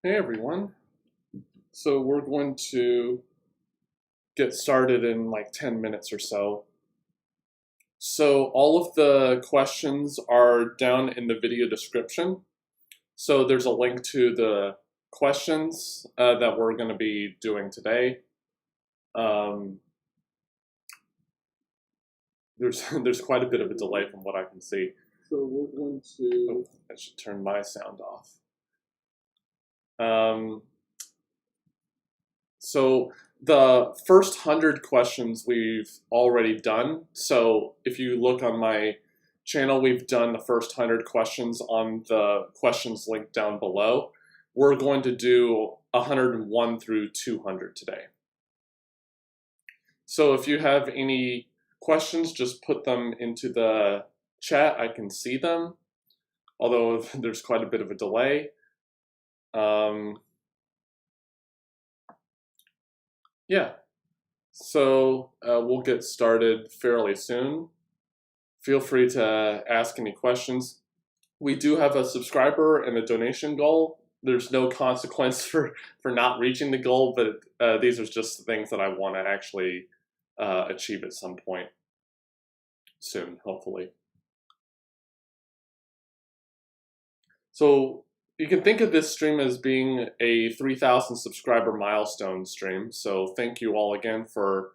Hey everyone. So we're going to get started in like 10 minutes or so. So all of the questions are down in the video description. So there's a link to the questions that we're going to be doing today. There's quite a bit of a delay from what I can see. So we're going to... Oh, I should turn my sound off. So the first 100 questions we've already done. So if you look on my channel, we've done the first 100 questions on the questions link down below. We're going to do 101 through 200 today. So if you have any questions, just put them into the chat. I can see them, although there's quite a bit of a delay. Yeah, so we'll get started fairly soon. Feel free to ask any questions. We do have a subscriber and a donation goal. There's no consequence for not reaching the goal, but these are just the things that I want to actually achieve at some point soon, hopefully. So you can think of this stream as being a 3,000 subscriber milestone stream. So thank you all again for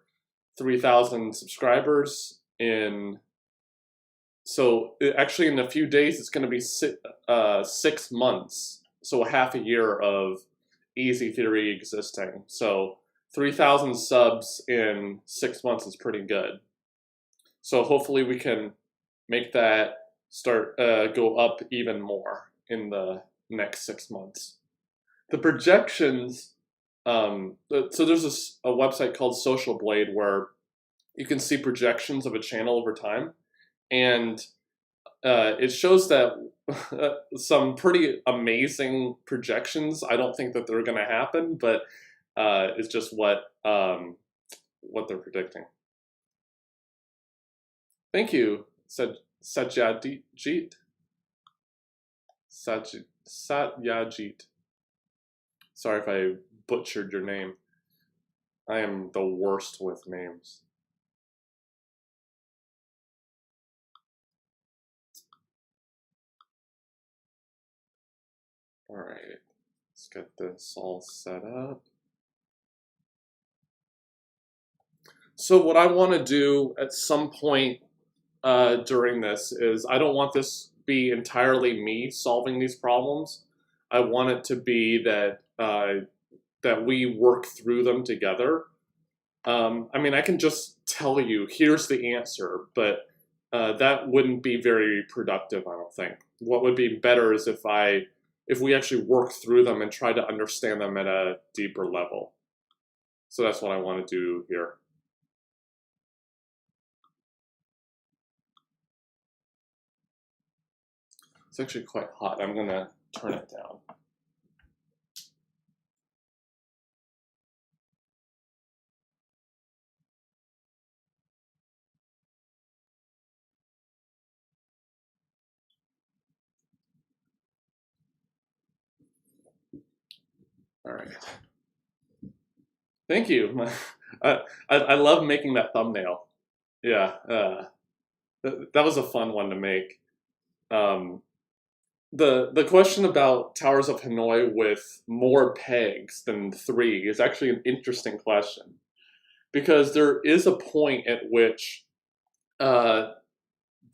3,000 subscribers. Actually in a few days it's going to be 6 months, so half a year of Easy Theory existing. So 3,000 subs in 6 months is pretty good. So hopefully we can make that start go up even more in the next 6 months. The projections, so there's a website called Social Blade where you can see projections of a channel over time, and it shows that some pretty amazing projections. I don't think that they're going to happen, but it's just what they're predicting. Thank you, Satyajit. Satyajit. Sorry if I butchered your name. I am the worst with names. All right, let's get this all set up. So what I want to do at some point during this is, I don't want this to be entirely me solving these problems. I want it to be that that we work through them together. I mean, I can just tell you, here's the answer, but that wouldn't be very productive, I don't think. What would be better is if we actually work through them and try to understand them at a deeper level. So that's what I want to do here. It's actually quite hot. I'm going to turn it down. All right. Thank you. I love making that thumbnail. Yeah, that was a fun one to make. The question about Towers of Hanoi with more pegs than 3 is actually an interesting question, because there is a point at which the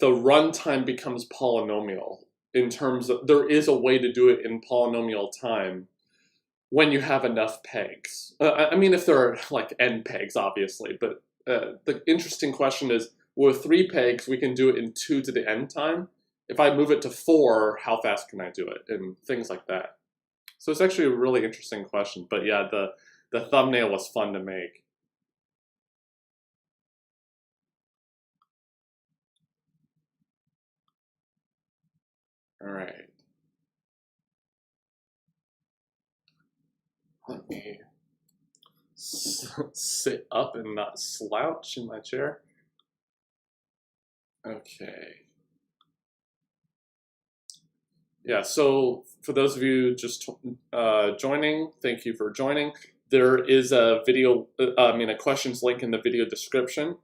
runtime becomes polynomial, in terms of there is a way to do it in polynomial time when you have enough pegs. I mean, if there are like n pegs, obviously, but the interesting question is, with 3 pegs, we can do it in 2 to the n time. If I move it to 4, how fast can I do it? And things like that. So it's actually a really interesting question. But yeah, the thumbnail was fun to make. All right. Let me sit up and not slouch in my chair. Okay. Yeah, so for those of you just joining, thank you for joining. There is a a questions link in the video description,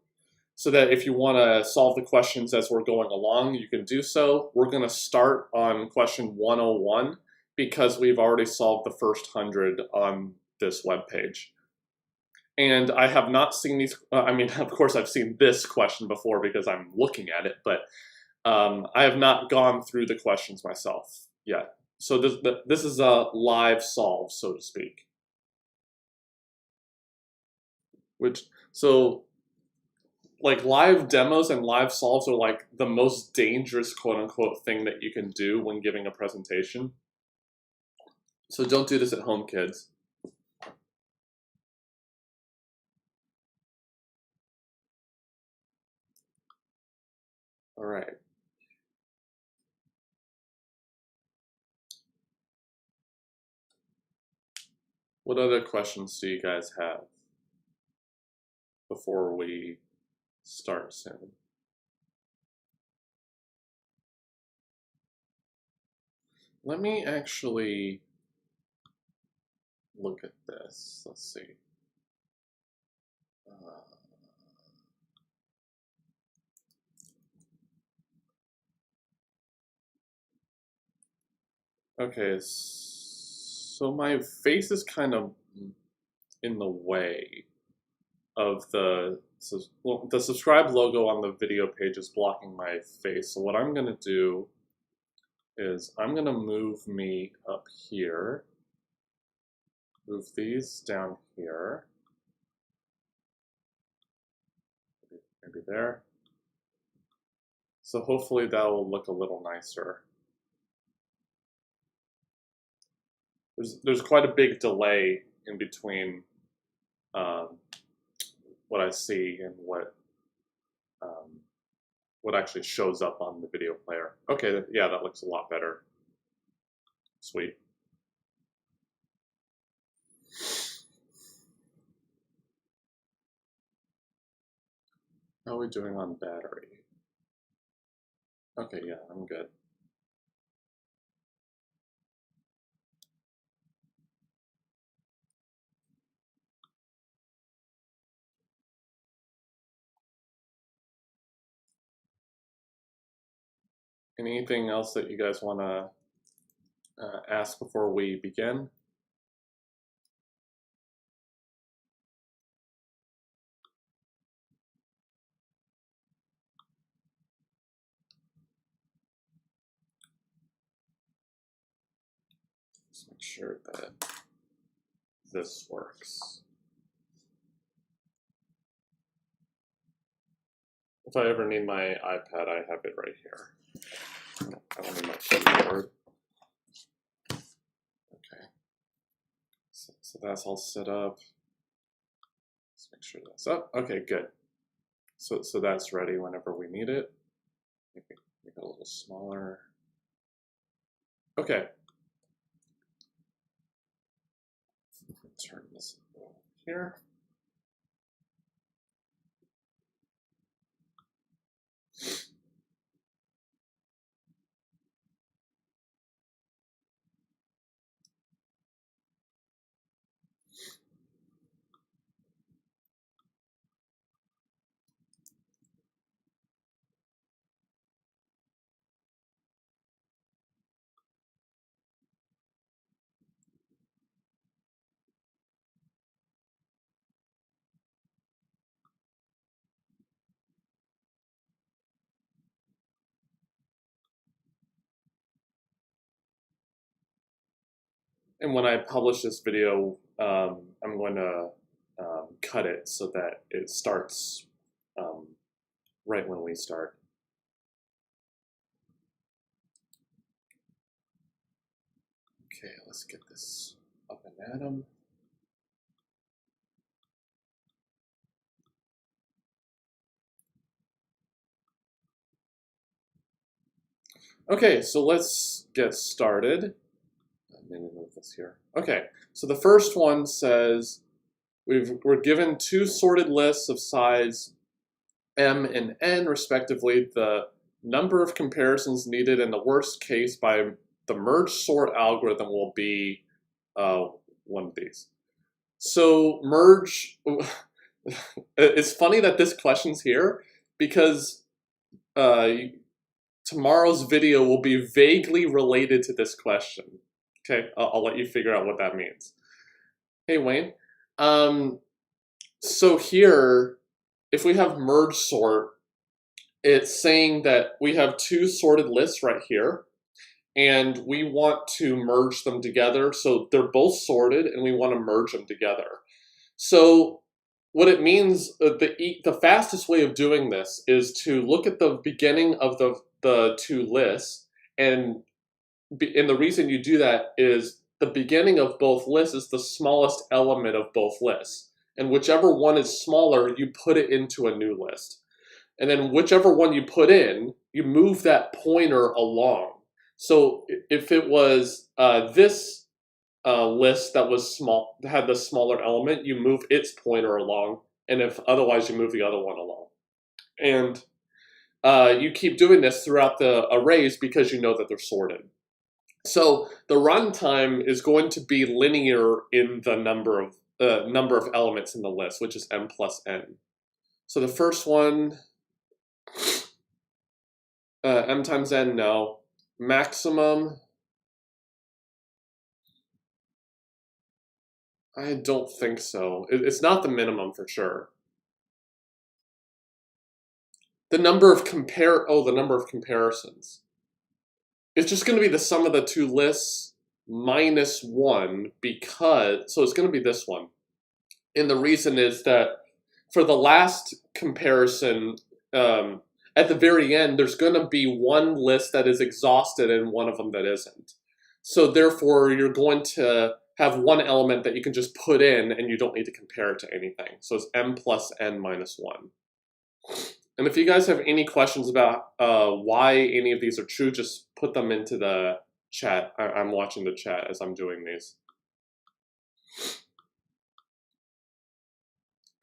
so that if you want to solve the questions as we're going along, you can do so. We're going to start on question 101 because we've already solved the first 100 on this webpage. And I have not seen these, of course I've seen this question before because I'm looking at it, but I have not gone through the questions myself yet. So this is a live solve, so to speak. Like live demos and live solves are like the most dangerous quote unquote thing that you can do when giving a presentation. So don't do this at home, kids. All right. What other questions do you guys have before we start soon? Let me actually look at this. Let's see. Okay, so my face is kind of in the way of the subscribe logo on the video page is blocking my face. So what I'm going to do is I'm going to move me up here, move these down here, maybe there. So hopefully that will look a little nicer. There's quite a big delay in between what I see and what actually shows up on the video player. Okay, yeah, that looks a lot better. Sweet. How are we doing on battery? Okay, yeah, I'm good. Anything else that you guys want to ask before we begin? Let's make sure that this works. If I ever need my iPad, I have it right here. I don't need my keyboard. Okay. So that's all set up. Let's make sure that's up. Okay, good. So that's ready whenever we need it. Make it a little smaller. Okay. Turn this over here. And when I publish this video, I'm going to cut it so that it starts right when we start. Okay, let's get this up and at 'em. Okay, so let's get started. Let me move this here. Okay, so the first one says we're given two sorted lists of size M and N respectively. The number of comparisons needed in the worst case by the merge sort algorithm will be one of these. So merge, it's funny that this question's here because tomorrow's video will be vaguely related to this question. Okay, I'll let you figure out what that means. Hey, Wayne. So here, if we have merge sort, it's saying that we have two sorted lists right here, and we want to merge them together. So they're both sorted, and we want to merge them together. So what it means, the fastest way of doing this is to look at the beginning of the two lists, and the reason you do that is the beginning of both lists is the smallest element of both lists. And whichever one is smaller, you put it into a new list. And then whichever one you put in, you move that pointer along. So if it was this list that was small, had the smaller element, you move its pointer along. And if otherwise, you move the other one along. And you keep doing this throughout the arrays because you know that they're sorted. So the runtime is going to be linear in the number of elements in the list, which is m plus n. So the first one, m times n, no. Maximum, I don't think so. It's not the minimum for sure. The number of comparisons. It's just going to be the sum of the two lists minus 1 so it's going to be this one. And the reason is that for the last comparison, at the very end, there's going to be one list that is exhausted and one of them that isn't. So therefore, you're going to have one element that you can just put in and you don't need to compare it to anything. So it's m plus n minus 1. And if you guys have any questions about why any of these are true, just put them into the chat. I'm watching the chat as I'm doing these.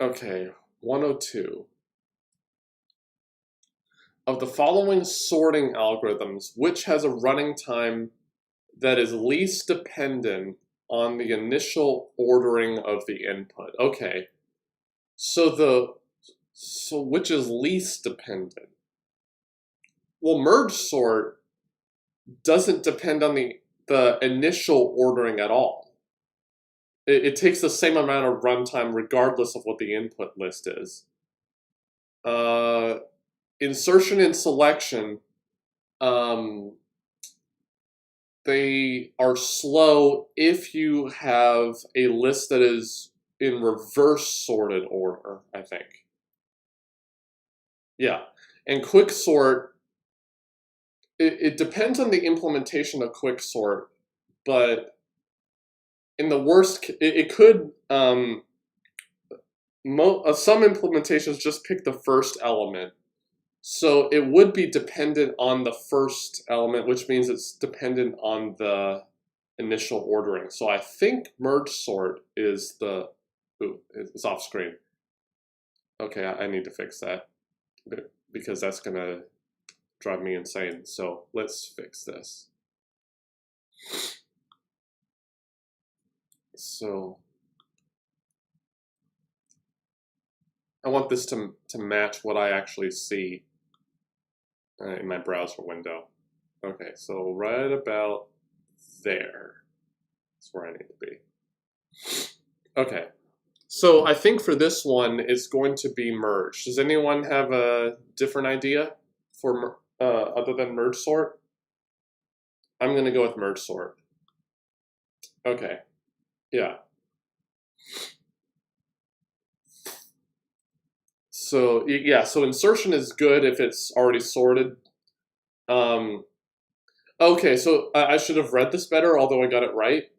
Okay, 102. Of the following sorting algorithms, which has a running time that is least dependent on the initial ordering of the input? Okay, so which is least dependent? Well, merge sort doesn't depend on the initial ordering at all. It takes the same amount of runtime regardless of what the input list is. Insertion and selection, they are slow if you have a list that is in reverse sorted order, I think. Yeah, and quicksort, it depends on the implementation of quicksort, but in the worst, it could, some implementations just pick the first element. So it would be dependent on the first element, which means it's dependent on the initial ordering. So I think merge sort is it's off screen. Okay, I need to fix that because that's gonna drive me insane. So let's fix this. So I want this to match what I actually see in my browser window. Okay, so right about there is where I need to be. Okay, so I think for this one, it's going to be merged. Does anyone have a different idea for other than merge sort? I'm going to go with merge sort. Okay, yeah. So yeah, so insertion is good if it's already sorted. Okay, so I should have read this better, although I got it right.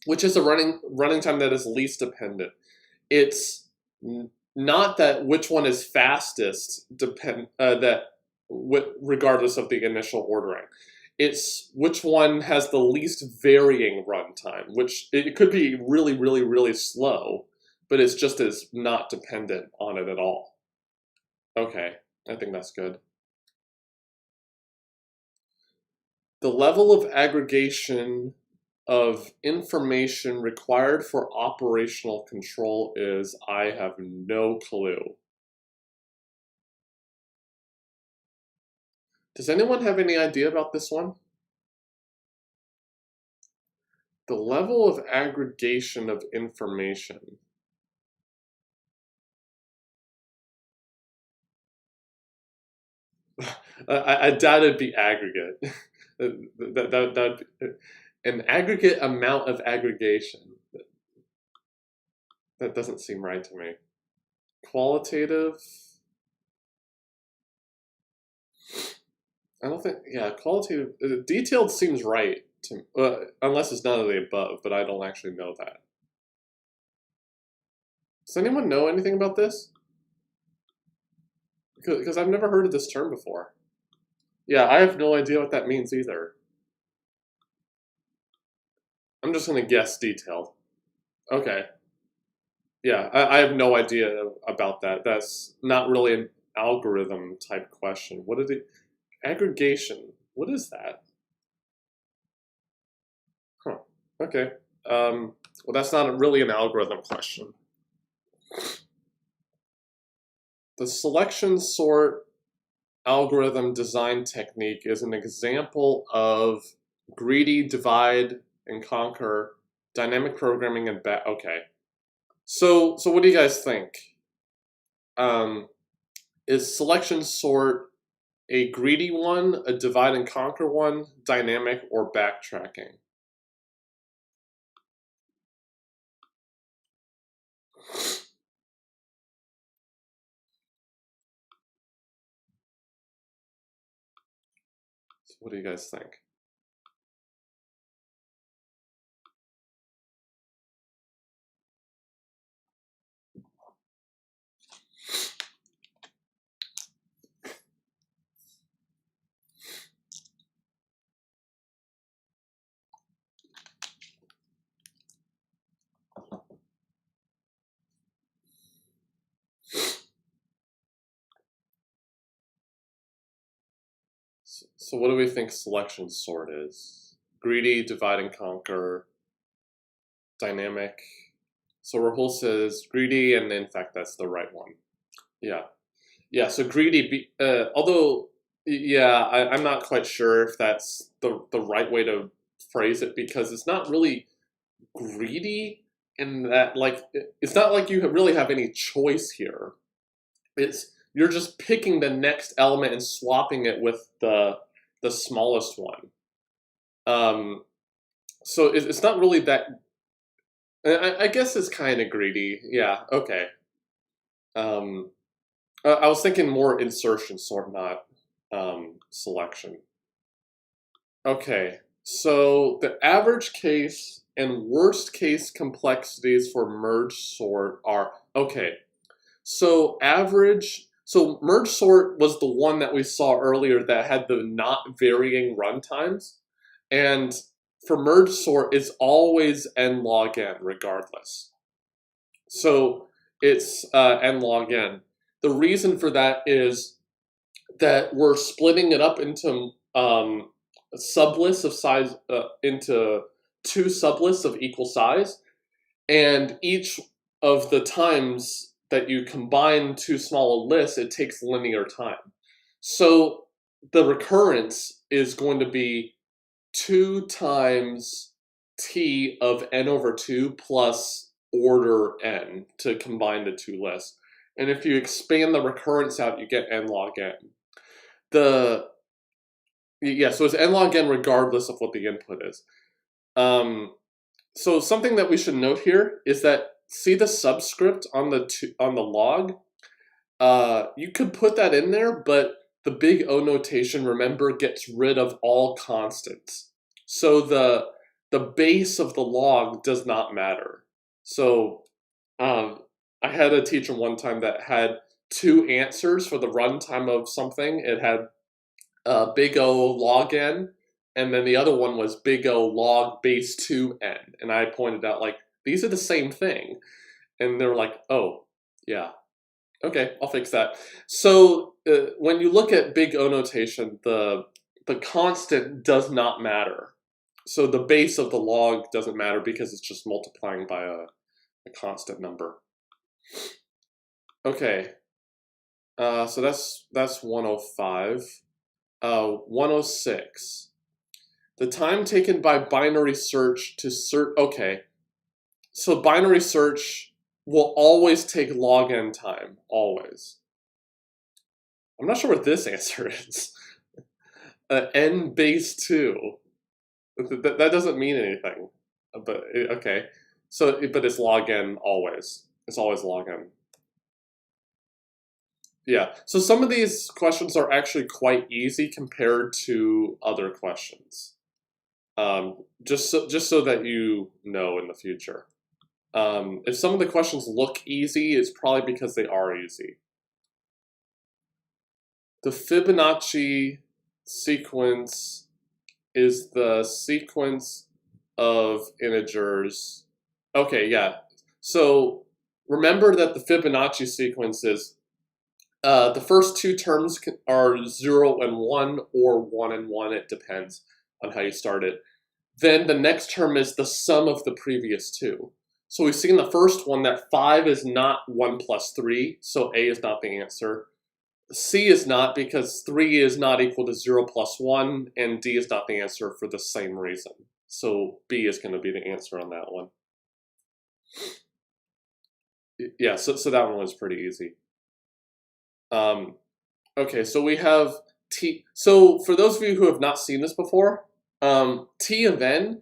Which is a running time that is least dependent. It's not that which one is fastest regardless of the initial ordering. It's which one has the least varying runtime, which it could be really, really, really slow, but it's just as not dependent on it at all. Okay, I think that's good. The level of aggregation of information required for operational control is, I have no clue. Does anyone have any idea about this one? The level of aggregation of information. I doubt it'd be aggregate. An aggregate amount of aggregation. That doesn't seem right to me. Qualitative. I don't think, yeah, qualitative. Detailed seems right to me, unless it's none of the above, but I don't actually know that. Does anyone know anything about this? Because I've never heard of this term before. Yeah, I have no idea what that means either. I'm just going to guess detailed. Okay. Yeah, I have no idea about that. That's not really an algorithm type question. What is it? Aggregation. What is that? Huh. Okay. Well, that's not really an algorithm question. The selection sort algorithm design technique is an example of greedy divide and conquer, dynamic programming, and okay. So what do you guys think? Is selection sort a greedy one, a divide and conquer one, dynamic, or backtracking? So what do you guys think? So what do we think selection sort is? Greedy, divide and conquer, dynamic. So Rahul says greedy, and in fact that's the right one. Yeah. Yeah, so greedy, although, yeah, I'm not quite sure if that's the right way to phrase it, because it's not really greedy in that, like, it's not like you really have any choice here. You're just picking the next element and swapping it with the smallest one. So it's not really that. I guess it's kind of greedy. Yeah. Okay. I was thinking more insertion sort, not selection. Okay. So the average case and worst case complexities for merge sort are okay. So merge sort was the one that we saw earlier that had the not varying runtimes. And for merge sort, it's always n log n regardless. So it's n log n. The reason for that is that we're splitting it up into sublists of size, into two sublists of equal size, and each of the times that you combine too small a list, it takes linear time. So the recurrence is going to be 2 times t of n over 2 plus order n to combine the two lists. And if you expand the recurrence out, you get n log n. So it's n log n regardless of what the input is. So something that we should note here is that, see the subscript on the log? You could put that in there, but the big O notation, remember, gets rid of all constants. So the base of the log does not matter. So I had a teacher one time that had 2 answers for the runtime of something. It had big O log n, and then the other one was big O log base 2n. And I pointed out, like, these are the same thing. And they were like, oh, yeah. Okay, I'll fix that. So when you look at big O notation, the the constant does not matter. So the base of the log doesn't matter because it's just multiplying by a constant number. Okay, so that's 105. 106. The time taken by binary search to search. Okay, so binary search will always take log n time, always. I'm not sure what this answer is. N base 2. That doesn't mean anything. But okay, so but it's log n always. It's always log n. Yeah. So some of these questions are actually quite easy compared to other questions. Just so that you know in the future. If some of the questions look easy, it's probably because they are easy. The Fibonacci sequence is the sequence of integers. Okay, yeah. So remember that the Fibonacci sequence is the first two terms are 0 and 1 or 1 and 1. It depends on how you start it. Then the next term is the sum of the previous two. So we see in the first one that 5 is not 1 plus 3, so A is not the answer. C is not because 3 is not equal to 0 plus 1, and D is not the answer for the same reason. So B is going to be the answer on that one. Yeah, so that one was pretty easy. Okay, so we have T. So for those of you who have not seen this before, T of n,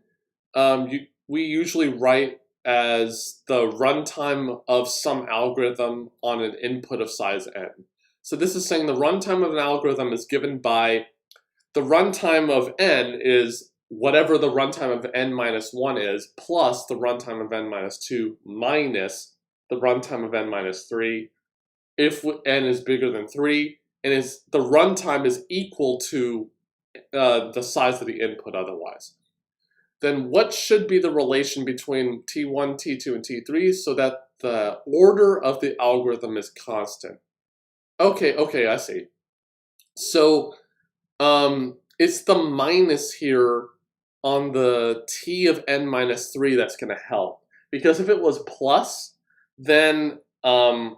we usually write as the runtime of some algorithm on an input of size n. So this is saying the runtime of an algorithm is given by the runtime of n is whatever the runtime of n minus 1 is, plus the runtime of n minus 2 minus the runtime of n minus 3. If n is bigger than 3, and the runtime is equal to the size of the input otherwise. Then what should be the relation between T1, T2, and T3 so that the order of the algorithm is constant? Okay, I see. So it's the minus here on the T of n minus 3 that's going to help. Because if it was plus, then the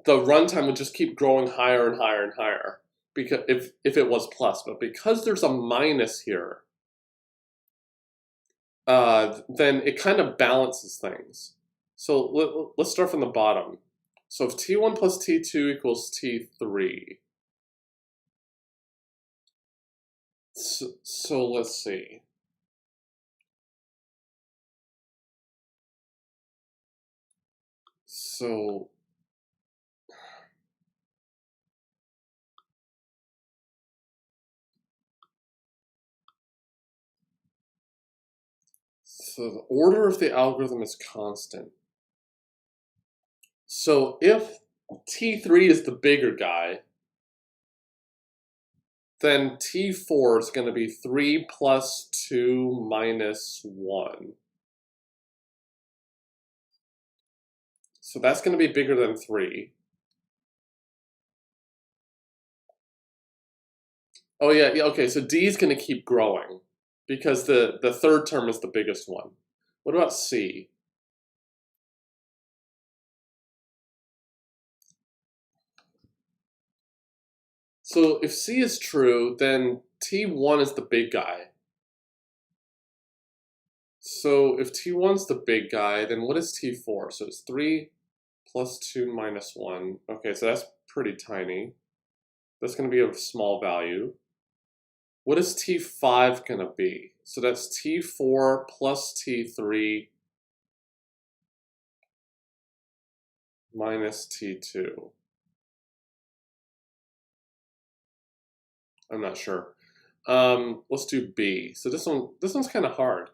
runtime would just keep growing higher and higher and higher. Because if it was plus, but because there's a minus here, then it kind of balances things. So let's start from the bottom. So if T1 plus T2 equals T3, so let's see. So the order of the algorithm is constant. So if T3 is the bigger guy, then T4 is going to be 3 plus 2 minus 1. So that's going to be bigger than 3. Oh yeah, okay, so D is going to keep growing because the third term is the biggest one. What about C? So if C is true, then T1 is the big guy. So if T1 is the big guy, then what is T4? So it's 3 plus 2 minus 1. Okay, so that's pretty tiny. That's going to be a small value. What is T5 going to be? So that's T4 plus T3 minus T2. I'm not sure. Let's do B. So this one's kind of hard.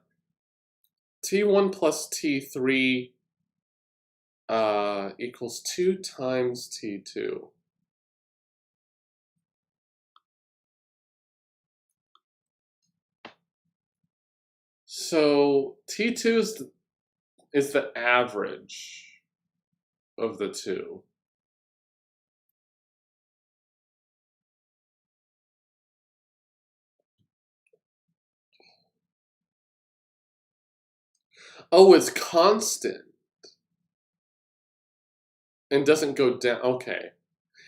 T1 plus T3 equals 2 times T2. So T2 is the average of the two. Oh, it's constant and doesn't go down. Okay.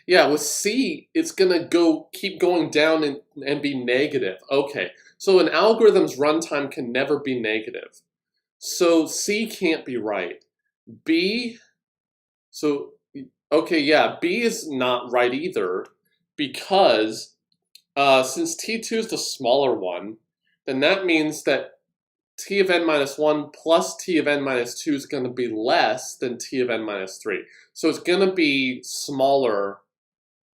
Yeah, with C, it's gonna keep going down and be negative. Okay. So an algorithm's runtime can never be negative. So C can't be right. B, so okay, yeah, B is not right either because since T2 is the smaller one, then that means that T of n minus 1 plus T of n minus 2 is going to be less than T of n minus 3. So it's going to be smaller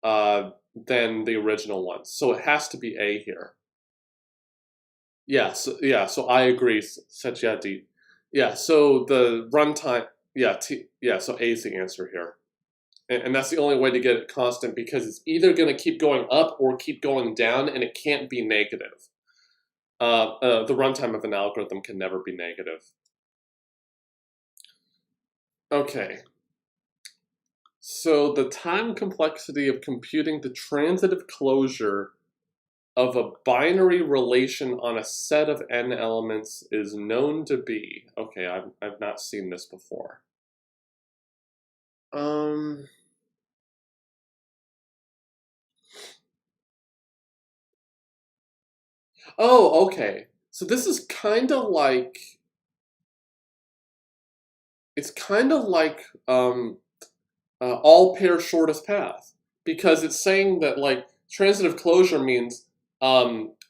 than the original one. So it has to be A here. So I agree, Satyajit. Yeah, so the runtime, so A is the answer here. And that's the only way to get it constant because it's either going to keep going up or keep going down, and it can't be negative. The runtime of an algorithm can never be negative. Okay. So the time complexity of computing the transitive closure of a binary relation on a set of n elements is known to be. Okay, I've not seen this before. Oh, okay. So this is kind of like all pair shortest path because it's saying that like transitive closure means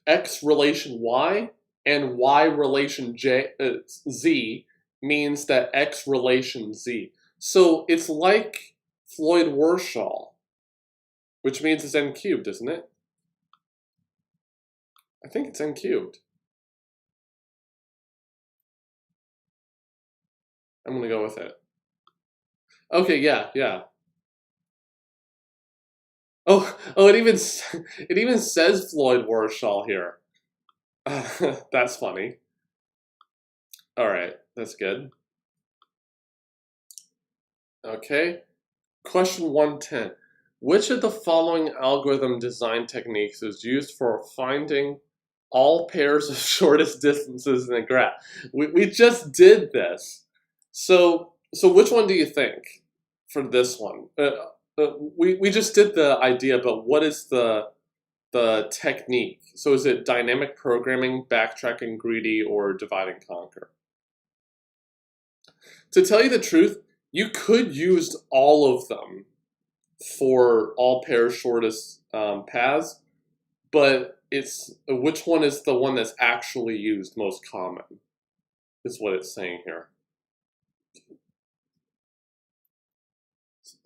x relation y and y relation z means that x relation z. So it's like Floyd-Warshall, which means it's n cubed, isn't it? I think it's n cubed. I'm gonna go with it. Okay, yeah. Oh, it even says Floyd-Warshall here. That's funny. All right, that's good. Okay. Question 110. Which of the following algorithm design techniques is used for finding all pairs of shortest distances in a graph? We just did this. So which one do you think for this one? We just did the idea, but what is the technique? So is it dynamic programming, backtracking, greedy, or divide and conquer? To tell you the truth, you could use all of them for all pairs shortest paths, but it's which one is the one that's actually used most common is what it's saying here.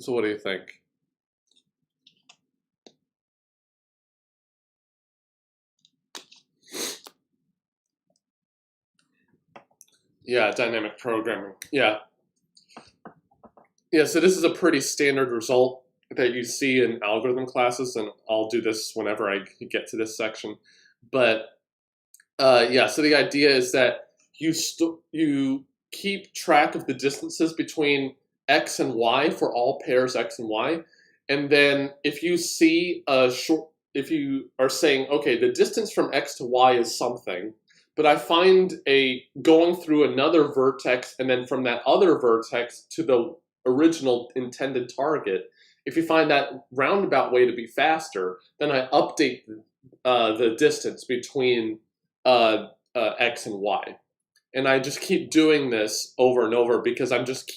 So what do you think? Yeah, dynamic programming. Yeah, so this is a pretty standard result that you see in algorithm classes, and I'll do this whenever I get to this section. But so the idea is that you keep track of the distances between x and y for all pairs x and y, and then if you see if you are saying, okay, the distance from x to y is something, but I find going through another vertex and then from that other vertex to the original intended target, if you find that roundabout way to be faster, then I update the distance between x and y. And I just keep doing this over and over because I'm just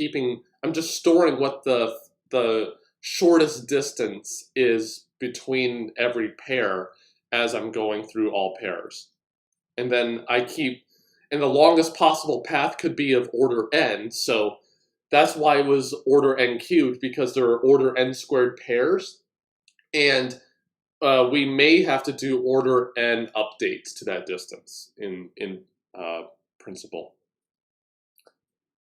storing what the shortest distance is between every pair as I'm going through all pairs. And then and the longest possible path could be of order n, so that's why it was order n cubed, because there are order n squared pairs, and we may have to do order n updates to that distance in principle.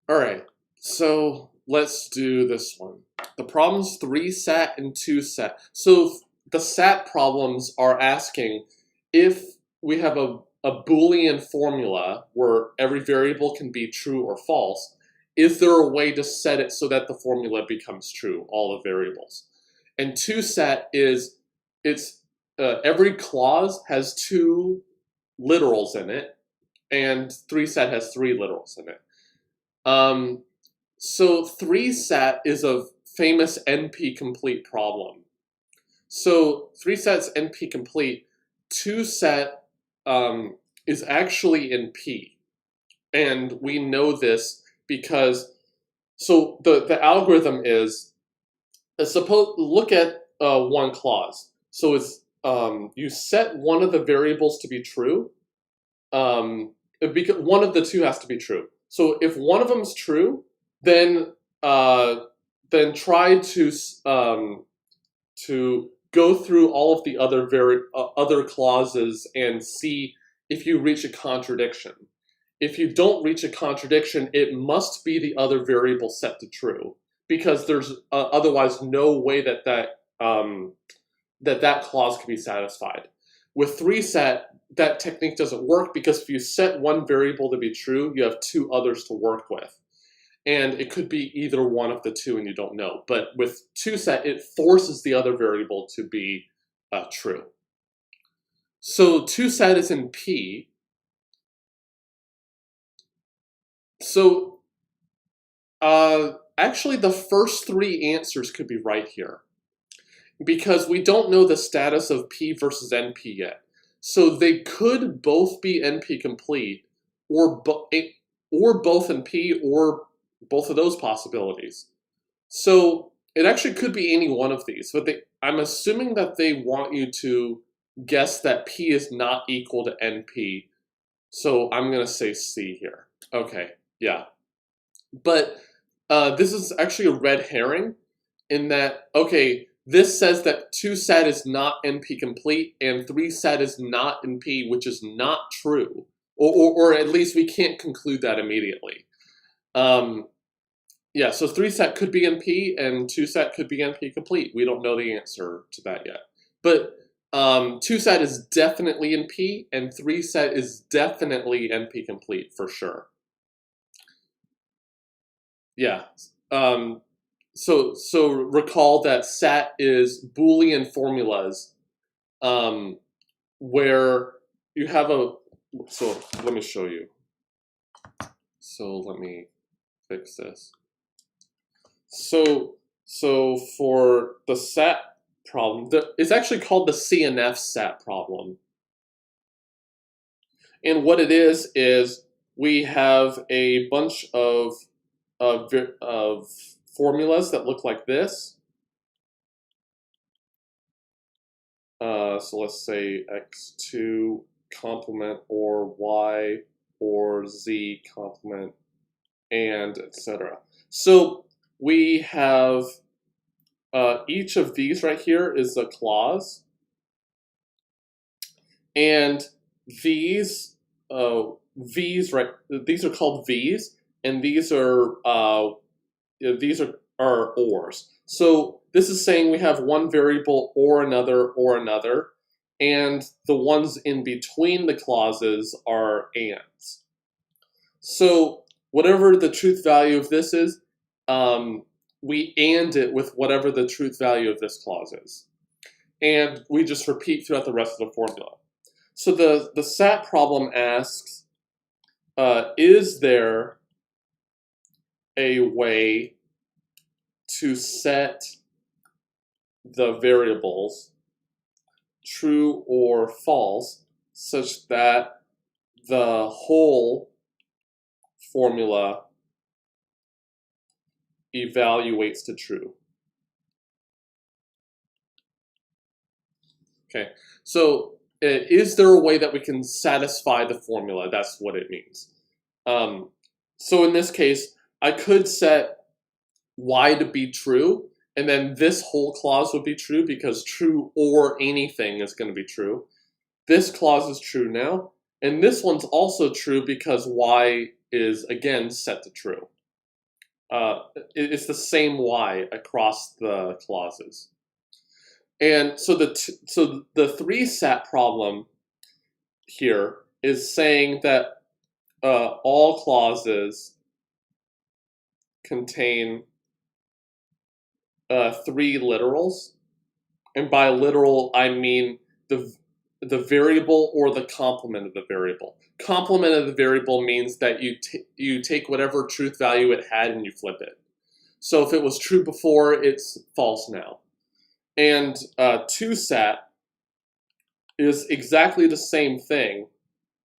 All right, so let's do this one. The problem's 3 sat and 2 sat. So the sat problems are asking if we have a Boolean formula where every variable can be true or false, is there a way to set it so that the formula becomes true, all the variables? And 2 sat is, every clause has 2 literals in it, and 3 sat has 3 literals in it. So 3-sat is a famous NP-complete problem. So 3-sat's NP-complete, 2-sat is actually in P. And we know this because, so the algorithm is, look at one clause. So it's, you set one of the variables to be true, because one of the two has to be true. So if one of them is true, then try to go through all of the other clauses and see if you reach a contradiction. If you don't reach a contradiction, it must be the other variable set to true, because there's otherwise no way that that clause can be satisfied. With 3-sat, that technique doesn't work, because if you set one variable to be true, you have two others to work with. And it could be either one of the two and you don't know. But with 2-sat, it forces the other variable to be true. So 2-sat is in P. So actually the first three answers could be right here, because we don't know the status of P versus NP yet. So they could both be NP complete, or both in P, or both of those possibilities. So it actually could be any one of these, but I'm assuming that they want you to guess that P is not equal to NP. So I'm going to say C here. Okay, yeah. But this is actually a red herring, in that, okay, this says that 2-sat is not NP complete and 3-sat is not NP, which is not true. Or at least we can't conclude that immediately. Yeah, so 3-sat could be NP and 2-sat could be NP complete. We don't know the answer to that yet. But 2-sat is definitely NP and 3-sat is definitely NP complete for sure. Yeah. So recall that SAT is Boolean formulas, where you have a. So let me show you. So let me fix this. So for the SAT problem, it's actually called the CNF SAT problem, and what it is we have a bunch of formulas that look like this. So let's say x2 complement or y or z complement, and etc. So we have each of these right here is a clause, and these v's, right? These are called v's, and these are ors. So this is saying we have one variable or another, and the ones in between the clauses are ands. So whatever the truth value of this is, we and it with whatever the truth value of this clause is. And we just repeat throughout the rest of the formula. So the SAT problem asks, is there a way to set the variables true or false such that the whole formula evaluates to true? Okay, so is there a way that we can satisfy the formula? That's what it means. So in this case, I could set y to be true, and then this whole clause would be true, because true or anything is going to be true. This clause is true now, and this one's also true because y is again set to true. It's the same y across the clauses. And so the 3-sat problem here is saying that all clauses contain 3 literals, and by literal I mean the variable or the complement of the variable. Complement of the variable means that you take whatever truth value it had and you flip it. So if it was true before, it's false now. And 2sat is exactly the same thing,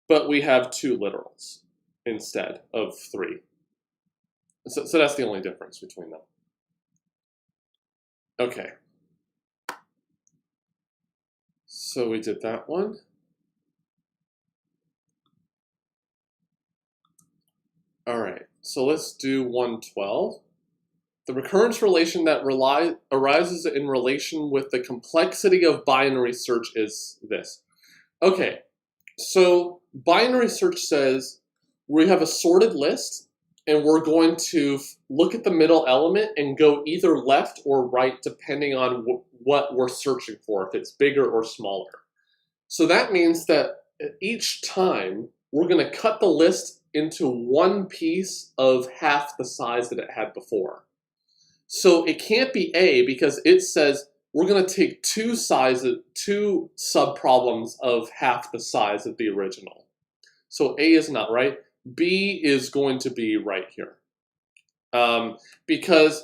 but we have 2 literals instead of 3. So that's the only difference between them. Okay. So we did that one. All right, so let's do 112. The recurrence relation that arises in relation with the complexity of binary search is this. Okay, so binary search says we have a sorted list and we're going to look at the middle element and go either left or right depending on what we're searching for, if it's bigger or smaller. So that means that each time we're going to cut the list into one piece of half the size that it had before. So it can't be A because it says we're going to take 2 subproblems of half the size of the original. So A is not right. B is going to be right here. Because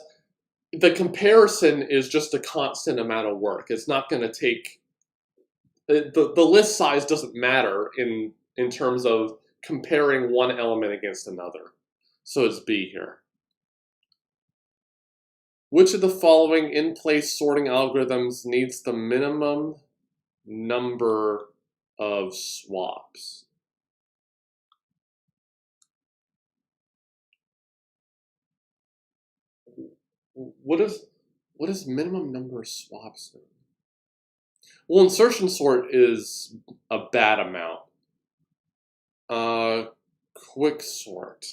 the comparison is just a constant amount of work. It's not going to take... The list size doesn't matter in terms of comparing one element against another. So it's B here. Which of the following in-place sorting algorithms needs the minimum number of swaps? What is minimum number of swaps? Well, insertion sort is a bad amount. Quick sort.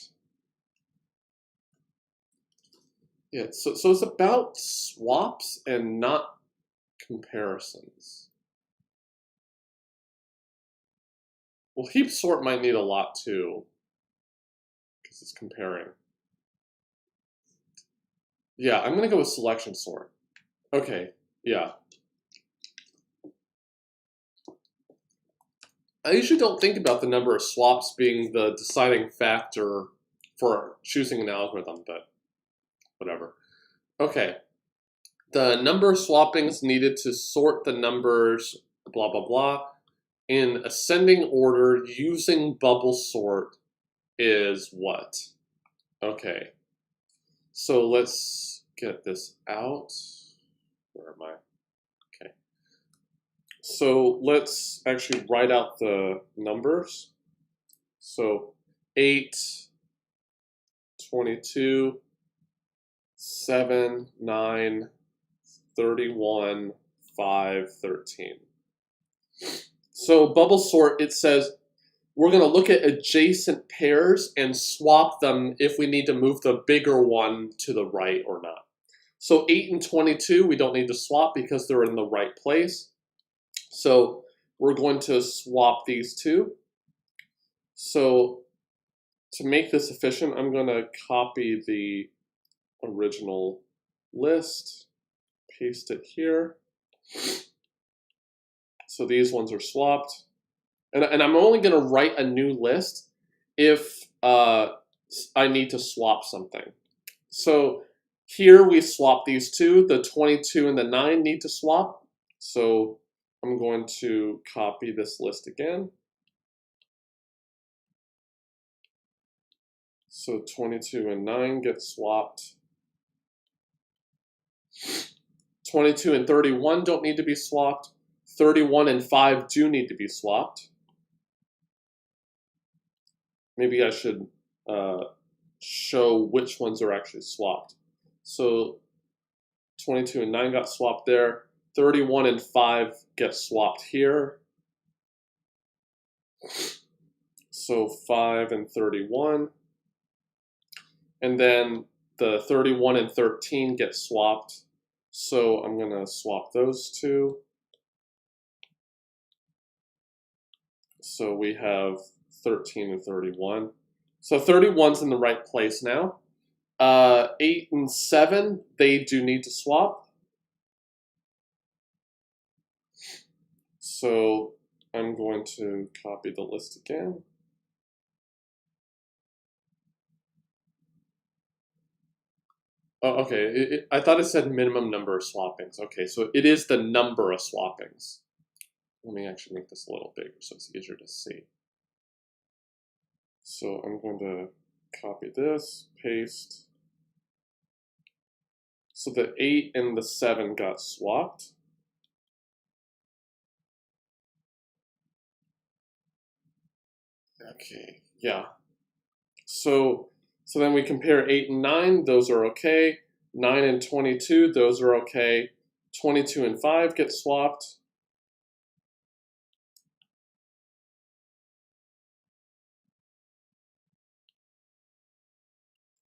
Yeah, so it's about swaps and not comparisons. Well, heap sort might need a lot too, because it's comparing. Yeah, I'm gonna go with selection sort. Okay, yeah. I usually don't think about the number of swaps being the deciding factor for choosing an algorithm, but whatever. Okay. The number of swappings needed to sort the numbers, blah, blah, blah, in ascending order using bubble sort is what? Okay. So let's get this out. Where am I? Okay. So let's actually write out the numbers. So 8, 22, 7, 9, 31, 5, 13. So bubble sort, it says we're going to look at adjacent pairs and swap them if we need to move the bigger one to the right or not. So 8 and 22, we don't need to swap because they're in the right place. So we're going to swap these two. So to make this efficient, I'm going to copy the original list, paste it here. So these ones are swapped. And I'm only going to write a new list if I need to swap something. So here we swap these two. The 22 and the 9 need to swap. So I'm going to copy this list again. So 22 and 9 get swapped. 22 and 31 don't need to be swapped. 31 and 5 do need to be swapped. Maybe I should show which ones are actually swapped. So 22 and 9 got swapped there. 31 and 5 get swapped here. So 5 and 31. And then the 31 and 13 get swapped. So I'm going to swap those two. So we have 13 and 31. So 31's in the right place now. 8 and 7, they do need to swap. So I'm going to copy the list again. Oh, okay, I thought it said minimum number of swappings. Okay, so it is the number of swappings. Let me actually make this a little bigger so it's easier to see. So I'm going to copy this, paste. So the 8 and the 7 got swapped. Okay, yeah. So then we compare 8 and 9, those are okay. 9 and 22, those are okay. 22 and 5 get swapped.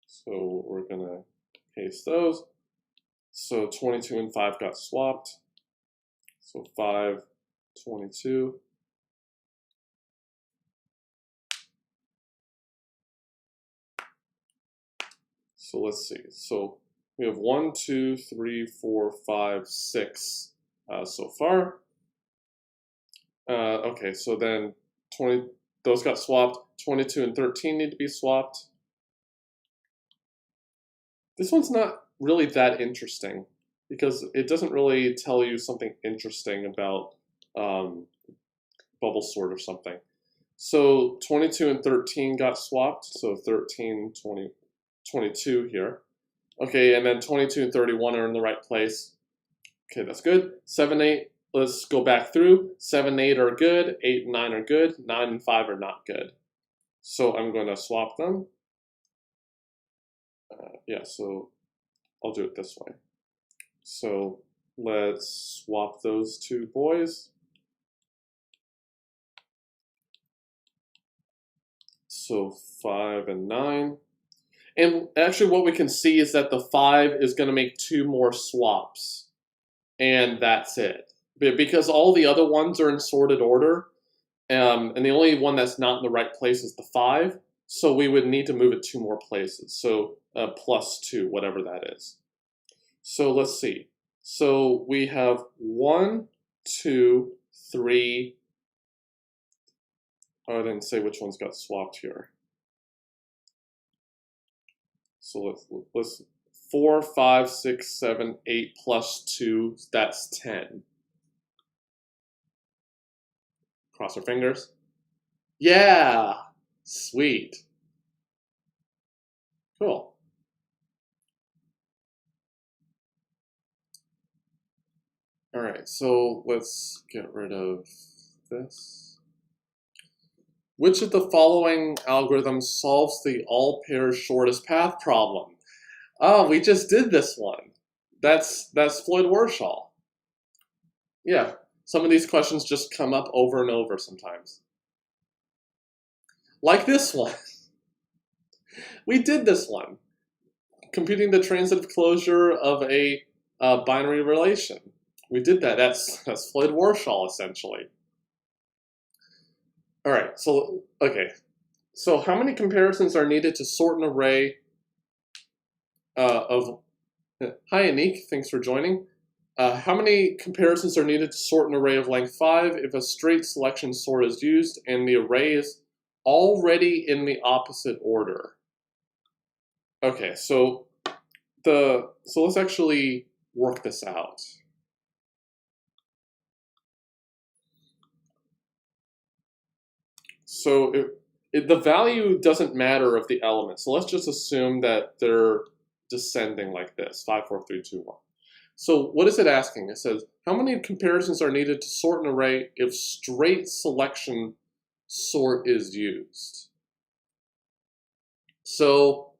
So we're gonna paste those. So 22 and 5 got swapped. So 5, 22. So let's see. So we have 1, 2, 3, 4, 5, 6 so far. Okay, so then 20, those got swapped. 22 and 13 need to be swapped. This one's not really that interesting because it doesn't really tell you something interesting about bubble sort or something. So 22 and 13 got swapped. So 13, 20, 22 here. Okay, and then 22 and 31 are in the right place. Okay, that's good. 7, 8, let's go back through. 7, 8 are good. 8 and 9 are good. 9 and 5 are not good. So I'm going to swap them. Yeah, so I'll do it this way. So let's swap those two boys. So 5 and 9. And actually what we can see is that the 5 is going to make 2 more swaps. And that's it. Because all the other ones are in sorted order. And the only one that's not in the right place is the 5. So we would need to move it 2 more places. So plus 2, whatever that is. So let's see. So we have 1, 2, 3. Oh, I didn't say which ones got swapped here. So let's 4, 5, 6, 7, 8 plus 2. That's 10. Cross our fingers. Yeah, sweet. Cool. All right, so let's get rid of this. Which of the following algorithms solves the all pairs shortest path problem? Oh, we just did this one. That's Floyd-Warshall. Yeah, some of these questions just come up over and over sometimes. Like this one. We did this one. Computing the transitive closure of a binary relation. We did that. That's Floyd-Warshall, essentially. All right, so, okay. So how many comparisons are needed to sort an array of... Hi, Anik, thanks for joining. How many comparisons are needed to sort an array of length 5 if a straight selection sort is used and the array is already in the opposite order? Okay, so let's actually work this out. So the value doesn't matter of the element. So let's just assume that they're descending like this, 5, 4, 3, 2, 1. So what is it asking? It says, how many comparisons are needed to sort an array if straight selection sort is used? So,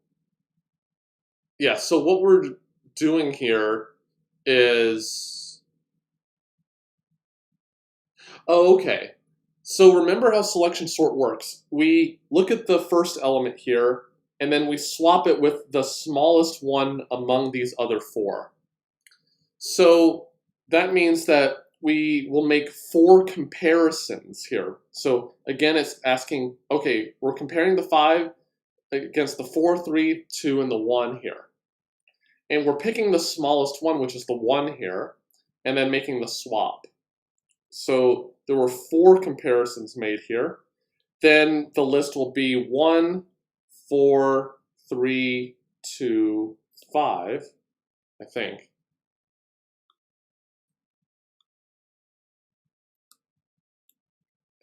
yeah, so what we're doing here is... Oh, okay. So remember how selection sort works. We look at the first element here, and then we swap it with the smallest one among these other 4. So that means that we will make 4 comparisons here. So again, it's asking, okay, we're comparing the 5 against the 4, 3, 2, and the 1 here. And we're picking the smallest one, which is the 1 here, and then making the swap. So there were 4 comparisons made here, then the list will be 1, 4, 3, 2, 5, I think.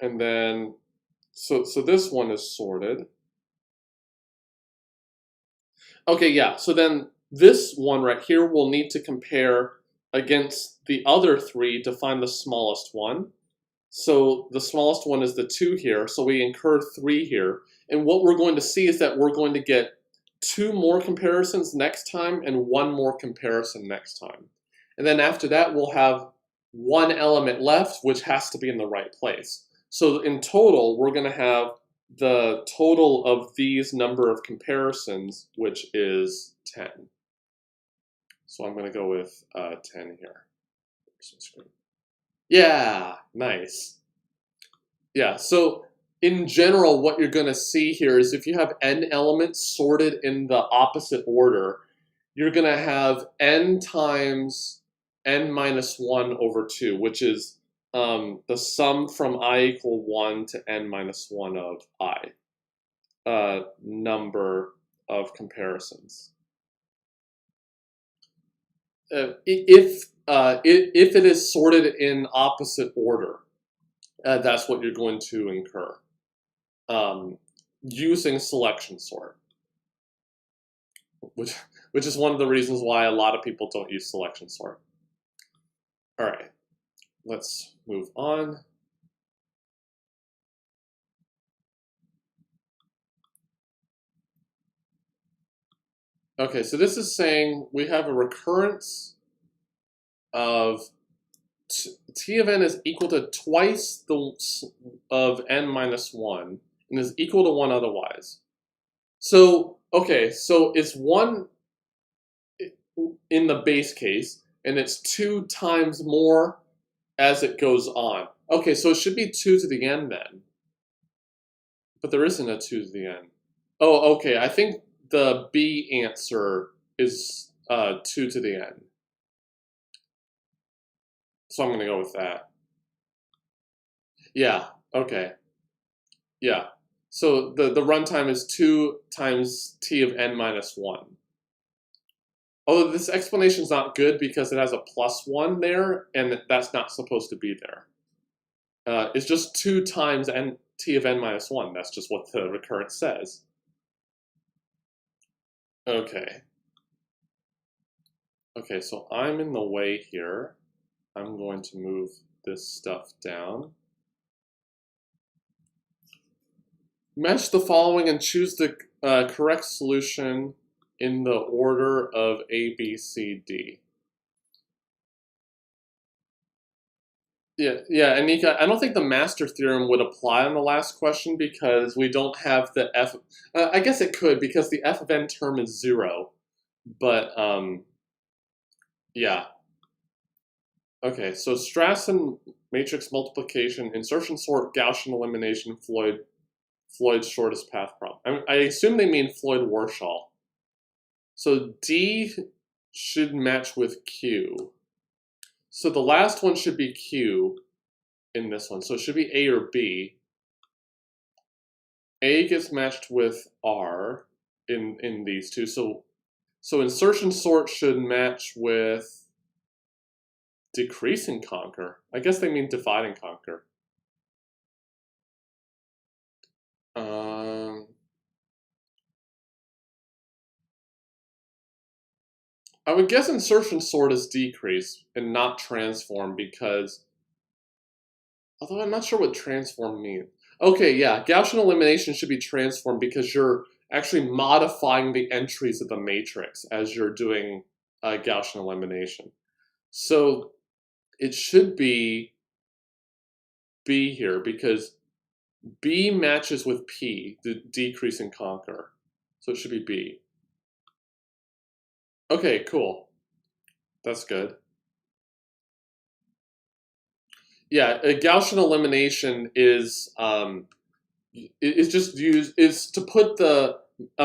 And then, so this one is sorted. Okay, yeah, so then this one right here will need to compare against the other 3 to find the smallest one. So the smallest one is the 2 here, so we incur 3 here. And what we're going to see is that we're going to get 2 more comparisons next time and 1 more comparison next time. And then after that, we'll have 1 element left, which has to be in the right place. So in total, we're going to have the total of these number of comparisons, which is 10. So I'm going to go with 10 here. Yeah, nice. Yeah, so in general, what you're going to see here is if you have n elements sorted in the opposite order, you're going to have n times n minus 1 over 2, which is the sum from I equal 1 to n minus 1 of I, number of comparisons. If it is sorted in opposite order, that's what you're going to incur using selection sort, which is one of the reasons why a lot of people don't use selection sort. All right, let's move on. Okay, so this is saying we have a recurrence of t of n is equal to twice the of n minus 1 and is equal to 1 otherwise. So, okay, so it's 1 in the base case, and it's 2 times more as it goes on. Okay, so it should be 2 to the n then. But there isn't a 2 to the n. Oh, okay, I think the B answer is 2 to the n. So I'm going to go with that. Yeah, okay. Yeah. So the runtime is 2 times t of n minus 1. Although this explanation is not good because it has a plus 1 there, and that's not supposed to be there. It's just 2 times t of n minus 1. That's just what the recurrence says. Okay. Okay, so I'm in the way here. I'm going to move this stuff down. Match the following and choose the correct solution in the order of A, B, C, D. Yeah, Anika, I don't think the master theorem would apply on the last question because we don't have the f. I guess it could because the f of n term is 0, but yeah. Okay, so Strassen matrix multiplication, insertion sort, Gaussian elimination, Floyd's shortest path problem. I assume they mean Floyd-Warshall. So D should match with Q. So the last one should be Q in this one. So it should be A or B. A gets matched with R in these two. So insertion sort should match with decrease and conquer. I guess they mean divide and conquer. I would guess insertion sort is decrease and not transform because, although I'm not sure what transform means. Okay, yeah, Gaussian elimination should be transform because you're actually modifying the entries of the matrix as you're doing Gaussian elimination. So it should be B here because B matches with P, the decrease and conquer. So it should be B. Okay, cool. That's good. Yeah, a Gaussian elimination is just used is to put a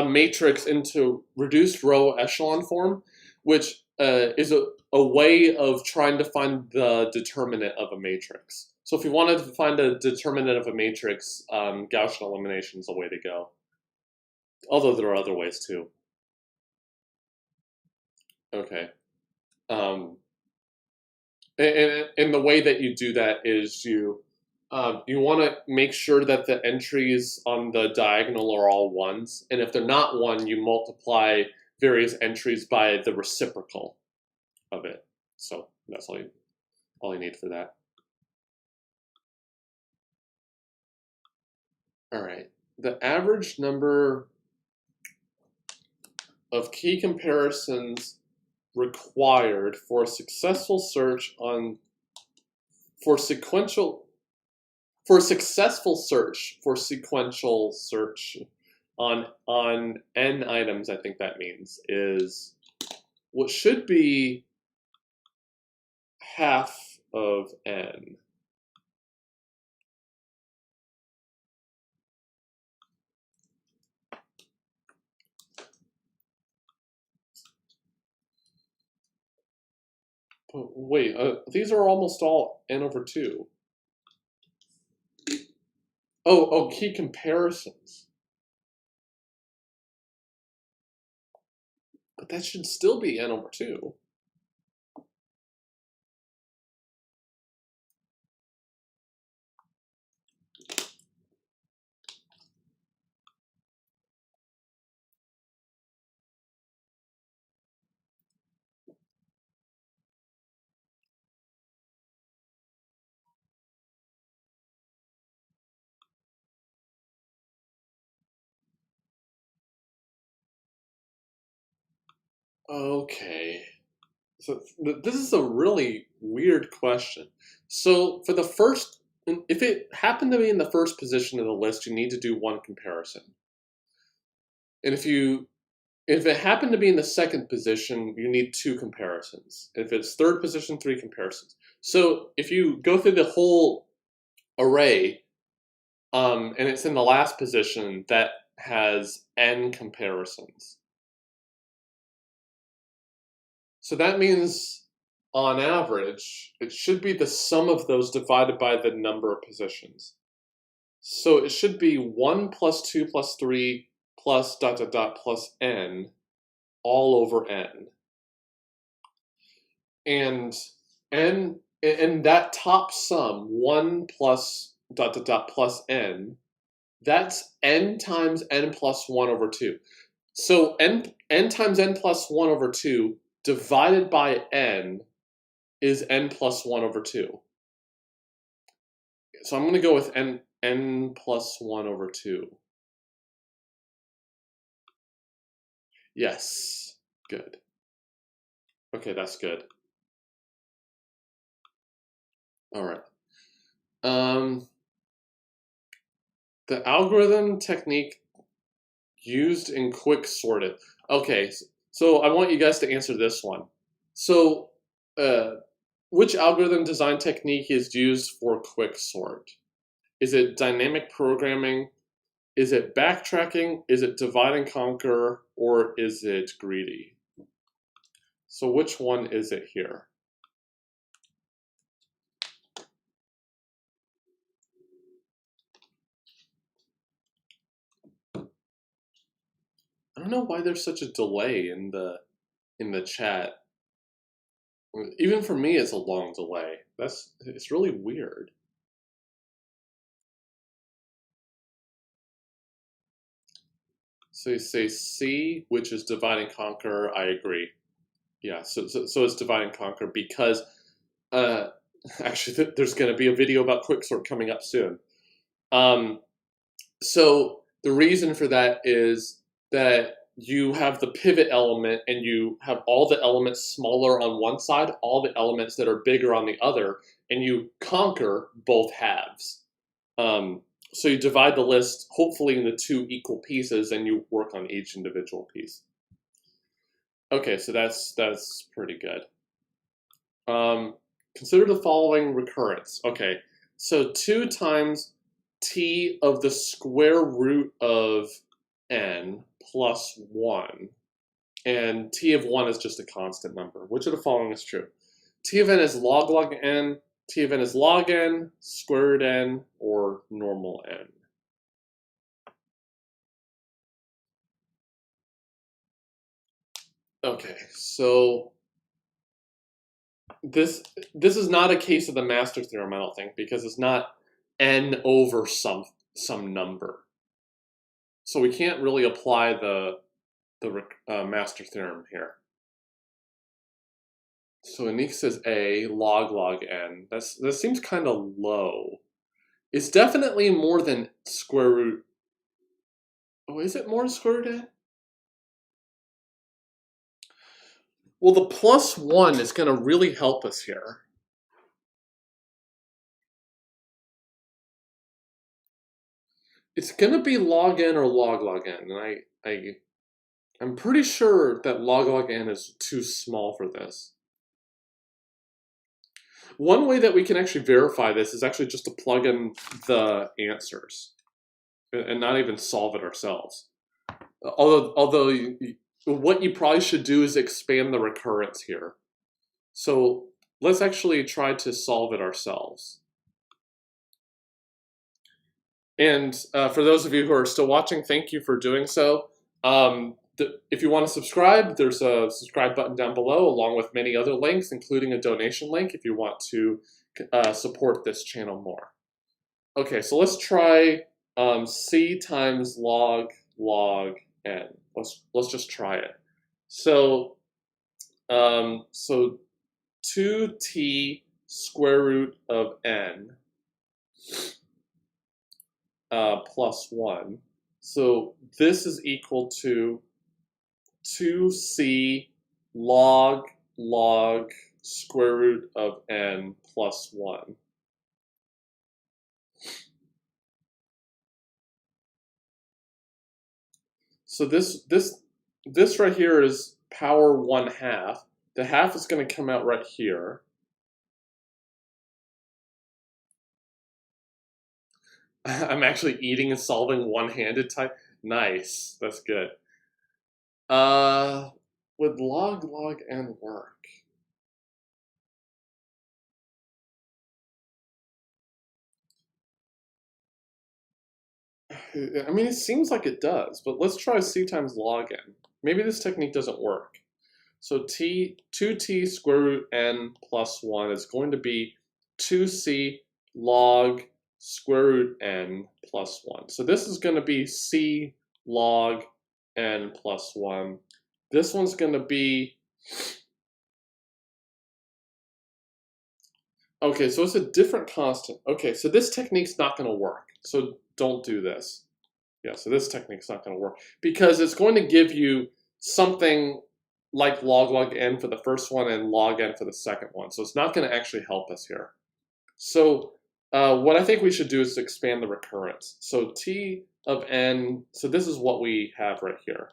matrix into reduced row echelon form, which is a way of trying to find the determinant of a matrix. So if you wanted to find a determinant of a matrix, Gaussian elimination is a way to go. Although there are other ways too. Okay. And the way that you do that is you want to make sure that the entries on the diagonal are all ones, and if they're not one, you multiply various entries by the reciprocal of it. So that's all you need for that. All right. The average number of key comparisons required for a successful search on for sequential on n items, I think that means, is what should be half of n. But wait, these are almost all n over 2. Oh, key comparisons. But that should still be n over 2. Okay. So this is a really weird question. So for the first, if it happened to be in the first position of the list, you need to do one comparison. And if it happened to be in the second position, you need 2 comparisons. If it's third position, 3 comparisons. So if you go through the whole array, and it's in the last position, that has n comparisons. So that means, on average, it should be the sum of those divided by the number of positions. So it should be 1 plus 2 plus 3 plus ... plus n all over n. And that top sum, 1 plus ... plus n, that's n times n plus 1 over 2. So n times n plus 1 over 2 divided by n is n plus 1 over 2. So I'm going to go with n plus 1 over 2. Yes. Good. Okay, that's good. All right. The algorithm technique used in quick sorted. Okay, so I want you guys to answer this one. So, which algorithm design technique is used for quick sort? Is it dynamic programming? Is it backtracking? Is it divide and conquer? Or is it greedy? So which one is it here? I don't know why there's such a delay in the chat. Even for me, it's a long delay. It's really weird. So you say C, which is divide and conquer. I agree. Yeah, so it's divide and conquer because actually there's going to be a video about quicksort coming up soon. So the reason for that is that you have the pivot element and you have all the elements smaller on one side, all the elements that are bigger on the other, and you conquer both halves. So you divide the list hopefully into 2 equal pieces and you work on each individual piece. Okay, so that's pretty good. Consider the following recurrence. Okay, so 2 times t of the square root of n plus 1. And t of 1 is just a constant number. Which of the following is true? T of n is log n, T of n is log n, square root n, or normal n. Okay, so this is not a case of the master theorem, I don't think, because it's not n over some number. So we can't really apply the master theorem here. So Anik says a log n. That seems kind of low. It's definitely more than square root. Oh, is it more than square root n? Well, the plus 1 is going to really help us here. It's going to be log n or log n, and I'm pretty sure that log n is too small for this. One way that we can actually verify this is actually just to plug in the answers and not even solve it ourselves. Although what you probably should do is expand the recurrence here. So let's actually try to solve it ourselves. And for those of you who are still watching, thank you for doing so. If you want to subscribe, there's a subscribe button down below, along with many other links, including a donation link if you want to support this channel more. Okay, so let's try c times log n. Let's just try it. So 2t square root of n plus 1. So this is equal to 2c log square root of n plus 1. So this right here is power 1/2. The half is going to come out right here. I'm actually eating and solving one-handed type. Nice, that's good. Would log n work? I mean, it seems like it does, but let's try c times log n. Maybe this technique doesn't work. So 2t square root n plus 1 is going to be 2c log square root n plus 1. So this is going to be c log n plus 1. This one's going to be... Okay, so it's a different constant. Okay, so this technique's not going to work. So don't do this. Yeah, so this technique's not going to work because it's going to give you something like log n for the first one and log n for the second one. So it's not going to actually help us here. So what I think we should do is expand the recurrence. So t of n, so this is what we have right here.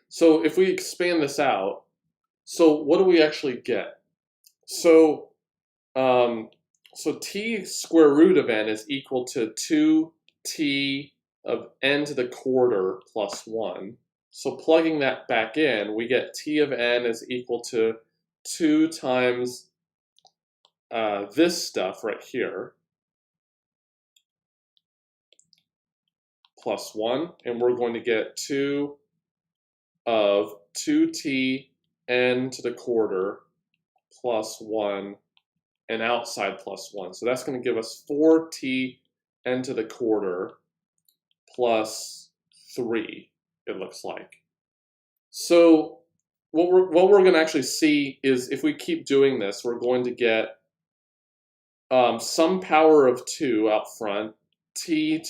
So if we expand this out, so what do we actually get? So t square root of n is equal to 2t of n to the quarter plus 1. So plugging that back in, we get t of n is equal to 2 times this stuff right here, plus 1. And we're going to get 2 of 2t n to the quarter plus 1 and outside plus 1. So that's going to give us 4t n to the quarter plus 3, it looks like. So what we're going to actually see is if we keep doing this, we're going to get some power of 2 out front, t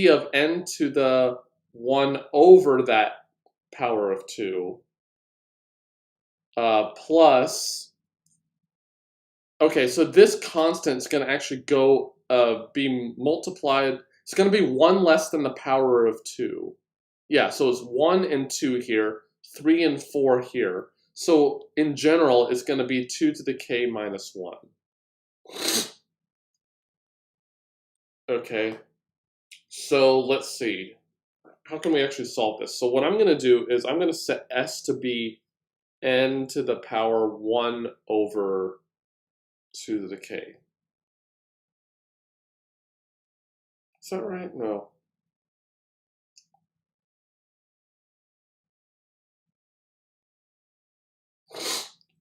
of n to the 1 over that power of 2, plus, okay, so this constant is going to actually go be multiplied. It's going to be 1 less than the power of 2. Yeah, so it's 1 and 2 here, 3 and 4 here. So in general, it's going to be 2 to the k minus 1. Okay, so let's see. How can we actually solve this? So what I'm going to do is I'm going to set s to be n to the power 1 over to the k. Is that right? No.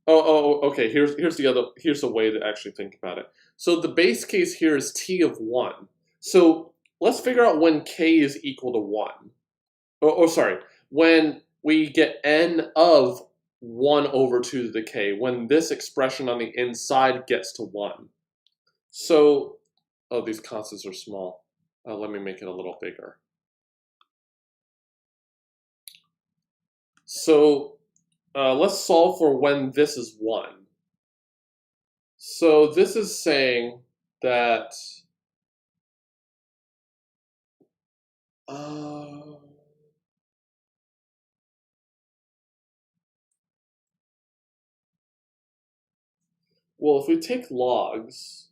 Okay. Here's a way to actually think about it. So the base case here is t of 1. So let's figure out when k is equal to 1. Sorry, when we get n of 1 over 2 to the k, when this expression on the inside gets to 1. So, oh, these constants are small. Let me make it a little bigger. So let's solve for when this is 1. So this is saying that well, if we take logs,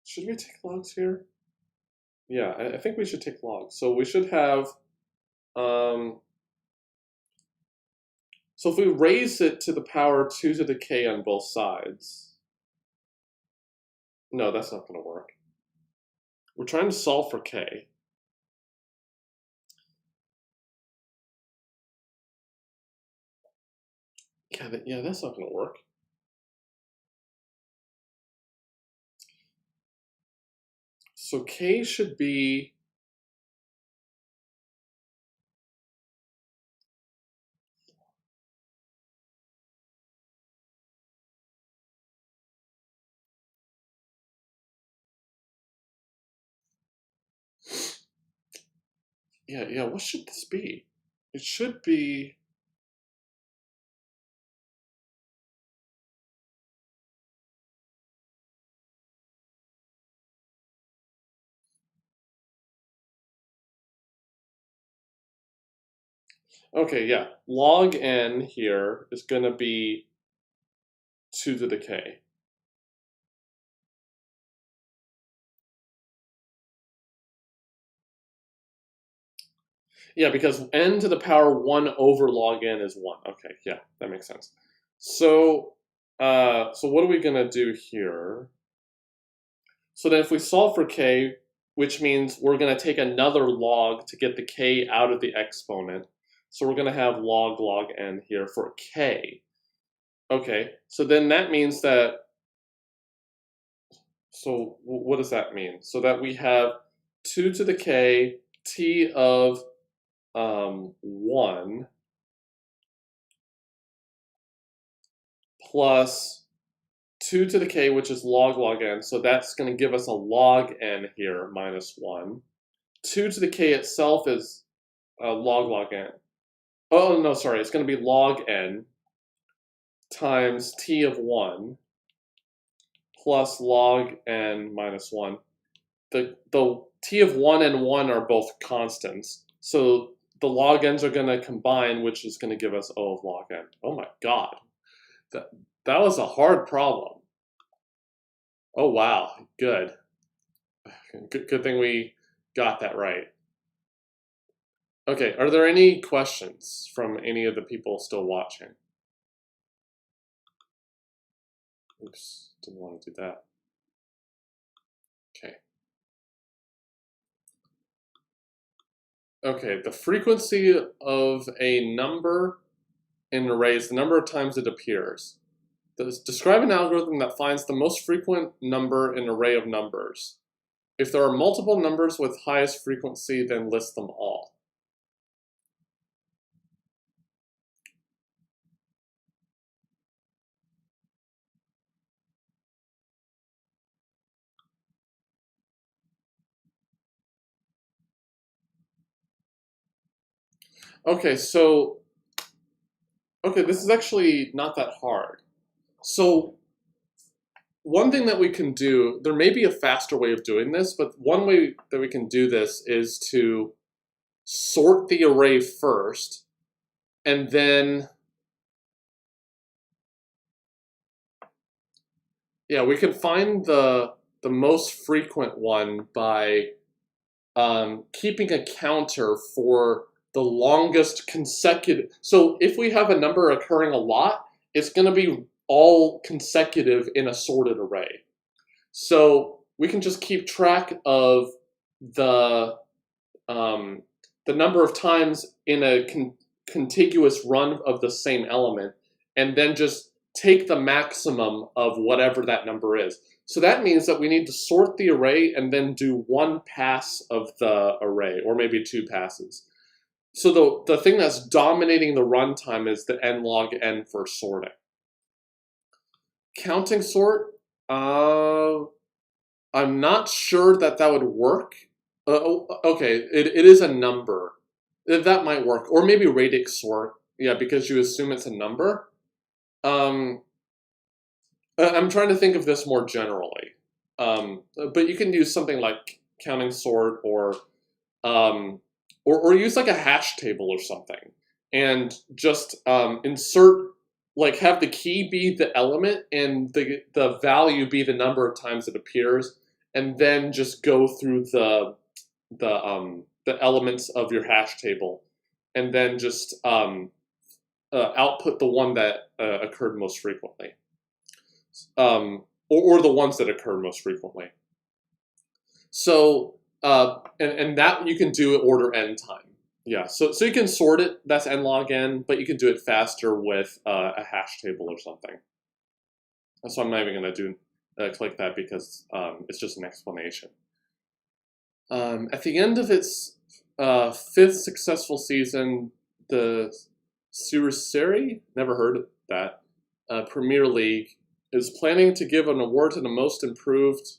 should we take logs here? Yeah, I think we should take logs. So we should have, so if we raise it to the power 2 to the k on both sides, no, that's not going to work. We're trying to solve for k. Yeah, that's not going to work. So k should be, yeah, what should this be? It should be, okay, yeah, log n here is going to be 2 to the k. Yeah, because n to the power 1 over log n is 1. Okay, yeah, that makes sense. So, so what are we going to do here? So then if we solve for k, which means we're going to take another log to get the k out of the exponent. So we're going to have log n here for k. Okay, so then that means that, so what does that mean? So that we have 2 to the k t of 1 plus 2 to the k, which is log n. So that's going to give us a log n here, minus 1. 2 to the k itself is log n. Oh, no, sorry. It's going to be log n times t of 1 plus log n minus 1. The t of 1 and 1 are both constants. So the log n's are going to combine, which is going to give us O of log n. Oh my god. That was a hard problem. Oh wow, good. Good thing we got that right. Okay, are there any questions from any of the people still watching? Oops, didn't want to do that. Okay. Okay, the frequency of a number in an array is the number of times it appears. Describe an algorithm that finds the most frequent number in an array of numbers. If there are multiple numbers with highest frequency, then list them all. Okay, so, okay, this is actually not that hard. So one thing that we can do, there may be a faster way of doing this, but one way that we can do this is to sort the array first, and then, yeah, we can find the most frequent one by keeping a counter for the longest consecutive. So if we have a number occurring a lot, it's going to be all consecutive in a sorted array. So we can just keep track of the number of times in a contiguous run of the same element, and then just take the maximum of whatever that number is. So that means that we need to sort the array and then do one pass of the array, or maybe two passes. So the thing that's dominating the runtime is the n log n for sorting. Counting sort, I'm not sure that would work. Okay, it is a number. That might work. Or maybe radix sort, yeah, because you assume it's a number. I'm trying to think of this more generally. But you can use something like counting sort, or use like a hash table or something, and just insert, like have the key be the element and the value be the number of times it appears, and then just go through the elements of your hash table, and then just output the one that occurred most frequently, or the ones that occur most frequently. So and that you can do at order n time. Yeah, so you can sort it, that's n log n, but you can do it faster with a hash table or something. So I'm not even going to do click that, because it's just an explanation. At the end of its fifth successful season, the Suruseri, never heard of that, Premier League is planning to give an award to the most improved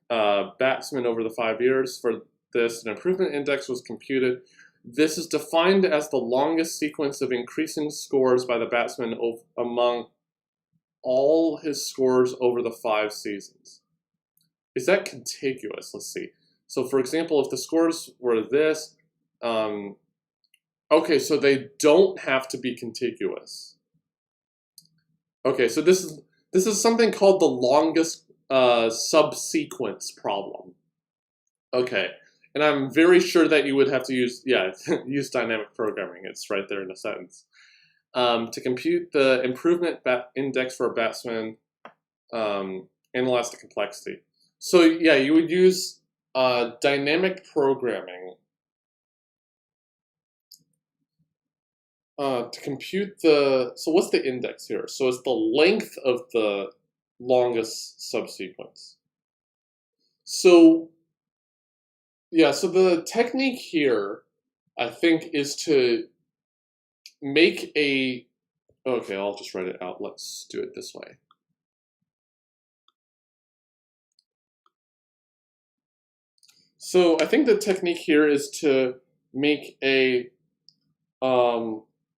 batsman over the 5 years. For this, an improvement index was computed. This is defined as the longest sequence of increasing scores by the batsman among all his scores over the 5 seasons. Is that contiguous? Let's see. So for example, if the scores were this, okay, so they don't have to be contiguous. Okay, so this is something called the longest subsequence problem. Okay, and I'm very sure that you would have to use use dynamic programming. It's right there in the sentence. To compute the improvement index for a batsman, analyze the complexity. So yeah, you would use dynamic programming to compute so what's the index here? So it's the length of the longest subsequence. So yeah, so the technique here, I think, is to make okay, I'll just write it out. Let's do it this way. So I think the technique here is to make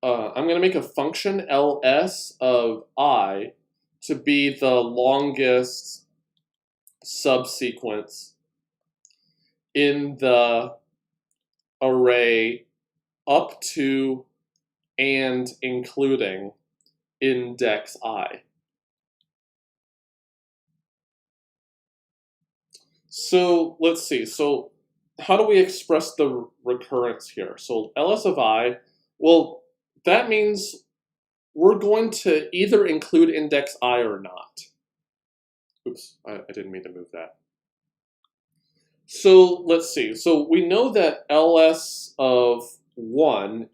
I'm going to make a function ls of I to be the longest subsequence in the array up to and including index I. So let's see. So how do we express the recurrence here? So ls of I, well, that means we're going to either include index I or not. Oops, I didn't mean to move that. So let's see. So we know that ls of 1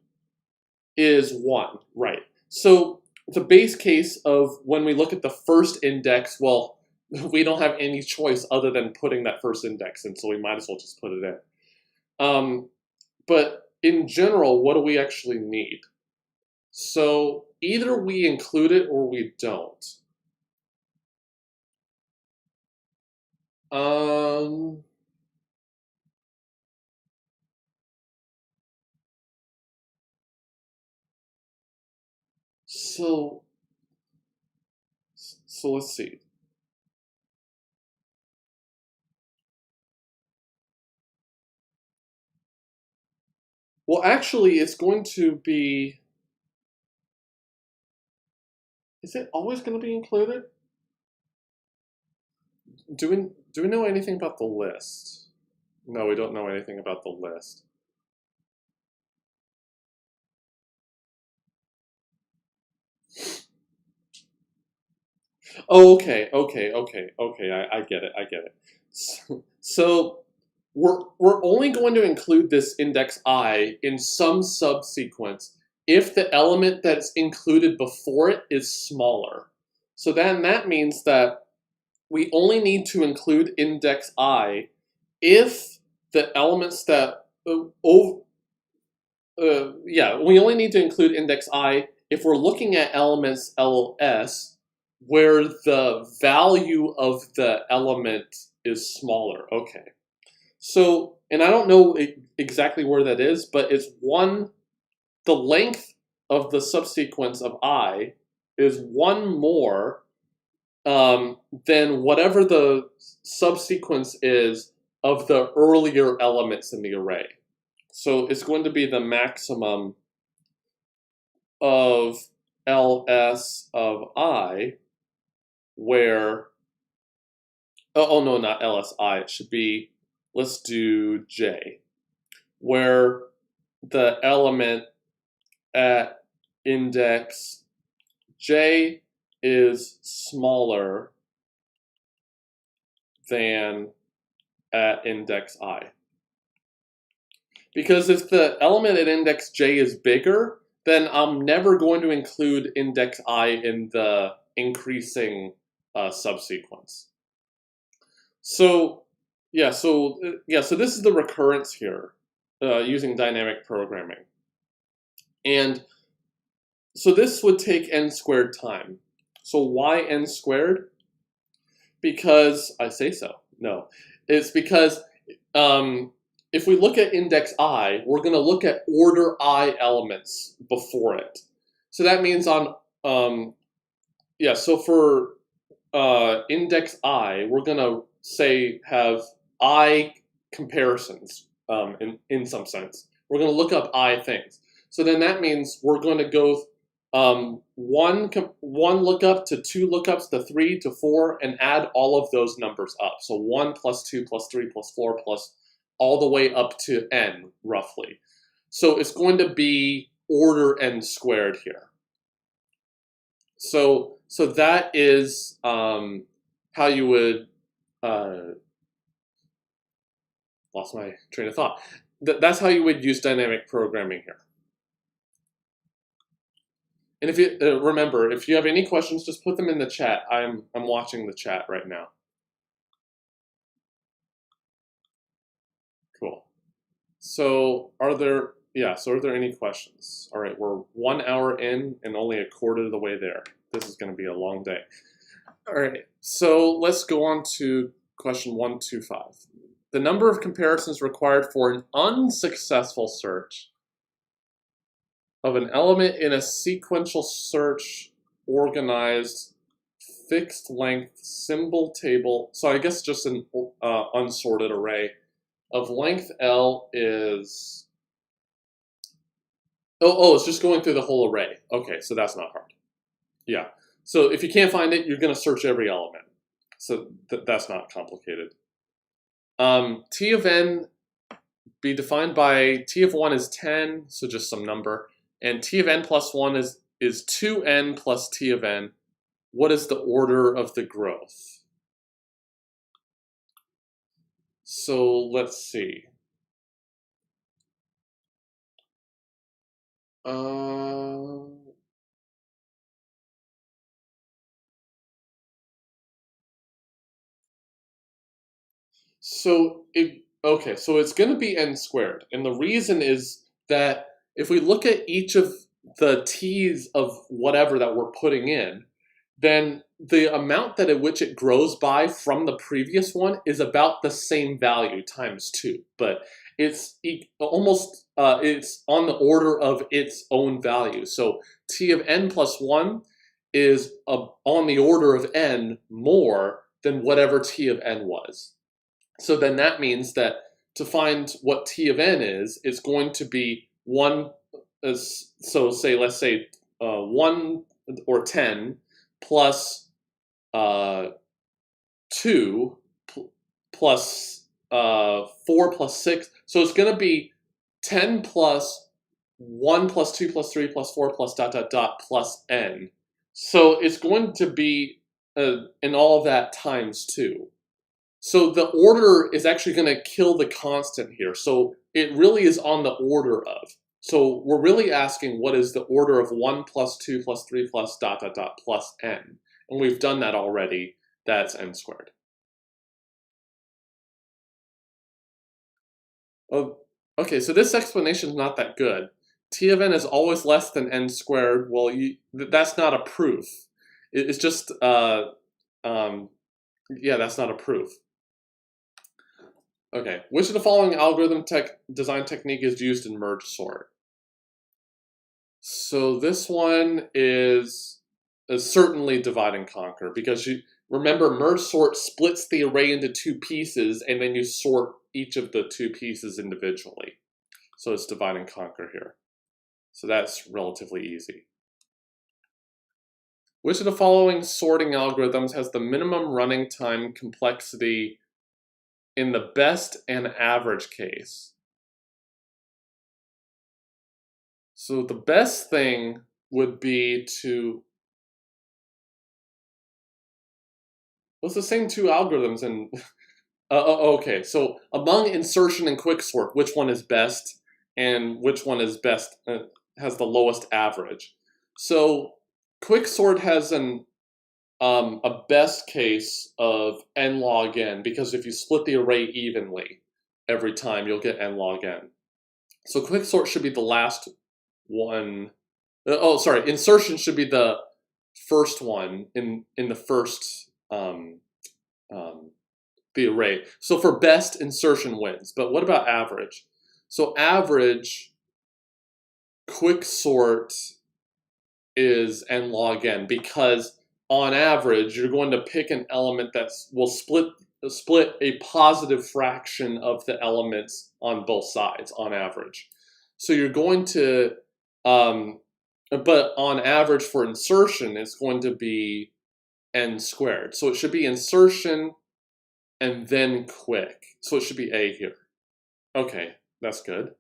is 1, right? So the base case of when we look at the first index, well, we don't have any choice other than putting that first index in, so we might as well just put it in. But in general, what do we actually need? So either we include it or we don't. So let's see. Well, actually, it's going to be... Is it always going to be included? Do we know anything about the list? No, we don't know anything about the list. Oh, okay. I get it. I get it. So we're only going to include this index I in some subsequence if the element that's included before it is smaller. So then that means that we only need to include index I if the elements that we only need to include index I if we're looking at elements ls where the value of the element is smaller. Okay. So, and I don't know exactly where that is, but it's the length of the subsequence of I is one more than whatever the subsequence is of the earlier elements in the array. So it's going to be the maximum of ls of I, where, oh no, not lsi, it should be, let's do j, where the element at index j is smaller than at index I. Because if the element at index j is bigger, then I'm never going to include index I in the increasing subsequence. So so this is the recurrence here using dynamic programming. And so this would take n squared time. So why n squared? Because I say so. No, it's because if we look at index I, we're going to look at order I elements before it. So that means on so for index I, we're going to say have I comparisons in some sense. We're going to look up I things. So then that means we're going to go one lookup to two lookups to 3 to 4 and add all of those numbers up. So 1 plus 2 plus 3 plus 4 plus all the way up to n, roughly. So it's going to be order n squared here. So that is how you would lost my train of thought. That's how you would use dynamic programming here. And if you remember, if you have any questions, just put them in the chat. I'm watching the chat right now. Cool. So are there any questions? All right, we're 1 hour in and only a quarter of the way there. This is going to be a long day. All right, so let's go on to question 125. The number of comparisons required for an unsuccessful search of an element in a sequential search organized fixed length symbol table. So I guess just an unsorted array of length L is, it's just going through the whole array. Okay, so that's not hard. Yeah, so if you can't find it, you're going to search every element. So that's not complicated. T of n be defined by T of 1 is 10, so just some number. And T of n plus 1 is 2n plus T of n. What is the order of the growth? So let's see. So it's going to be n squared. And the reason is that if we look at each of the t's of whatever that we're putting in, then the amount at which it grows by from the previous one is about the same value times 2. But it's almost, it's on the order of its own value. So t of n plus 1 is on the order of n more than whatever t of n was. So then that means that to find what t of n is, it's going to be 1, let's say 1 or 10 plus 2 plus 4 plus 6. So it's going to be 10 plus 1 plus 2 plus 3 plus 4 plus ... plus n. So it's going to be and all of that times 2. So the order is actually going to kill the constant here. So it really is on the order of. So we're really asking what is the order of 1 plus 2 plus 3 plus ... plus n. And we've done that already. That's n squared. Oh, okay, so this explanation is not that good. T of n is always less than n squared. Well, that's not a proof. It's just, yeah, that's not a proof. Okay, which of the following algorithm design technique is used in merge sort? So this one is certainly divide and conquer, because you remember merge sort splits the array into 2 pieces and then you sort each of the 2 pieces individually. So it's divide and conquer here. So that's relatively easy. Which of the following sorting algorithms has the minimum running time complexity in the best and average case? So the best thing would be to, well, it's the same 2 algorithms, and okay, so among insertion and quicksort, which one is best and which one is best, has the lowest average? So quicksort has a best case of n log n, because if you split the array evenly every time, you'll get n log n. So quicksort should be the last one. Oh, sorry, insertion should be the first one in the first the array. So for best, insertion wins. But what about average? So average, quicksort is n log n, because on average, you're going to pick an element that will split a positive fraction of the elements on both sides on average. So you're going to, but on average for insertion, it's going to be n squared. So it should be insertion and then quick. So it should be A here. Okay, that's good.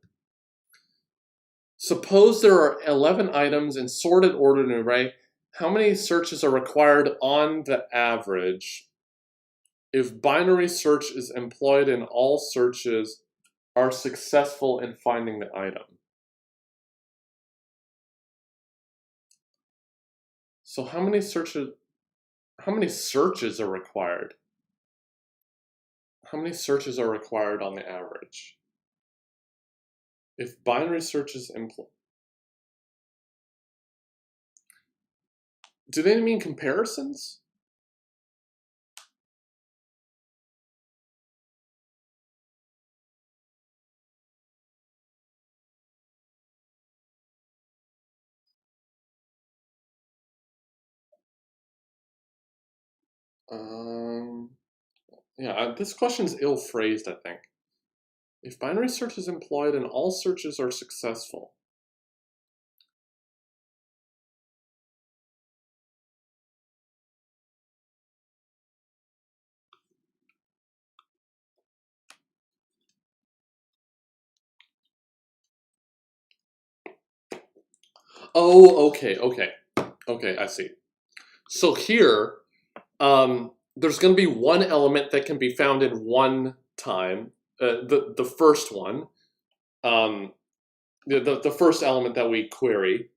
Suppose there are 11 items in sorted order in an array. How many searches are required on the average if binary search is employed and all searches are successful in finding the item? So how many searches are required? How many searches are required on the average? If binary search is employed, do they mean comparisons? Yeah, this question is ill-phrased, I think. If binary search is employed and all searches are successful. Oh, okay, I see. So here, there's going to be one element that can be found in one time, the first one, the first element that we query.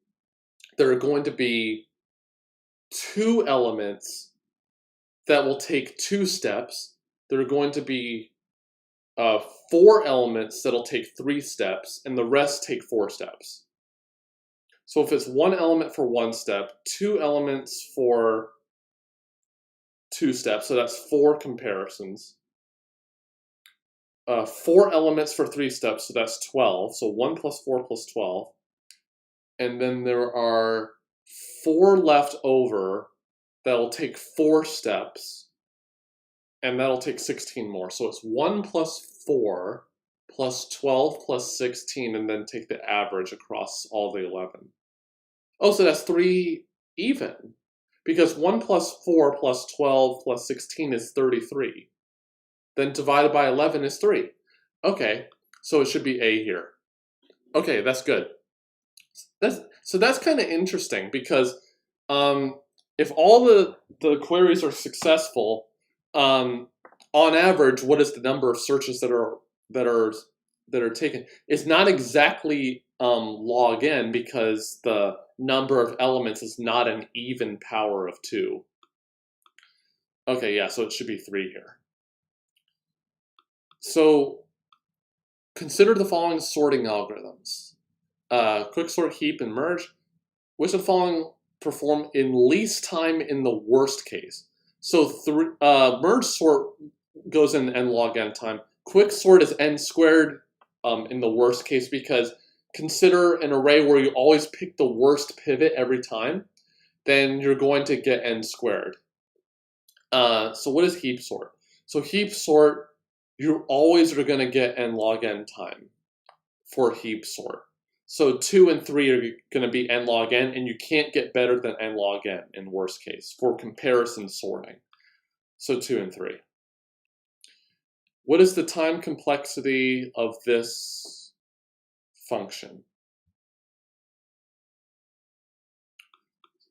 There are going to be 2 elements that will take 2 steps. There are going to be 4 elements that'll take 3 steps, and the rest take 4 steps. So if it's 1 element for 1 step, 2 elements for 2 steps, so that's 4 comparisons. 4 elements for 3 steps, so that's 12. So 1 plus 4 plus 12. And then there are 4 left over that'll take 4 steps, and that'll take 16 more. So it's 1 plus 4 plus 12 plus 16, and then take the average across all the 11. Oh, so that's 3 even, because 1 plus 4 plus 12 plus 16 is 33. Then divided by 11 is 3. Okay, so it should be A here. Okay, that's good. So that's kind of interesting, because if all the queries are successful, on average, what is the number of searches that are taken? It's not exactly log n because the number of elements is not an even power of 2. Okay, yeah, so it should be 3 here. So consider the following sorting algorithms: quicksort, heap, and merge. Which of the following perform in least time in the worst case? So merge sort goes in n log n time. Quicksort is n squared in the worst case, because consider an array where you always pick the worst pivot every time, then you're going to get n squared. So what is heap sort? So heap sort, you always are going to get n log n time for heap sort. So 2 and 3 are going to be n log n, and you can't get better than n log n in worst case for comparison sorting. So 2 and 3. What is the time complexity of this function?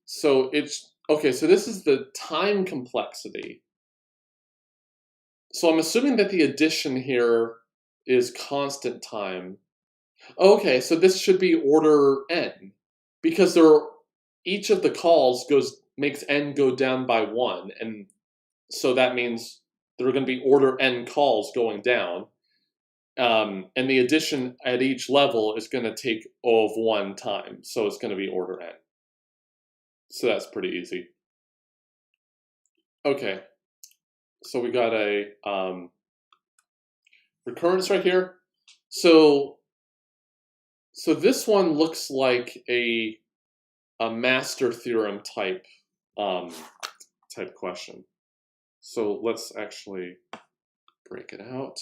So it's, okay, so this is the time complexity. So I'm assuming that the addition here is constant time. Okay, so this should be order n, because each of the calls makes n go down by 1, and so that means there are going to be order n calls going down, and the addition at each level is going to take O of 1 time, so it's going to be order n. So that's pretty easy. Okay, so we got a recurrence right here. So this one looks like a master theorem type question. So let's actually break it out.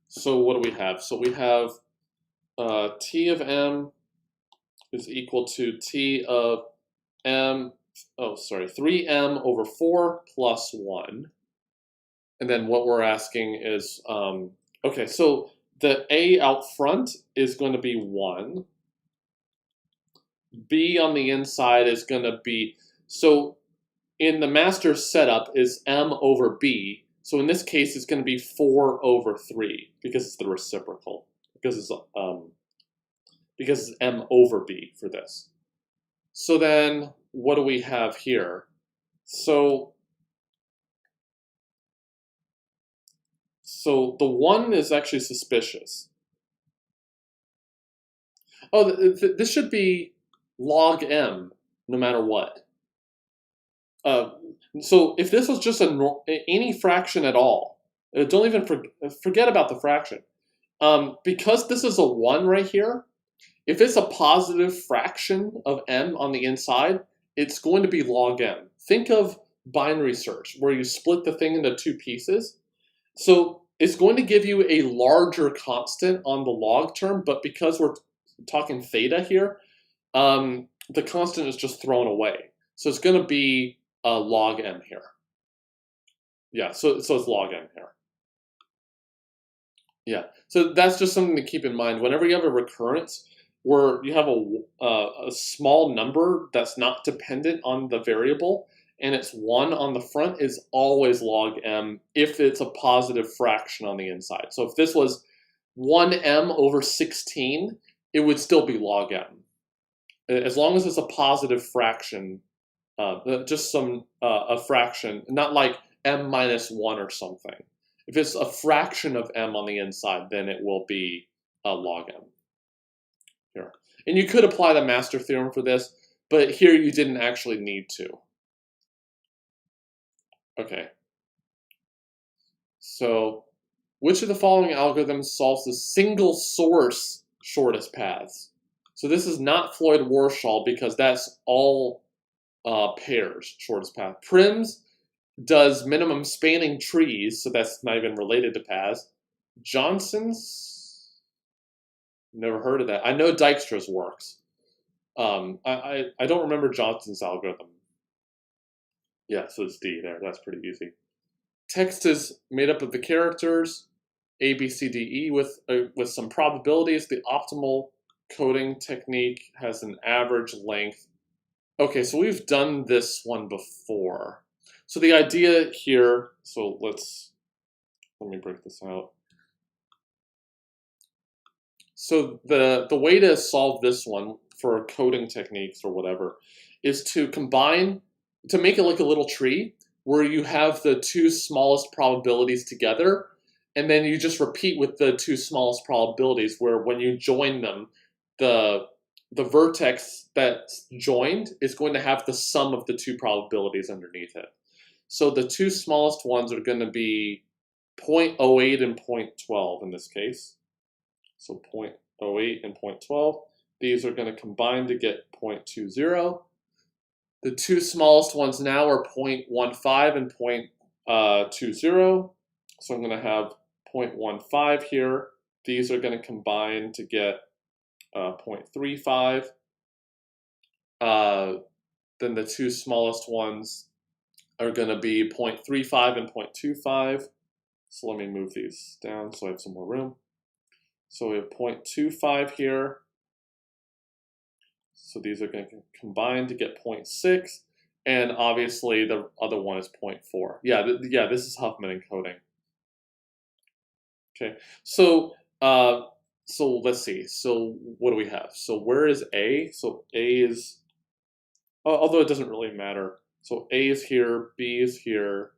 So what do we have? So we have T of m is equal to T of m, 3m over 4 plus 1. And then what we're asking is, okay, so the A out front is going to be 1. B on the inside is going to be, so in the master setup is m over b. So in this case, it's going to be 4 over 3 because it's the reciprocal, because it's m over b for this. So then what do we have here? So the 1 is actually suspicious. Oh, this should be log m no matter what. So if this was just any fraction at all, don't even forget about the fraction. Because this is a 1 right here, if it's a positive fraction of m on the inside, it's going to be log m. Think of binary search, where you split the thing into 2 pieces. So it's going to give you a larger constant on the log term, but because we're talking theta here, the constant is just thrown away. So it's going to be log m here. Yeah, so it's log m here. Yeah, so that's just something to keep in mind. Whenever you have a recurrence where you have a small number that's not dependent on the variable, and it's 1 on the front, is always log m if it's a positive fraction on the inside. So if this was 1m over 16, it would still be log m. As long as it's a positive fraction, just a fraction, not like m minus 1 or something. If it's a fraction of m on the inside, then it will be log m. Here. And you could apply the master theorem for this, but here you didn't actually need to. Okay. So, which of the following algorithms solves the single source shortest paths? So this is not Floyd-Warshall, because that's all pairs, shortest path. Prim's does minimum spanning trees, so that's not even related to paths. Johnson's, never heard of that. I know Dijkstra's works. I don't remember Johnson's algorithm. Yeah, so it's D there. That's pretty easy. Text is made up of the characters A, B, C, D, E with some probabilities. The optimal coding technique has an average length. Okay, so we've done this one before. So the idea here, so let me break this out. So the way to solve this one for coding techniques or whatever is to make it like a little tree where you have the two smallest probabilities together, and then you just repeat with the two smallest probabilities, where when you join them, the vertex that's joined is going to have the sum of the two probabilities underneath it. So the two smallest ones are going to be 0.08 and 0.12 in this case. So 0.08 and 0.12. These are going to combine to get 0.20. The two smallest ones now are 0.15 and 0.20. So I'm going to have 0.15 here. These are going to combine to get 0.35. Then the two smallest ones are going to be 0.35 and 0.25. So let me move these down so I have some more room. So we have 0.25 here. So these are going to combine to get 0.6. And obviously the other one is 0.4. Yeah, this is Huffman encoding. Okay, so let's see. So what do we have? So where is A? So A is, although it doesn't really matter. So A is here, B is here,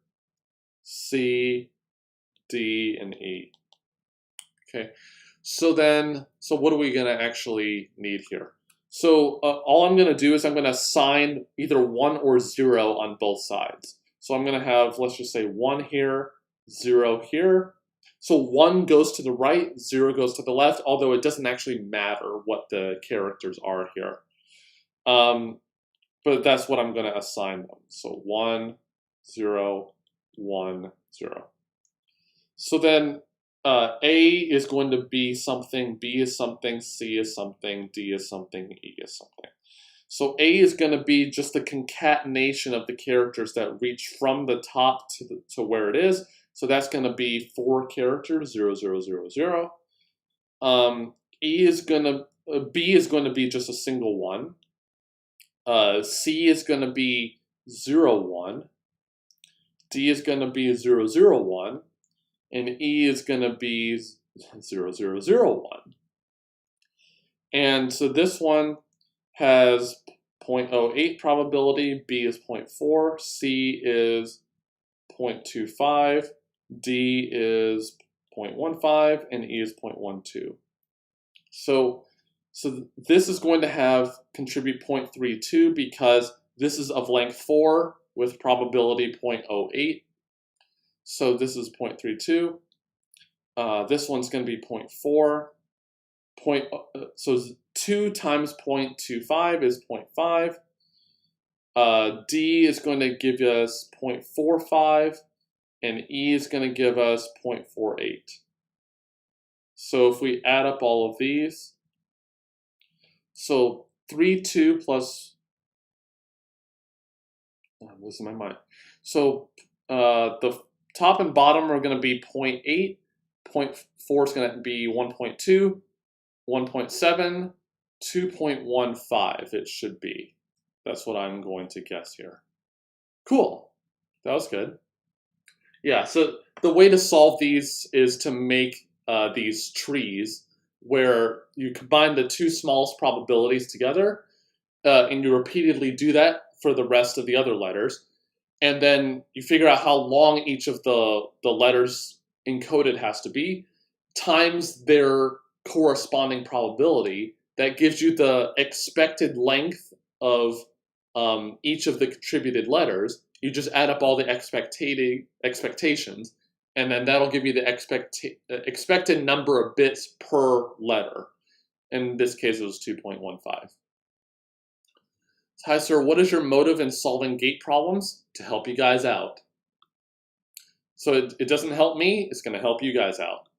C, D, and E. Okay, so what are we going to actually need here? So all I'm going to do is I'm going to assign either 1 or 0 on both sides. So I'm going to have, let's just say 1 here, 0 here. So 1 goes to the right, 0 goes to the left, although it doesn't actually matter what the characters are here. But that's what I'm going to assign them. So 1, 0, 1, 0. So then A is going to be something, B is something, C is something, D is something, E is something. So A is going to be just the concatenation of the characters that reach from the top to where it is. So that's going to be 4 characters, 0, 0, 0, 0. B is going to be just a single one. C is going to be 0, 1. D is going to be 0, 0, 1. And E is going to be 0, 0, 0, 1. And so this one has 0.08 probability, B is 0.4, C is 0.25, D is 0.15, and E is 0.12. So this is going to contribute 0.32 because this is of length 4 with probability 0.08. So this is 0.32. This one's going to be 0.4. So 2 times 0.25 is 0.5. D is going to give us 0.45, and E is going to give us 0.48. So if we add up all of these, so 3.2 plus, I'm losing my mind. So the top and bottom are going to be 0.8, 0.4 is going to be 1.2, 1.7, 2.15 it should be. That's what I'm going to guess here. Cool. That was good. Yeah, so the way to solve these is to make these trees where you combine the two smallest probabilities together, and you repeatedly do that for the rest of the other letters, and then you figure out how long each of the letters encoded has to be, times their corresponding probability. That gives you the expected length of each of the contributed letters. You just add up all the expectations, and then that'll give you the expected number of bits per letter. In this case, it was 2.15. Hi, sir. What is your motive in solving gate problems? To help you guys out. So it doesn't help me. It's going to help you guys out.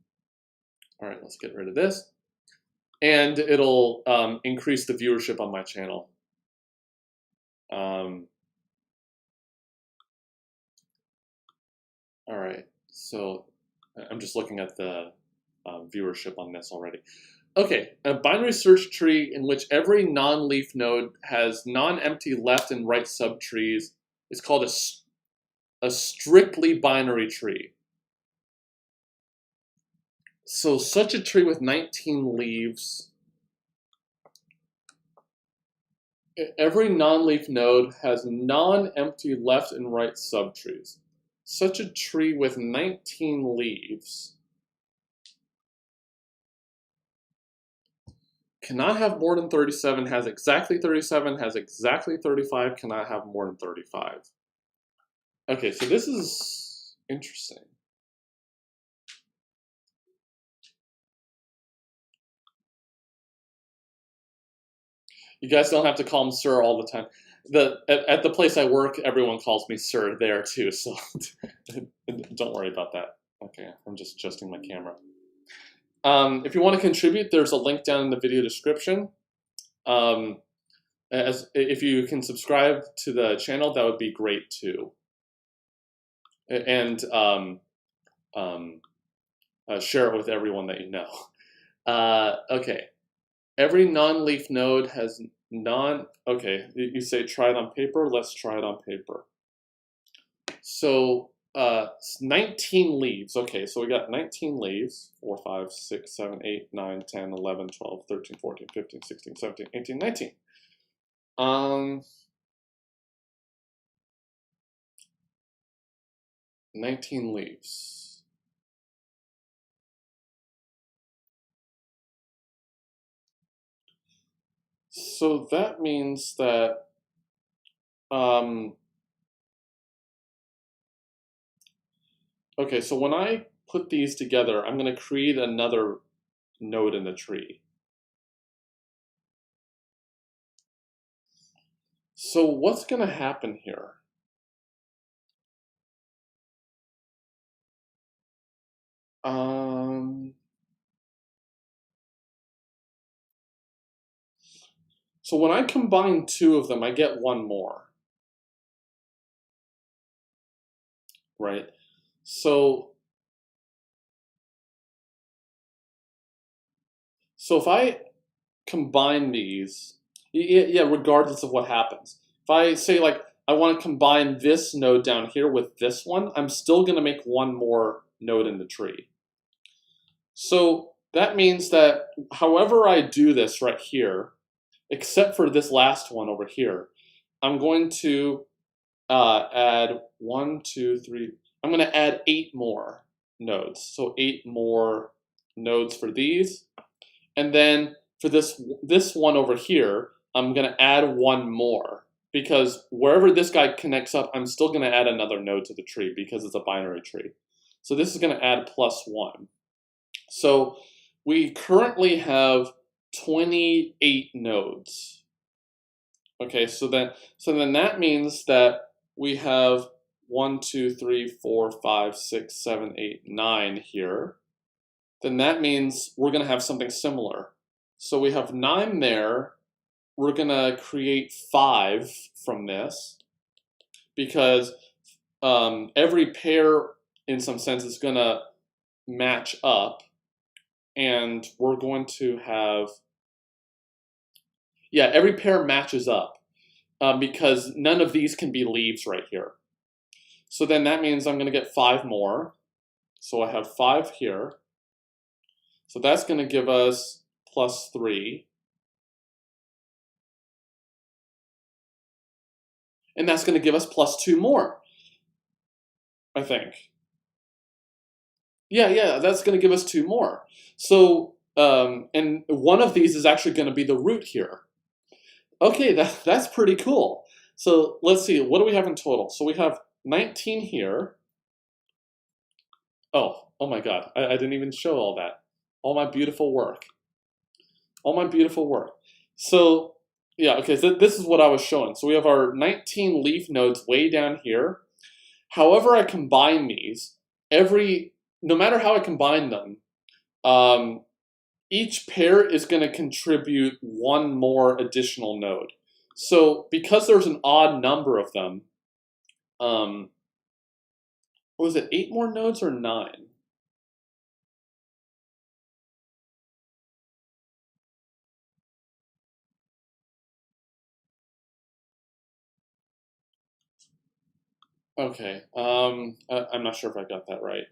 All right, let's get rid of this. And it'll increase the viewership on my channel. All right, so I'm just looking at the viewership on this already. Okay, a binary search tree in which every non-leaf node has non-empty left and right subtrees is called a strictly binary tree. So such a tree with 19 leaves, every non-leaf node has non-empty left and right subtrees. Such a tree with 19 leaves cannot have more than 37, has exactly 37, has exactly 35, cannot have more than 35. Okay, so this is interesting. You guys don't have to call him sir all the time. At the place I work, everyone calls me sir there too, so don't worry about that. Okay, I'm just adjusting my camera. If you want to contribute, there's a link down in the video description. If you can subscribe to the channel, that would be great too. And share it with everyone that you know. Okay. Every non-leaf node has okay, you say try it on paper. Let's try it on paper. So 19 leaves. Okay, so we got 19 leaves. 4, 5, 6, 7, 8, 9, 10, 11, 12, 13, 14, 15, 16, 17, 18, 19. 19 leaves. So that means that okay, so when I put these together, I'm going to create another node in the tree. So what's going to happen here? So when I combine two of them, I get one more, right? So if I combine these, yeah, regardless of what happens. If I say like, I want to combine this node down here with this one, I'm still going to make one more node in the tree. So that means that however I do this right here, except for this last one over here, I'm going to add 1, 2, 3. I'm going to add 8 more nodes. So 8 more nodes for these. And then for this one over here, I'm going to add one more. Because wherever this guy connects up, I'm still going to add another node to the tree because it's a binary tree. So this is going to add +1. So we currently have 28 nodes. Okay, so then that means that we have 1, 2, 3, 4, 5, 6, 7, 8, 9 here. Then that means we're going to have something similar. So we have 9 there. We're going to create 5 from this because every pair, in some sense, is going to match up. And we're going to have, yeah, every pair matches up because none of these can be leaves right here. So then that means I'm going to get 5 more. So I have 5 here. So that's going to give us +3. And that's going to give us +2 more, I think. Yeah, that's going to give us 2 more. So, and one of these is actually going to be the root here. Okay, that's pretty cool. So let's see, what do we have in total? So we have 19 here. Oh my God, I didn't even show all that. All my beautiful work. All my beautiful work. So yeah, okay, so this is what I was showing. So we have our 19 leaf nodes way down here. However I combine these, no matter how I combine them, each pair is going to contribute one more additional node. So because there's an odd number of them, what was it, 8 more nodes or 9? Okay, I'm not sure if I got that right.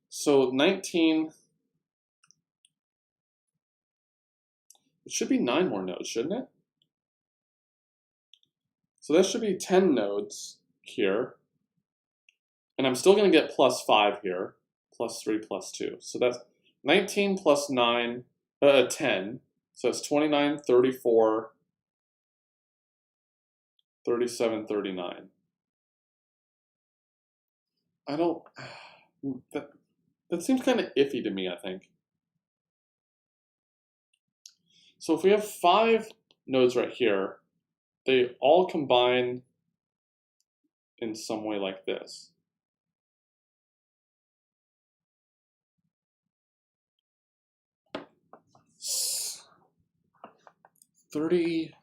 So 19, it should be 9 more nodes, shouldn't it? So that should be 10 nodes here. And I'm still going to get plus 5 here, plus 3, plus 2. So that's 19 plus 9, 10. So that's 29, 34, 37, 39. I don't, that seems kind of iffy to me, I think. So if we have 5 nodes right here, they all combine in some way like this. 30.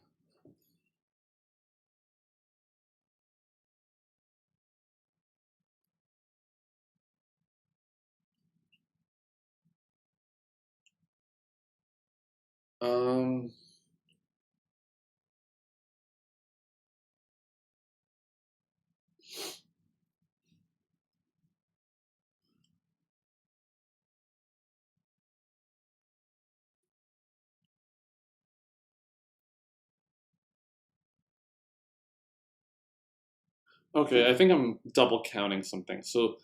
Um, okay, I think I'm double counting something. So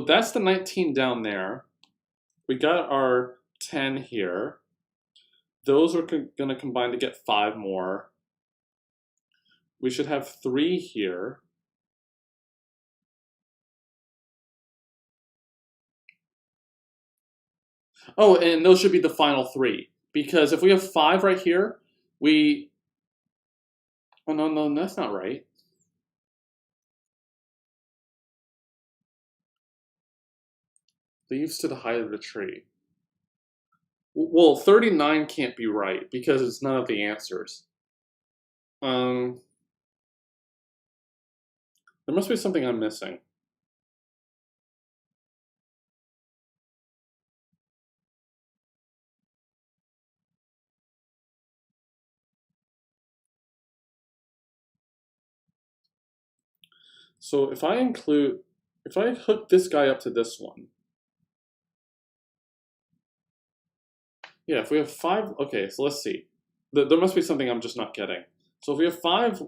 that's the 19 down there. We got our 10 here. Those are going to combine to get 5 more. We should have 3 here. Oh, and those should be the final 3. Because if we have 5 right here, we... Oh, no, that's not right. Leaves to the height of the tree. Well, 39 can't be right because it's none of the answers. There must be something I'm missing. So if I hook this guy up to this one, yeah, if we have 5, okay, so let's see. There must be something I'm just not getting. So if we have 5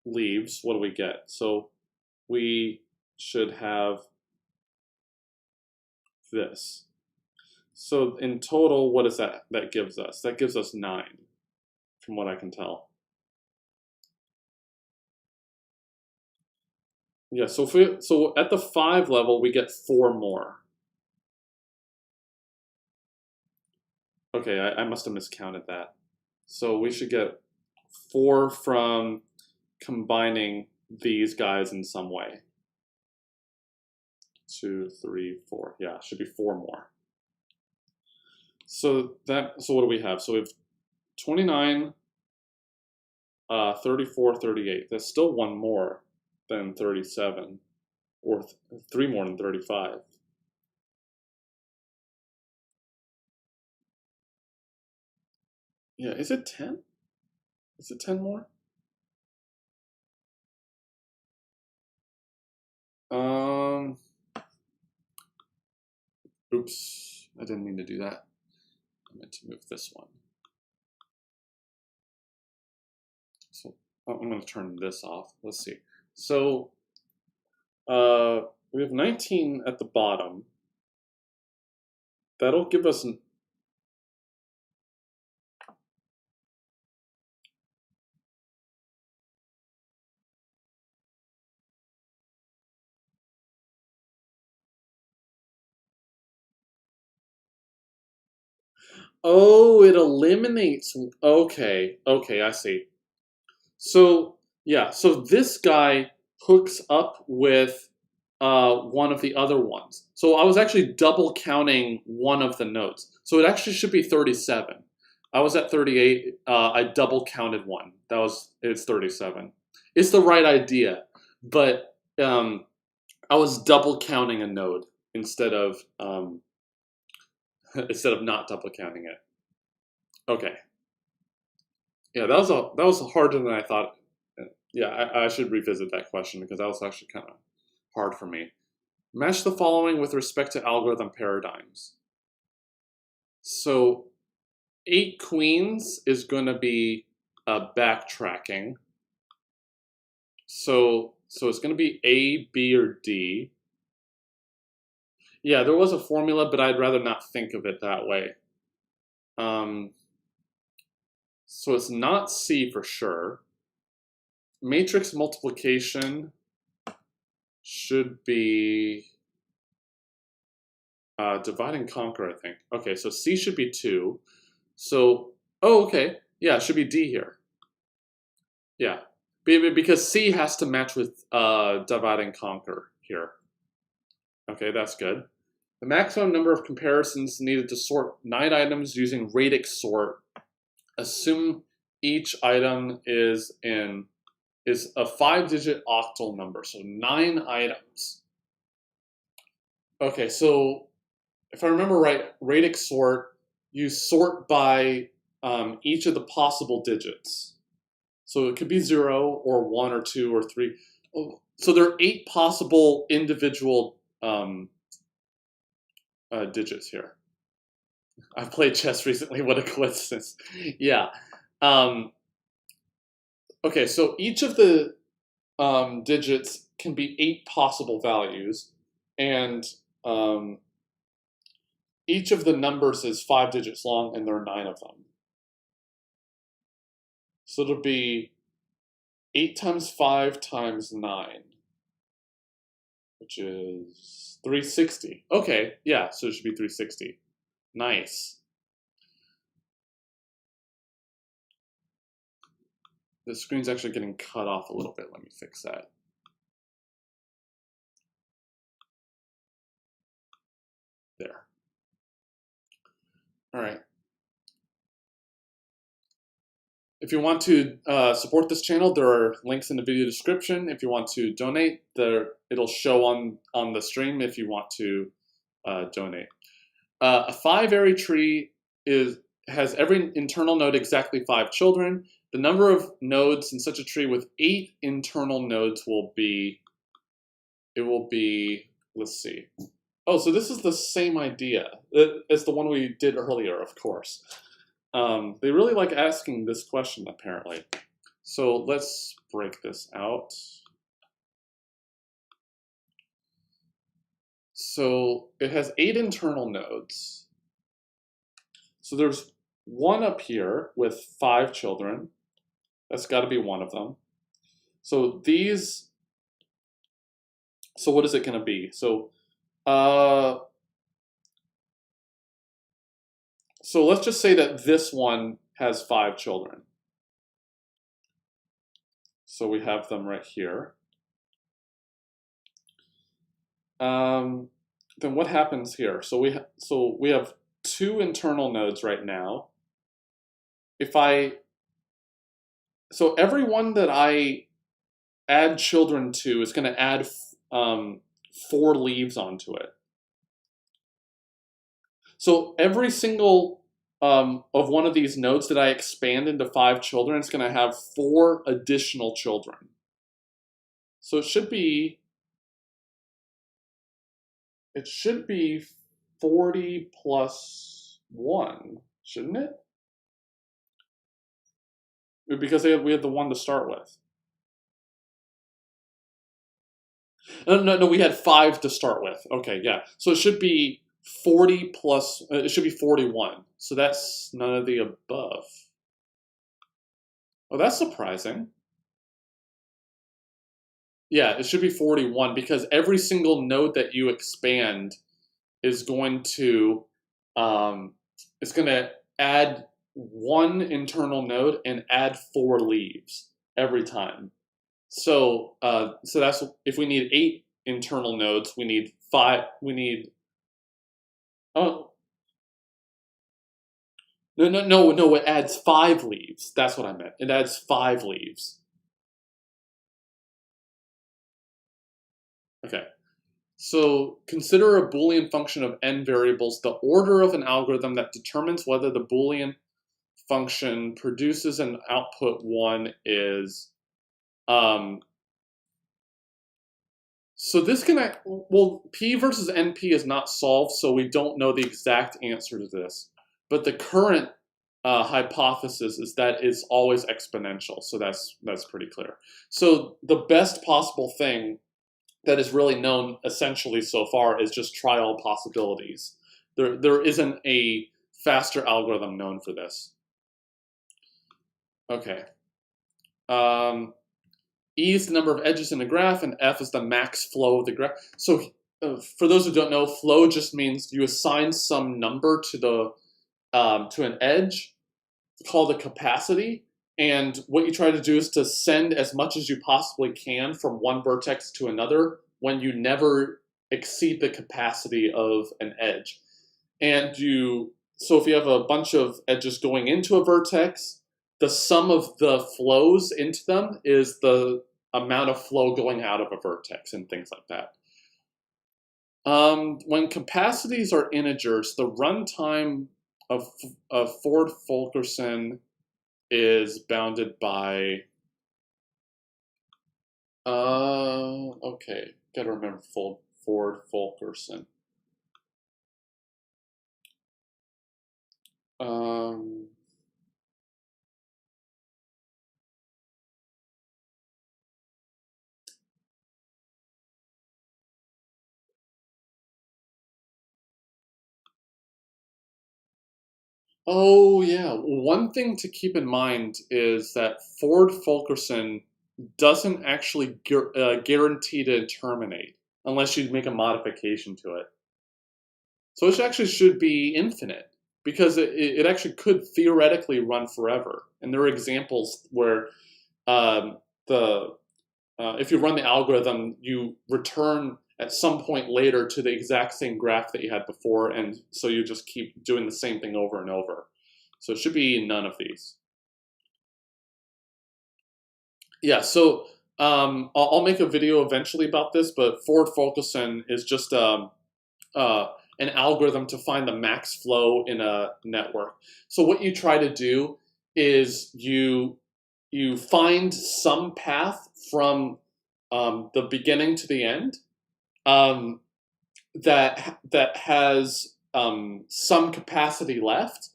leaves, what do we get? So we should have this. So in total, what is that gives us? That gives us 9, from what I can tell. Yeah, so at the 5 level, we get 4 more. Okay, I must have miscounted that. So we should get 4 from combining these guys in some way. 2, 3, 4. Yeah, should be 4 more. So what do we have? So we have 29, 34, 38. That's still 1 more than 37, or 3 more than 35. Yeah, is it 10? Is it 10 more? Oops, I didn't mean to do that. I meant to move this one. So I'm going to turn this off. Let's see. So we have 19 at the bottom. That'll give us oh, it eliminates. Okay, I see. So yeah, so this guy hooks up with one of the other ones. So I was actually double counting one of the notes. So it actually should be 37. I was at 38. I double counted one. It's 37. It's the right idea, but I was double counting a node instead of not double counting it. Okay. Yeah, that was harder than I thought. Yeah, I should revisit that question because that was actually kind of hard for me. Match the following with respect to algorithm paradigms. So 8 queens is going to be backtracking. So it's going to be A, B, or D. Yeah, there was a formula, but I'd rather not think of it that way. So it's not C for sure. Matrix multiplication should be divide and conquer, I think. Okay, so C should be 2. So, oh, okay. Yeah, it should be D here. Yeah, because C has to match with divide and conquer here. Okay, that's good. The maximum number of comparisons needed to sort 9 items using radix sort. Assume each item is a 5-digit octal number, so 9 items. Okay, so if I remember right, radix sort, you sort by each of the possible digits. So it could be 0 or 1 or 2 or 3. So there are 8 possible individual digits here. I've played chess recently. What a coincidence. Yeah. Okay, so each of the digits can be 8 possible values, and each of the numbers is 5 digits long, and there are 9 of them. So it'll be 8 times 5 times 9, which is 360. Okay, yeah, so it should be 360. Nice. The screen's actually getting cut off a little bit. Let me fix that. There. All right. If you want to support this channel, there are links in the video description. If you want to donate, it'll show on the stream if you want to donate. A 5-array tree has every internal node exactly 5 children. The number of nodes in such a tree with 8 internal nodes will be, let's see. Oh, so this is the same idea as the one we did earlier, of course. They really like asking this question, apparently. So let's break this out. So it has 8 internal nodes. So there's one up here with 5 children. That's got to be one of them. So these, so what is it going to be? So let's just say that this one has 5 children. So we have them right here. Then what happens here? So we have 2 internal nodes right now. So every one that I add children to is going to add 4 leaves onto it. So every single of one of these nodes that I expand into 5 children is going to have 4 additional children. So it should be 40 plus 1, shouldn't it? Because we had the 1 to start with. No, we had 5 to start with. Okay, yeah. So it should be 40 plus, it should be 41. So that's none of the above. Oh, that's surprising. Yeah, it should be 41 because every single node that you expand is going to, it's going to add 1 internal node and add 4 leaves every time. So that's, if we need 8 internal nodes, we need 5, oh, no, it adds 5 leaves. That's what I meant. It adds 5 leaves. Okay. So consider a Boolean function of n variables, the order of an algorithm that determines whether the Boolean function produces an output 1 is So this can, well, P versus NP is not solved, so we don't know the exact answer to this. But the current hypothesis is that it's always exponential, so that's pretty clear. So the best possible thing that is really known essentially so far is just try all possibilities. There isn't a faster algorithm known for this. Okay. E is the number of edges in the graph, and F is the max flow of the graph. So for those who don't know, flow just means you assign some number to the to an edge called a capacity, and what you try to do is to send as much as you possibly can from one vertex to another when you never exceed the capacity of an edge. And so if you have a bunch of edges going into a vertex, the sum of the flows into them is the amount of flow going out of a vertex and things like that. When capacities are integers, the runtime of Ford-Fulkerson is bounded by, okay, gotta remember Ford-Fulkerson. Oh yeah, one thing to keep in mind is that Ford-Fulkerson doesn't actually guarantee to terminate unless you make a modification to it. So it actually should be infinite because it actually could theoretically run forever. And there are examples where um, the if you run the algorithm, you return at some point later to the exact same graph that you had before, and so you just keep doing the same thing over and over. So it should be none of these. Yeah, so I'll make a video eventually about this, but Ford-Fulkerson is just uh, an algorithm to find the max flow in a network. So what you try to do is you find some path from the beginning to the end um, that has some capacity left,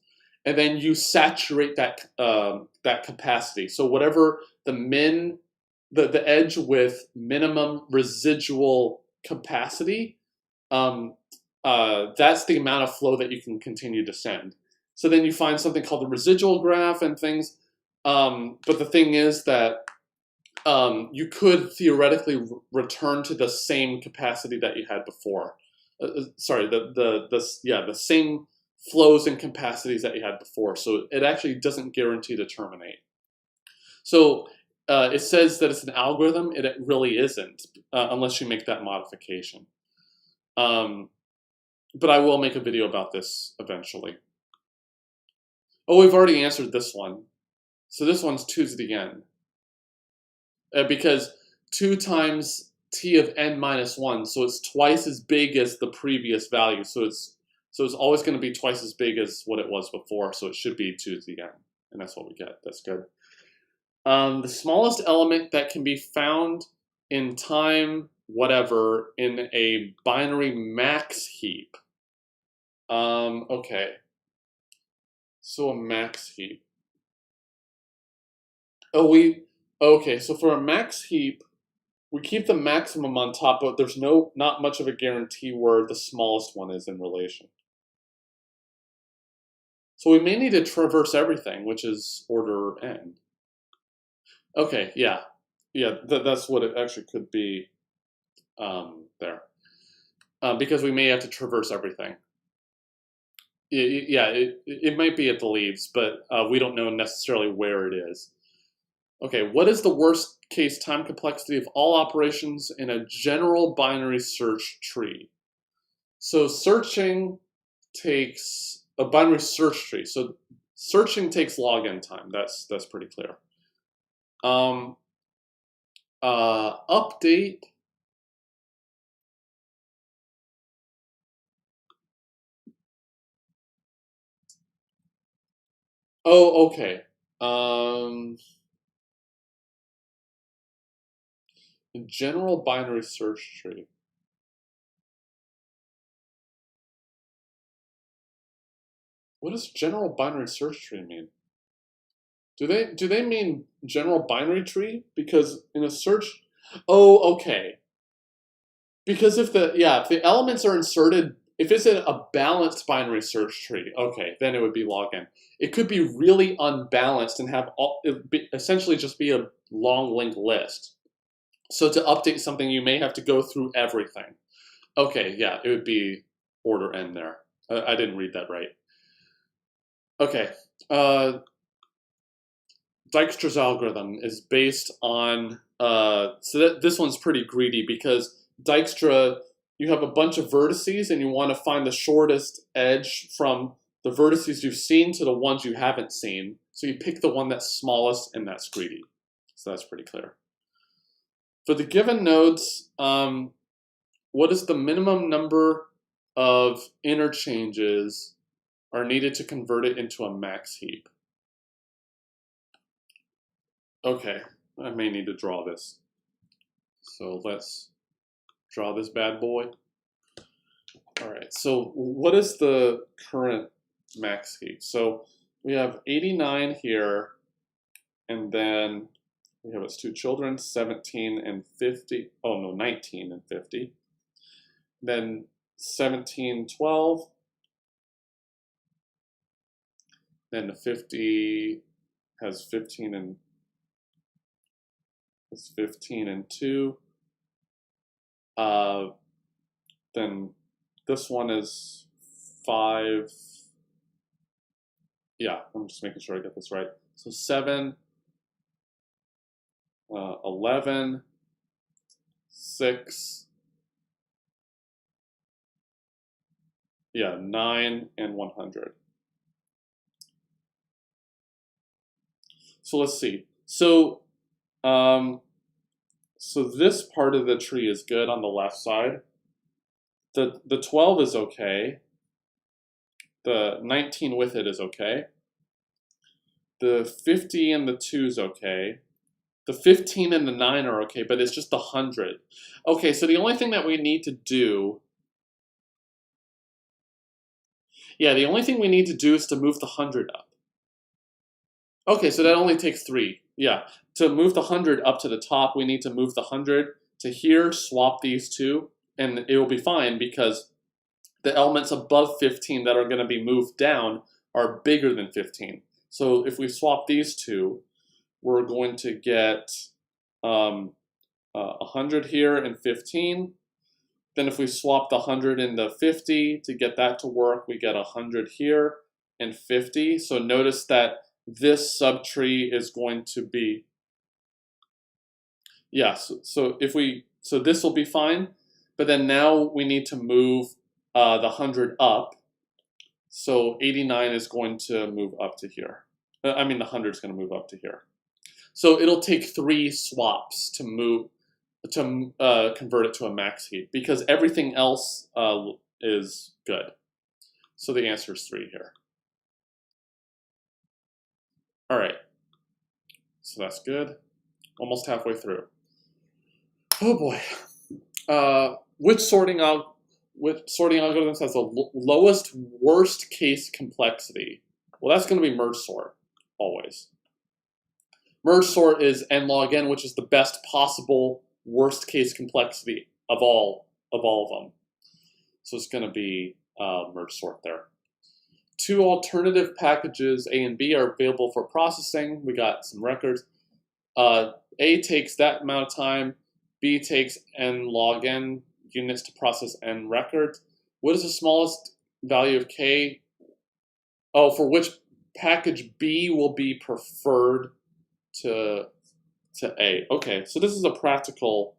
and then you saturate that capacity. So whatever the edge with minimum residual capacity, um, that's the amount of flow that you can continue to send. So then you find something called the residual graph and things. But the thing is that you could theoretically return to the same capacity that you had before. Sorry, the same flows and capacities that you had before. So it actually doesn't guarantee to terminate. So it says that it's an algorithm. It really isn't, unless you make that modification. But I will make a video about this eventually. Oh, we've already answered this one. So this one's 2 to the n. Because 2 times t of n minus 1, so it's twice as big as the previous value. So it's always going to be twice as big as what it was before, so it should be 2 to the n. And that's what we get. That's good. The smallest element that can be found in time, whatever, in a binary max heap. Okay. So a max heap. Okay, so for a max heap, we keep the maximum on top, but there's not much of a guarantee where the smallest one is in relation. So we may need to traverse everything, which is order n. Okay, yeah. Yeah, that's what it actually could be there. Because we may have to traverse everything. Yeah, it might be at the leaves, but we don't know necessarily where it is. Okay, what is the worst case time complexity of all operations in a general binary search tree? So searching takes a binary search tree. So searching takes log n time. That's pretty clear. Update. Oh, okay. A general binary search tree. What does general binary search tree mean? Do they mean general binary tree? Because in a search, oh, okay. Because if the elements are inserted, if it's a balanced binary search tree, okay, then it would be log n. It could be really unbalanced and have essentially just be a long linked list. So to update something, you may have to go through everything. Okay, yeah, it would be order n there. I didn't read that right. Okay, Dijkstra's algorithm is based on, this one's pretty greedy because Dijkstra, you have a bunch of vertices and you want to find the shortest edge from the vertices you've seen to the ones you haven't seen. So you pick the one that's smallest, and that's greedy. So that's pretty clear. For the given nodes, what is the minimum number of interchanges are needed to convert it into a max heap? Okay, I may need to draw this. So let's draw this bad boy. All right, so what is the current max heap? So we have 89 here, and then we have its two children, 17 and 50. Oh no, 19 and 50. Then 17, 12. Then the 50 has 15 and 2. Then this one is 5. Yeah, I'm just making sure I get this right. So 7, 11, 6, 9, and 100. So let's see. So this part of the tree is good on the left side. The 12 is okay. The 19 with it is okay. The 50 and the 2 is okay. The 15 and the 9 are okay, but it's just the 100. Okay, so the only thing that we need to do, the only thing we need to do is to move the 100 up. Okay, so that only takes 3. Yeah, to move the 100 up to the top, we need to move the 100 to here, swap these two, and it will be fine because the elements above 15 that are going to be moved down are bigger than 15. So if we swap these two, we're going to get 100 here and 15. Then if we swap the 100 and the 50 to get that to work, we get 100 here and 50. So notice that this subtree is going to be, so this will be fine, but then now we need to move the 100 up. So 89 is going to move up to here. The 100 is going to move up to here. So it'll take 3 swaps to convert it to a max heap because everything else is good. So the answer is 3 here. All right, so that's good. Almost halfway through. Oh boy. Which sorting algorithms has the lowest worst case complexity? Well, that's going to be merge sort, always. Merge sort is n log n, which is the best possible worst case complexity of all of them. So it's going to be merge sort there. 2 alternative packages, A and B, are available for processing. We got some records. A takes that amount of time. B takes n log n units to process n records. What is the smallest value of k? Oh, for which package B will be preferred to A. Okay, so this is a practical,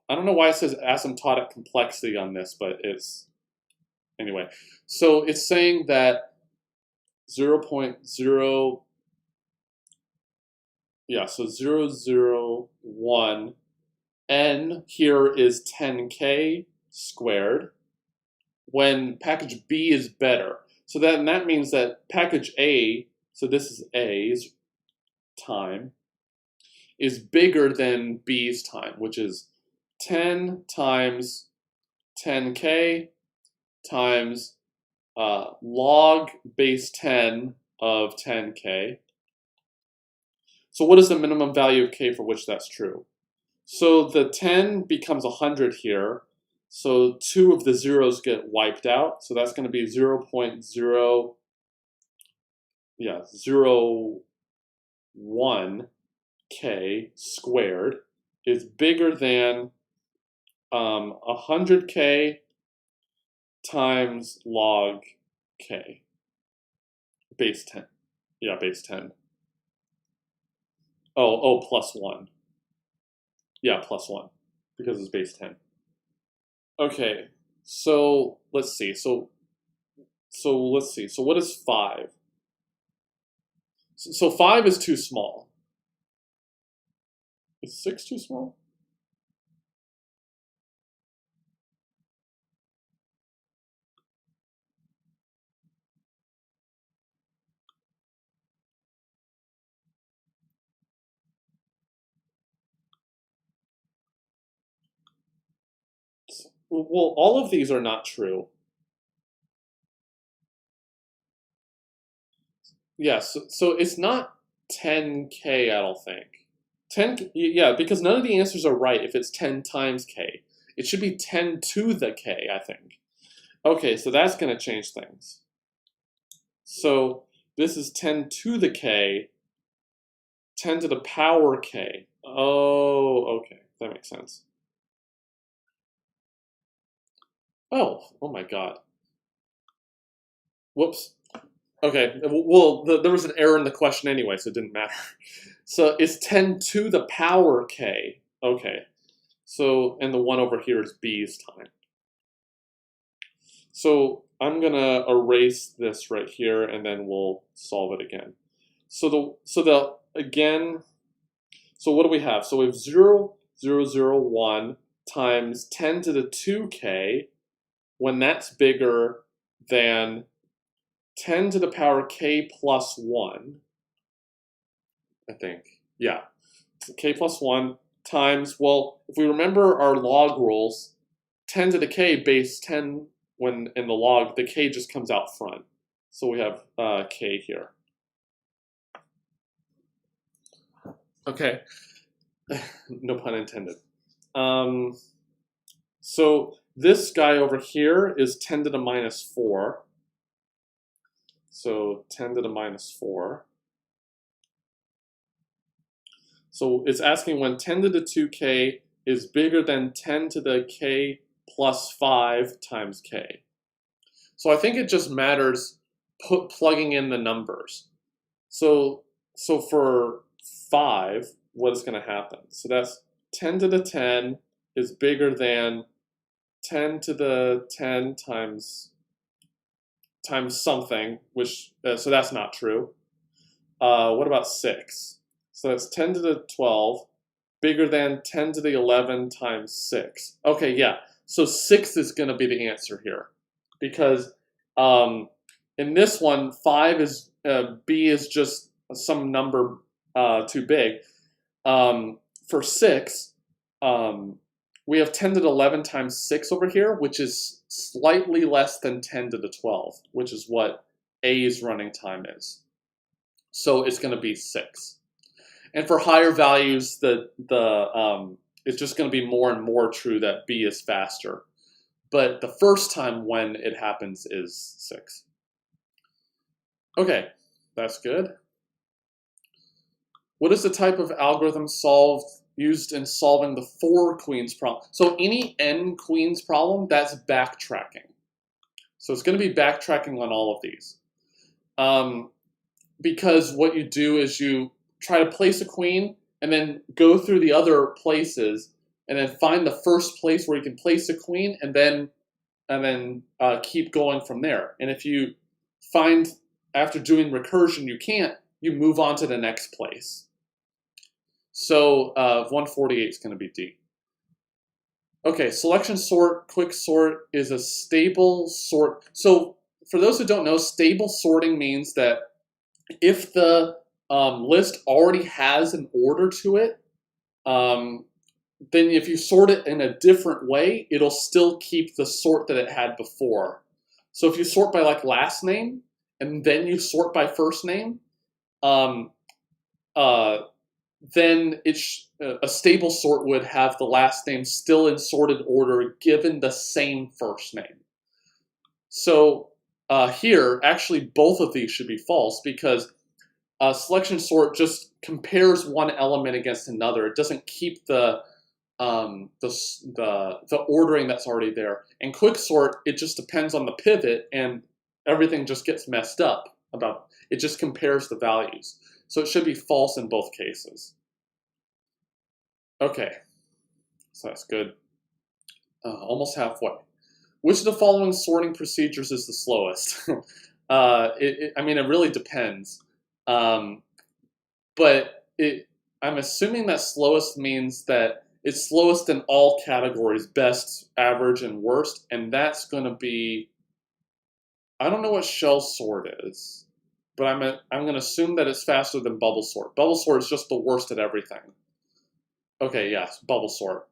I don't know why it says asymptotic complexity on this, but it's, anyway. So it's saying that 0.0, so 001, n here is 10k squared, when package B is better. So that means that package A, so this is A's time, is bigger than B's time, which is 10 times 10k times log base 10 of 10k. So what is the minimum value of k for which that's true? So the 10 becomes 100 here. So 2 of the zeros get wiped out. So that's going to be 0.0, yeah, 0.1k squared is bigger than 100k times log k, base 10. Yeah, base 10. Oh, plus 1. Yeah, plus 1, because it's base 10. Okay, so let's see. So let's see. So what is 5? So 5 is too small. Is 6 too small? Well, all of these are not true. Yes, so it's not 10k, I don't think. 10, yeah, because none of the answers are right if it's 10 times k. It should be 10 to the k, I think. Okay, so that's going to change things. So this is 10 to the k, 10 to the power k. Oh, okay, that makes sense. Oh my god. Whoops. Okay, well, there was an error in the question anyway, so it didn't matter. So it's 10 to the power k. Okay, so, and the 1 over here is b's time. So I'm going to erase this right here, and then we'll solve it again. So again, so what do we have? So we have 0, 0, 0, 1 times 10 to the 2k, when that's bigger than 10 to the power k plus 1, I think. Yeah, k plus 1 times, well, if we remember our log rules, 10 to the k base 10, when in the log, the k just comes out front. So we have k here. Okay, no pun intended. So this guy over here is 10 to the minus 4. So 10 to the minus 4. So it's asking when 10 to the 2k is bigger than 10 to the k plus 5 times k. So I think it just matters plugging in the numbers. So for 5, what is going to happen? So that's 10 to the 10 is bigger than 10 to the 10 times something, which, so that's not true. What about 6? So that's 10 to the 12, bigger than 10 to the 11 times 6. Okay, yeah. So 6 is going to be the answer here. Because in this one, 5 is, B is just some number too big. For 6, we have 10 to the 11 times 6 over here, which is slightly less than 10 to the 12, which is what A's running time is. So it's going to be 6. And for higher values, it's just going to be more and more true that B is faster. But the first time when it happens is 6. Okay, that's good. What is the type of algorithm used in solving the 4 queens problem? So any n queens problem, that's backtracking. So it's going to be backtracking on all of these. Because what you do is you try to place a queen and then go through the other places and then find the first place where you can place a queen and then keep going from there. And if you find after doing recursion you can't, you move on to the next place. So 148 is going to be D. Okay, selection sort, quick sort is a stable sort. So for those who don't know, stable sorting means that if the list already has an order to it, then if you sort it in a different way, it'll still keep the sort that it had before. So if you sort by like last name and then you sort by first name, um, then a stable sort would have the last name still in sorted order given the same first name. So here, actually, both of these should be false because selection sort just compares one element against another. It doesn't keep the ordering that's already there. And quick sort, it just depends on the pivot, and everything just gets messed up about it. Just compares the values. So it should be false in both cases. Okay, so that's good. Almost halfway. Which of the following sorting procedures is the slowest? I mean, it really depends. But I'm assuming that slowest means that it's slowest in all categories, best, average, and worst, and that's going to be, I don't know what shell sort is, but I'm going to assume that it's faster than bubble sort. Bubble sort is just the worst at everything. Okay, yes, bubble sort.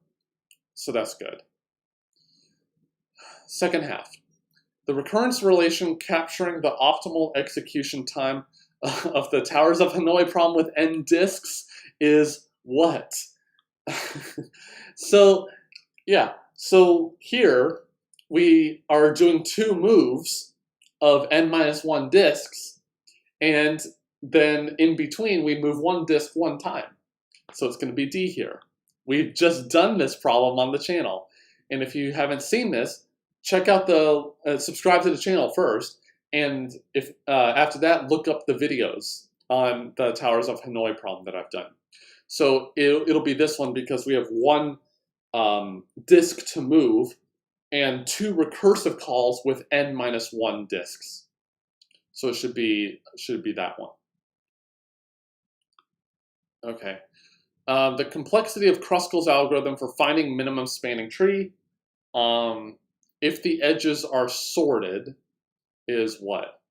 So that's good. Second half. The recurrence relation capturing the optimal execution time of the Towers of Hanoi problem with n disks is what? So, yeah. So here we are doing two moves of n-1 disks, and then in between we move one disk one time. So it's going to be D here. We've just done this problem on the channel. And if you haven't seen this, check out subscribe to the channel first. And if after that, look up the videos on the Towers of Hanoi problem that I've done. So it'll be this one because we have one disk to move and two recursive calls with n-1 disks. So it should be that one. Okay. The complexity of Kruskal's algorithm for finding minimum spanning tree, if the edges are sorted, is what?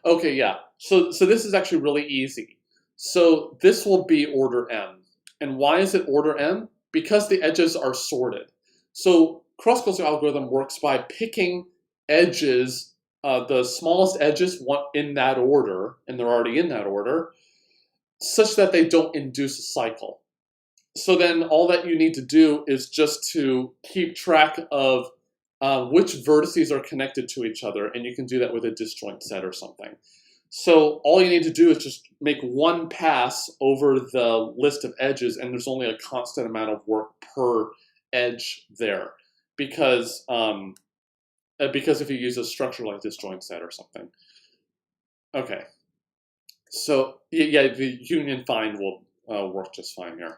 Okay, yeah. So this is actually really easy. So this will be order m. And why is it order m? Because the edges are sorted. So Kruskal's algorithm works by picking edges, the smallest edges in that order, and they're already in that order, such that they don't induce a cycle. So then all that you need to do is just to keep track of which vertices are connected to each other, and you can do that with a disjoint set or something. So all you need to do is just make one pass over the list of edges, and there's only a constant amount of work per edge there, because if you use a structure like disjoint set or something. Okay, so yeah, the union find will work just fine here.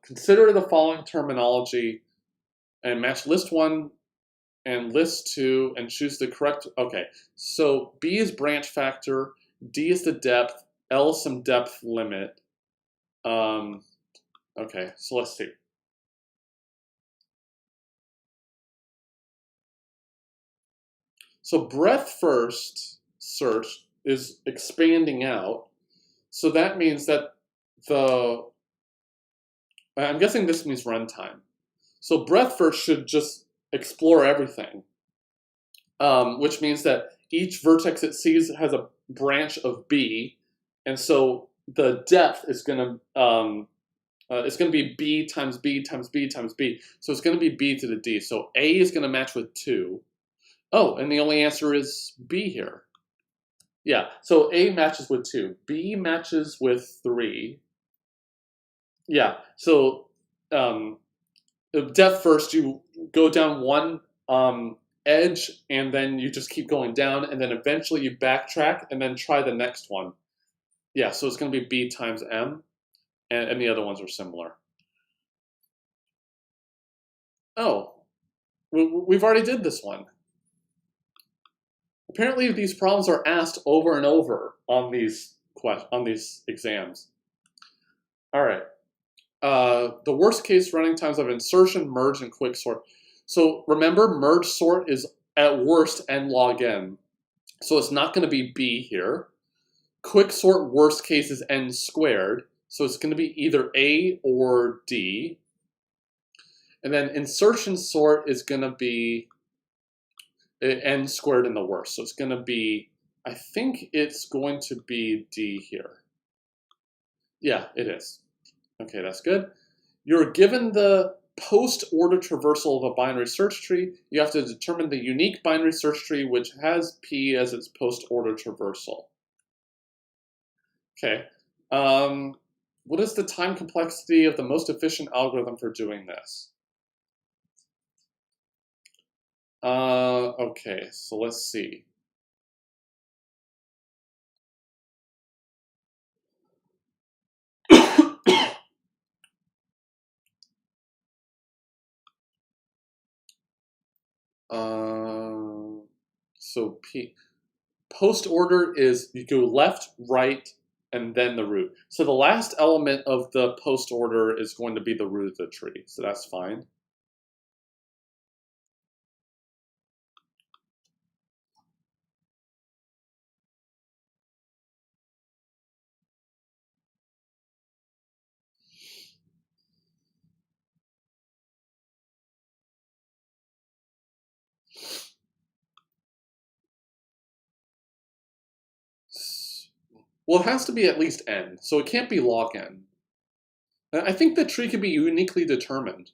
Consider the following terminology and match list 1 and list 2 and choose the correct. Okay, so B is branch factor, D is the depth, L is some depth limit. Okay, so let's see. So breadth first search is expanding out. So that means that I'm guessing this means runtime. So breadth first should just explore everything, which means that each vertex it sees has a branch of B, and so the depth is going to be B times B times B times B. So it's going to be B to the D. So A is going to match with 2. Oh, and the only answer is B here. Yeah, so A matches with 2. B matches with 3. Yeah, so depth first, you go down one edge, and then you just keep going down, and then eventually you backtrack, and then try the next one. Yeah, so it's going to be B times M, and the other ones are similar. Oh, we've already did this one. Apparently these problems are asked over and over on these exams. All right. The worst case running times of insertion, merge, and quick sort. So remember, merge sort is at worst n log n. So it's not going to be B here. Quick sort worst case is n squared. So it's going to be either A or D. And then insertion sort is going to be n squared in the worst. So it's going to be, I think it's going to be D here. Yeah, it is. Okay, that's good. You're given the post-order traversal of a binary search tree. You have to determine the unique binary search tree which has P as its post-order traversal. Okay. What is the time complexity of the most efficient algorithm for doing this? Okay, so let's see. So post order is you go left, right, and then the root. So the last element of the post order is going to be the root of the tree. So that's fine. Well, it has to be at least n, so it can't be log n. I think the tree can be uniquely determined.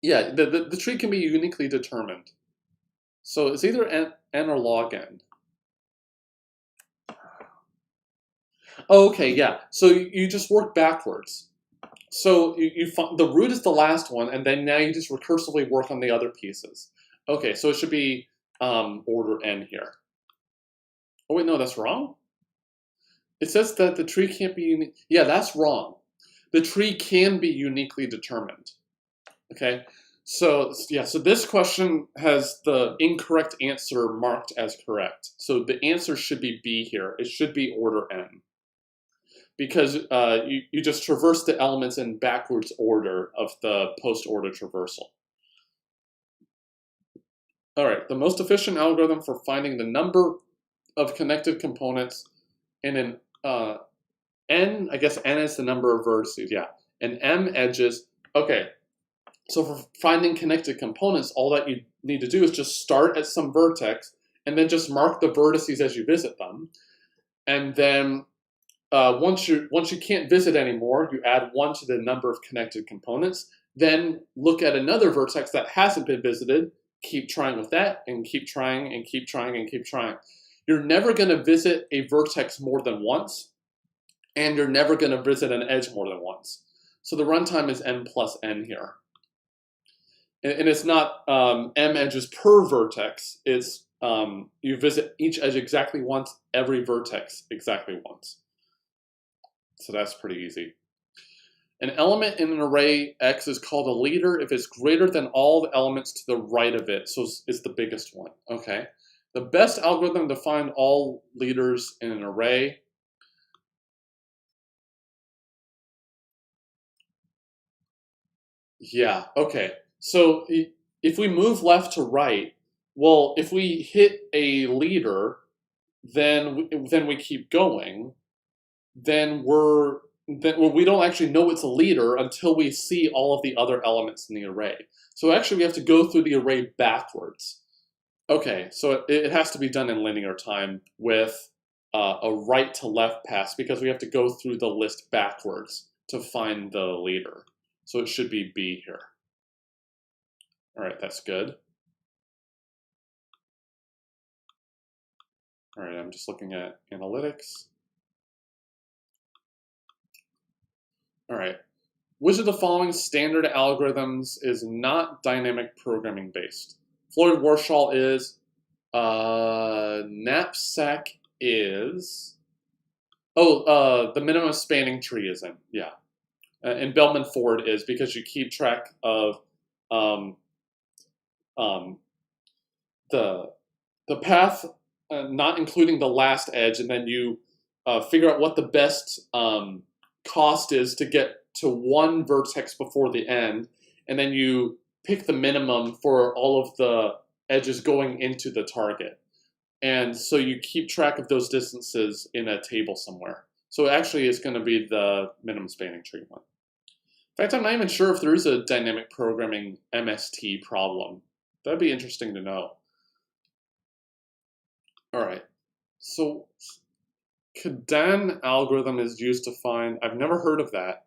Yeah, the tree can be uniquely determined. So it's either n or log n. Oh, okay, yeah. So you just work backwards. So you find the root is the last one, and then now you just recursively work on the other pieces. Okay, so it should be order n here. Oh wait, no, that's wrong. It says that the tree can't be unique. Yeah, that's wrong. The tree can be uniquely determined. Okay, so yeah, so this question has the incorrect answer marked as correct. So the answer should be B here. It should be order n. Because you just traverse the elements in backwards order of the post-order traversal. All right, the most efficient algorithm for finding the number of connected components in an n, I guess n is the number of vertices, yeah, and m edges. Okay, so for finding connected components, all that you need to do is just start at some vertex and then just mark the vertices as you visit them. And then once you can't visit anymore, you add 1 to the number of connected components. Then look at another vertex that hasn't been visited. Keep trying with that, and keep trying, and keep trying, and keep trying. You're never going to visit a vertex more than once, and you're never going to visit an edge more than once. So the runtime is n plus n here. And it's not m edges per vertex. It's you visit each edge exactly once, every vertex exactly once. So that's pretty easy. An element in an array X is called a leader if it's greater than all the elements to the right of it. So it's the biggest one. Okay. The best algorithm to find all leaders in an array. Yeah. Okay. So if we move left to right, well, if we hit a leader, then we keep going. Then we don't actually know it's a leader until we see all of the other elements in the array. So actually we have to go through the array backwards. Okay, so it has to be done in linear time with a right to left pass because we have to go through the list backwards to find the leader. So it should be B here. All right, that's good. All right, I'm just looking at analytics. All right. Which of the following standard algorithms is not dynamic programming based? Floyd Warshall is. Knapsack is. Oh, the minimum spanning tree isn't. Yeah. And Bellman Ford is because you keep track of the path, not including the last edge, and then you figure out what the best cost is to get to one vertex before the end, and then you pick the minimum for all of the edges going into the target. And so you keep track of those distances in a table somewhere. So actually it's going to be the minimum spanning tree one. In fact, I'm not even sure if there is a dynamic programming MST problem. That'd be interesting to know. All right. So Kadan algorithm is used to find, I've never heard of that.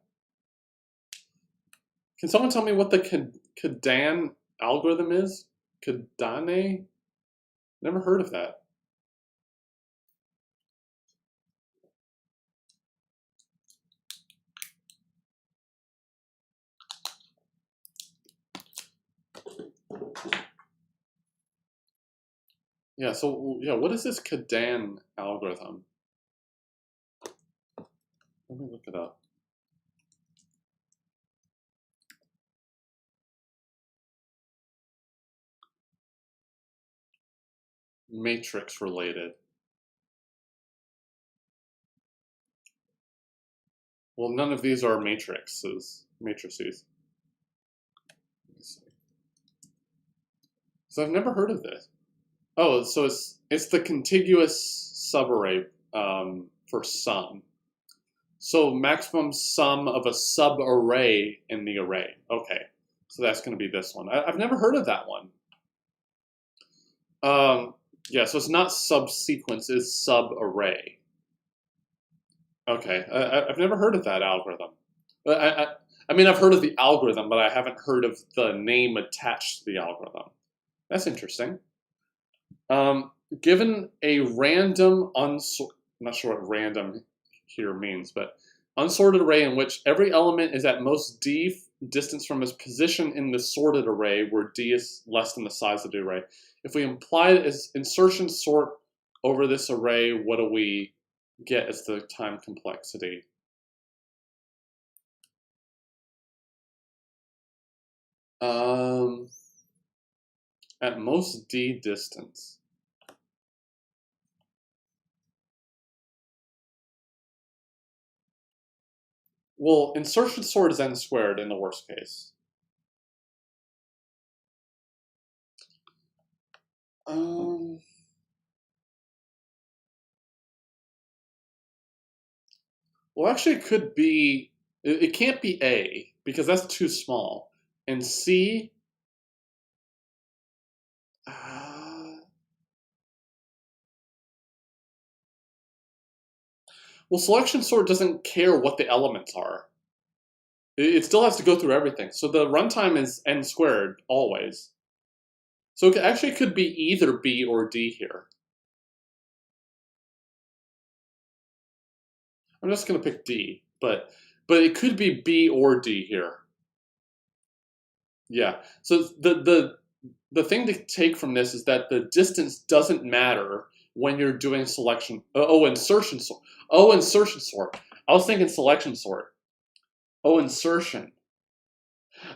Can someone tell me what the Kadan algorithm is? Kadane? Never heard of that. Yeah, so yeah, what is this Kadan algorithm? Let me look it up. Matrix related. Well, none of these are matrices. Matrices. Let me see. So I've never heard of this. Oh, so it's the contiguous subarray for sum. So maximum sum of a subarray in the array. Okay, so that's going to be this one. I've never heard of that one. Yeah, so it's not subsequence, it's subarray. Okay, I've never heard of that algorithm. I mean, I've heard of the algorithm, but I haven't heard of the name attached to the algorithm. That's interesting. Given a random, I'm not sure what random here means, but unsorted array in which every element is at most d distance from its position in the sorted array, where d is less than the size of the array. If we imply it as insertion sort over this array, what do we get as the time complexity? At most d distance. Well, insertion sort is n squared in the worst case. Well, actually, it could be. It can't be A because that's too small. And C. Well, selection sort doesn't care what the elements are. It still has to go through everything. So the runtime is n squared always. So it actually could be either B or D here. I'm just going to pick D, but it could be B or D here. Yeah. So the thing to take from this is that the distance doesn't matter when you're doing selection. Insertion sort. Oh, insertion sort. I was thinking selection sort. Oh, insertion.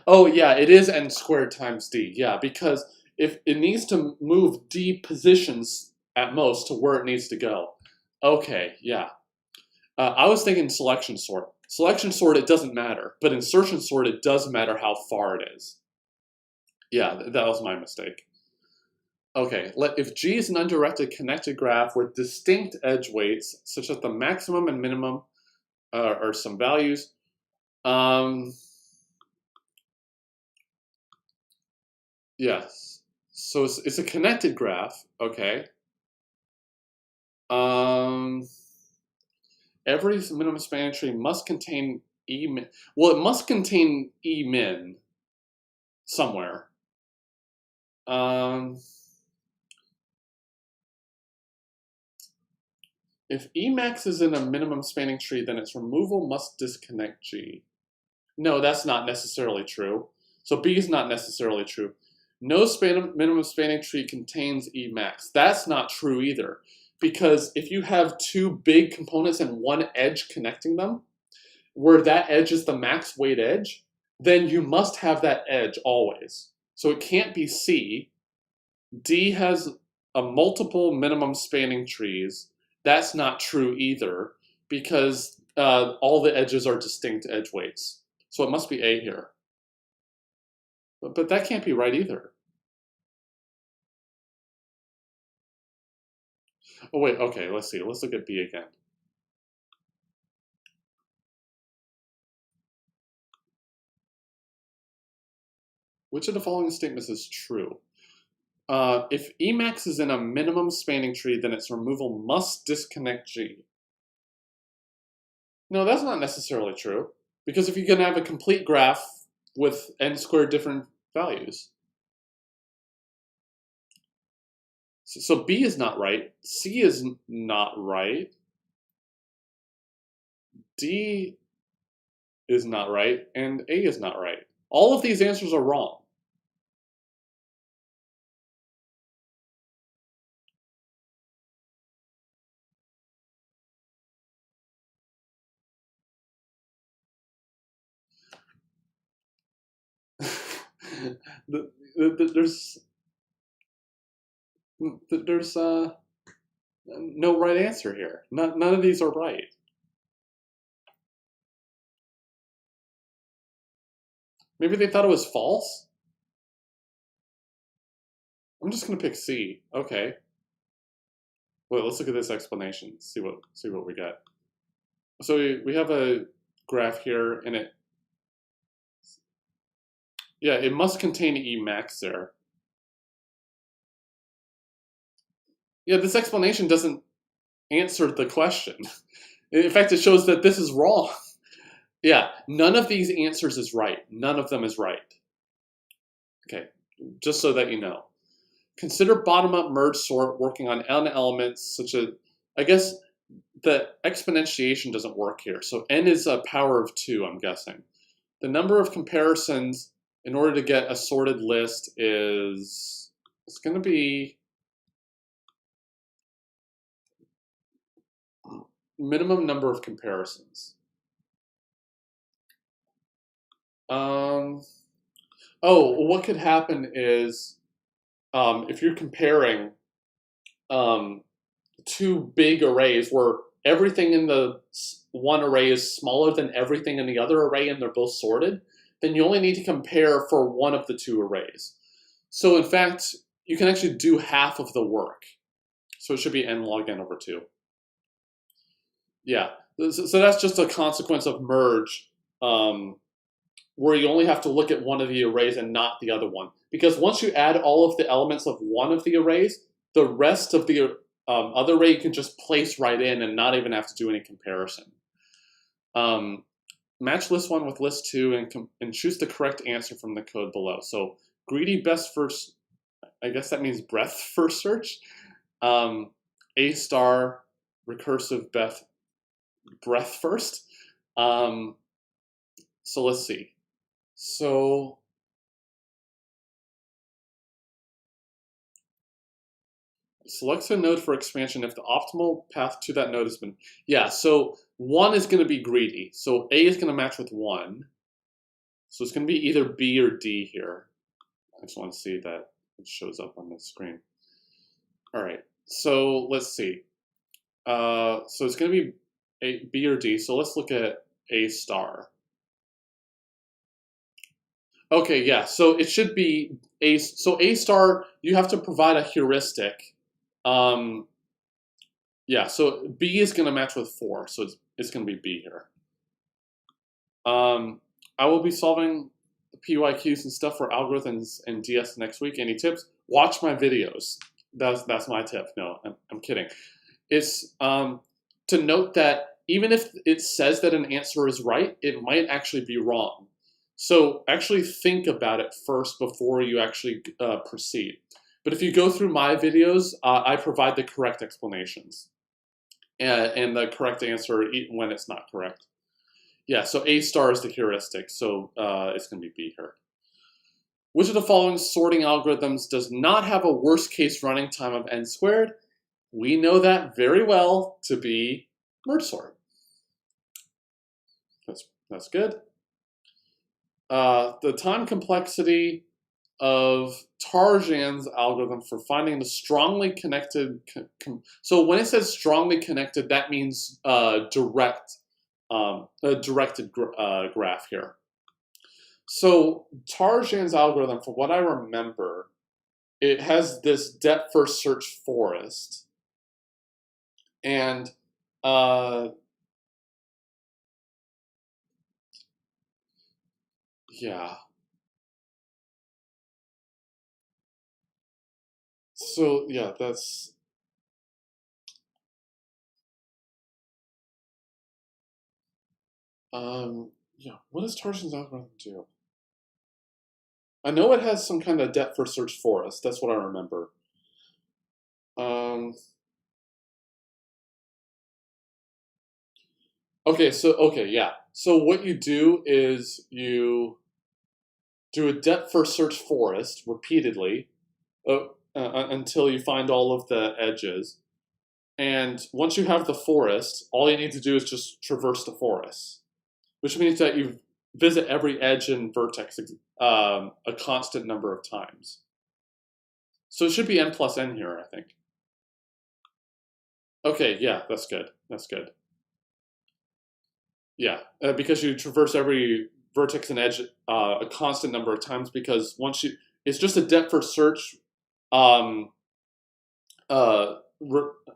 Oh, yeah, it is n squared times d. Yeah, because if it needs to move d positions at most to where it needs to go. Okay, yeah. I was thinking selection sort. Selection sort, it doesn't matter. But insertion sort, it does matter how far it is. Yeah, that was my mistake. Okay, if G is an undirected connected graph with distinct edge weights, such that the maximum and minimum are some values, yes. So it's a connected graph, okay. Every minimum spanning tree must contain E min. Well, it must contain E min somewhere. If Emax is in a minimum spanning tree, then its removal must disconnect G. No, that's not necessarily true. So B is not necessarily true. No minimum spanning tree contains Emax. That's not true either. Because if you have two big components and one edge connecting them, where that edge is the max weight edge, then you must have that edge always. So it can't be C. D has a multiple minimum spanning trees. That's not true either because all the edges are distinct edge weights. So it must be A here. But that can't be right either. Oh wait, okay, let's see. Let's look at B again. Which of the following statements is true? If Emax is in a minimum spanning tree, then its removal must disconnect G. No, that's not necessarily true. Because if you can have a complete graph with n squared different values. So B is not right. C is not right. D is not right. And A is not right. All of these answers are wrong. There's no right answer here. None of these are right. Maybe they thought it was false? I'm just gonna pick C. Okay. Well, let's look at this explanation. See what we got. So we have a graph here, and it must contain Emax there. Yeah, this explanation doesn't answer the question. In fact, it shows that this is wrong. Yeah, none of these answers is right. None of them is right. Okay, just so that you know. Consider bottom-up merge sort working on n elements such as, I guess the exponentiation doesn't work here. So n is a power of 2, I'm guessing. The number of comparisons in order to get a sorted list is, it's going to be minimum number of comparisons. What could happen is if you're comparing two big arrays where everything in the one array is smaller than everything in the other array and they're both sorted, then you only need to compare for one of the two arrays. So in fact, you can actually do half of the work. So it should be n log n over 2. Yeah, so that's just a consequence of merge, where you only have to look at one of the arrays and not the other one. Because once you add all of the elements of one of the arrays, the rest of the other array you can just place right in and not even have to do any comparison. Match list 1 with list 2 and choose the correct answer from the code below. So greedy best first, I guess that means breadth first search. A star recursive breadth first. So let's see. So select a node for expansion if the optimal path to that node has been, so 1 is going to be greedy. So A is going to match with 1. So it's going to be either B or D here. I just want to see that it shows up on the screen. All right, so let's see. So it's going to be B or D. So let's look at A star. Okay, yeah, so it should be A. So A star, you have to provide a heuristic. So B is going to match with 4, so it's going to be B here. I will be solving the PYQs and stuff for algorithms and DS next week. Any tips? Watch my videos. That's my tip. No, I'm kidding. It's to note that even if it says that an answer is right, it might actually be wrong. So actually think about it first before you actually proceed. But if you go through my videos, I provide the correct explanations and the correct answer even when it's not correct. Yeah, so A star is the heuristic, so it's going to be B here. Which of the following sorting algorithms does not have a worst case running time of n squared? We know that very well to be merge sort. That's good. The time complexity of Tarjan's algorithm for finding the strongly connected. So when it says strongly connected, that means a directed graph here. So Tarjan's algorithm, from what I remember, it has this depth first search forest, and yeah. So yeah, that's yeah. What does Tarson's algorithm do? I know it has some kind of depth first search forest. That's what I remember. Um, okay, yeah. So what you do is you do a depth first search forest repeatedly until you find all of the edges. And once you have the forest, all you need to do is just traverse the forest, which means that you visit every edge and vertex a constant number of times. So it should be n plus n here, I think. Okay, yeah, that's good. That's good. Yeah, because you traverse every vertex and edge a constant number of times because once you, it's just a depth first search um, uh,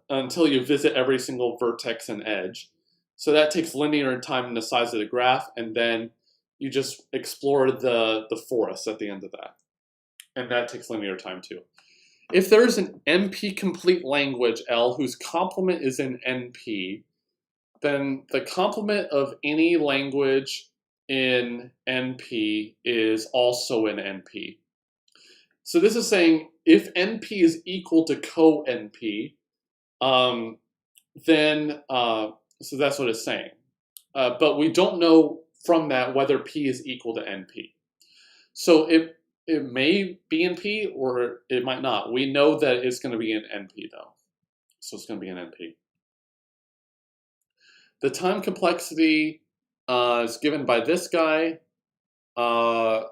until you visit every single vertex and edge. So that takes linear time in the size of the graph, and then you just explore the forest at the end of that. And that takes linear time too. If there's an NP complete language, L, whose complement is in NP, then the complement of any language in NP is also in NP. So this is saying if NP is equal to co-NP, then, so that's what it's saying. But we don't know from that whether P is equal to NP. So it may be in P or it might not. We know that it's going to be in NP though. So it's going to be in NP. The time complexity is given by this guy. The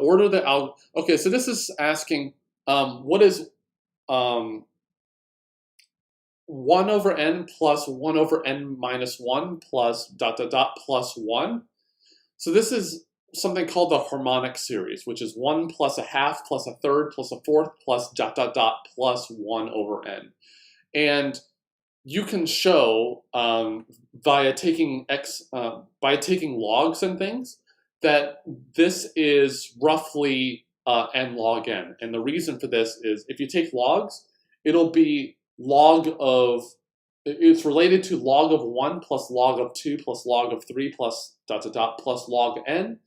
order that I'll, okay, so this is asking what is 1 over n plus 1 over n minus 1 plus dot dot dot plus 1. So this is something called the harmonic series, which is 1 plus a half plus a third plus a fourth plus dot dot dot plus 1 over n. And you can show by taking logs and things that this is roughly n log n. And the reason for this is if you take logs, it'll be log of, it's related to log of 1 plus log of 2 plus log of 3 plus dot dot dot plus log n.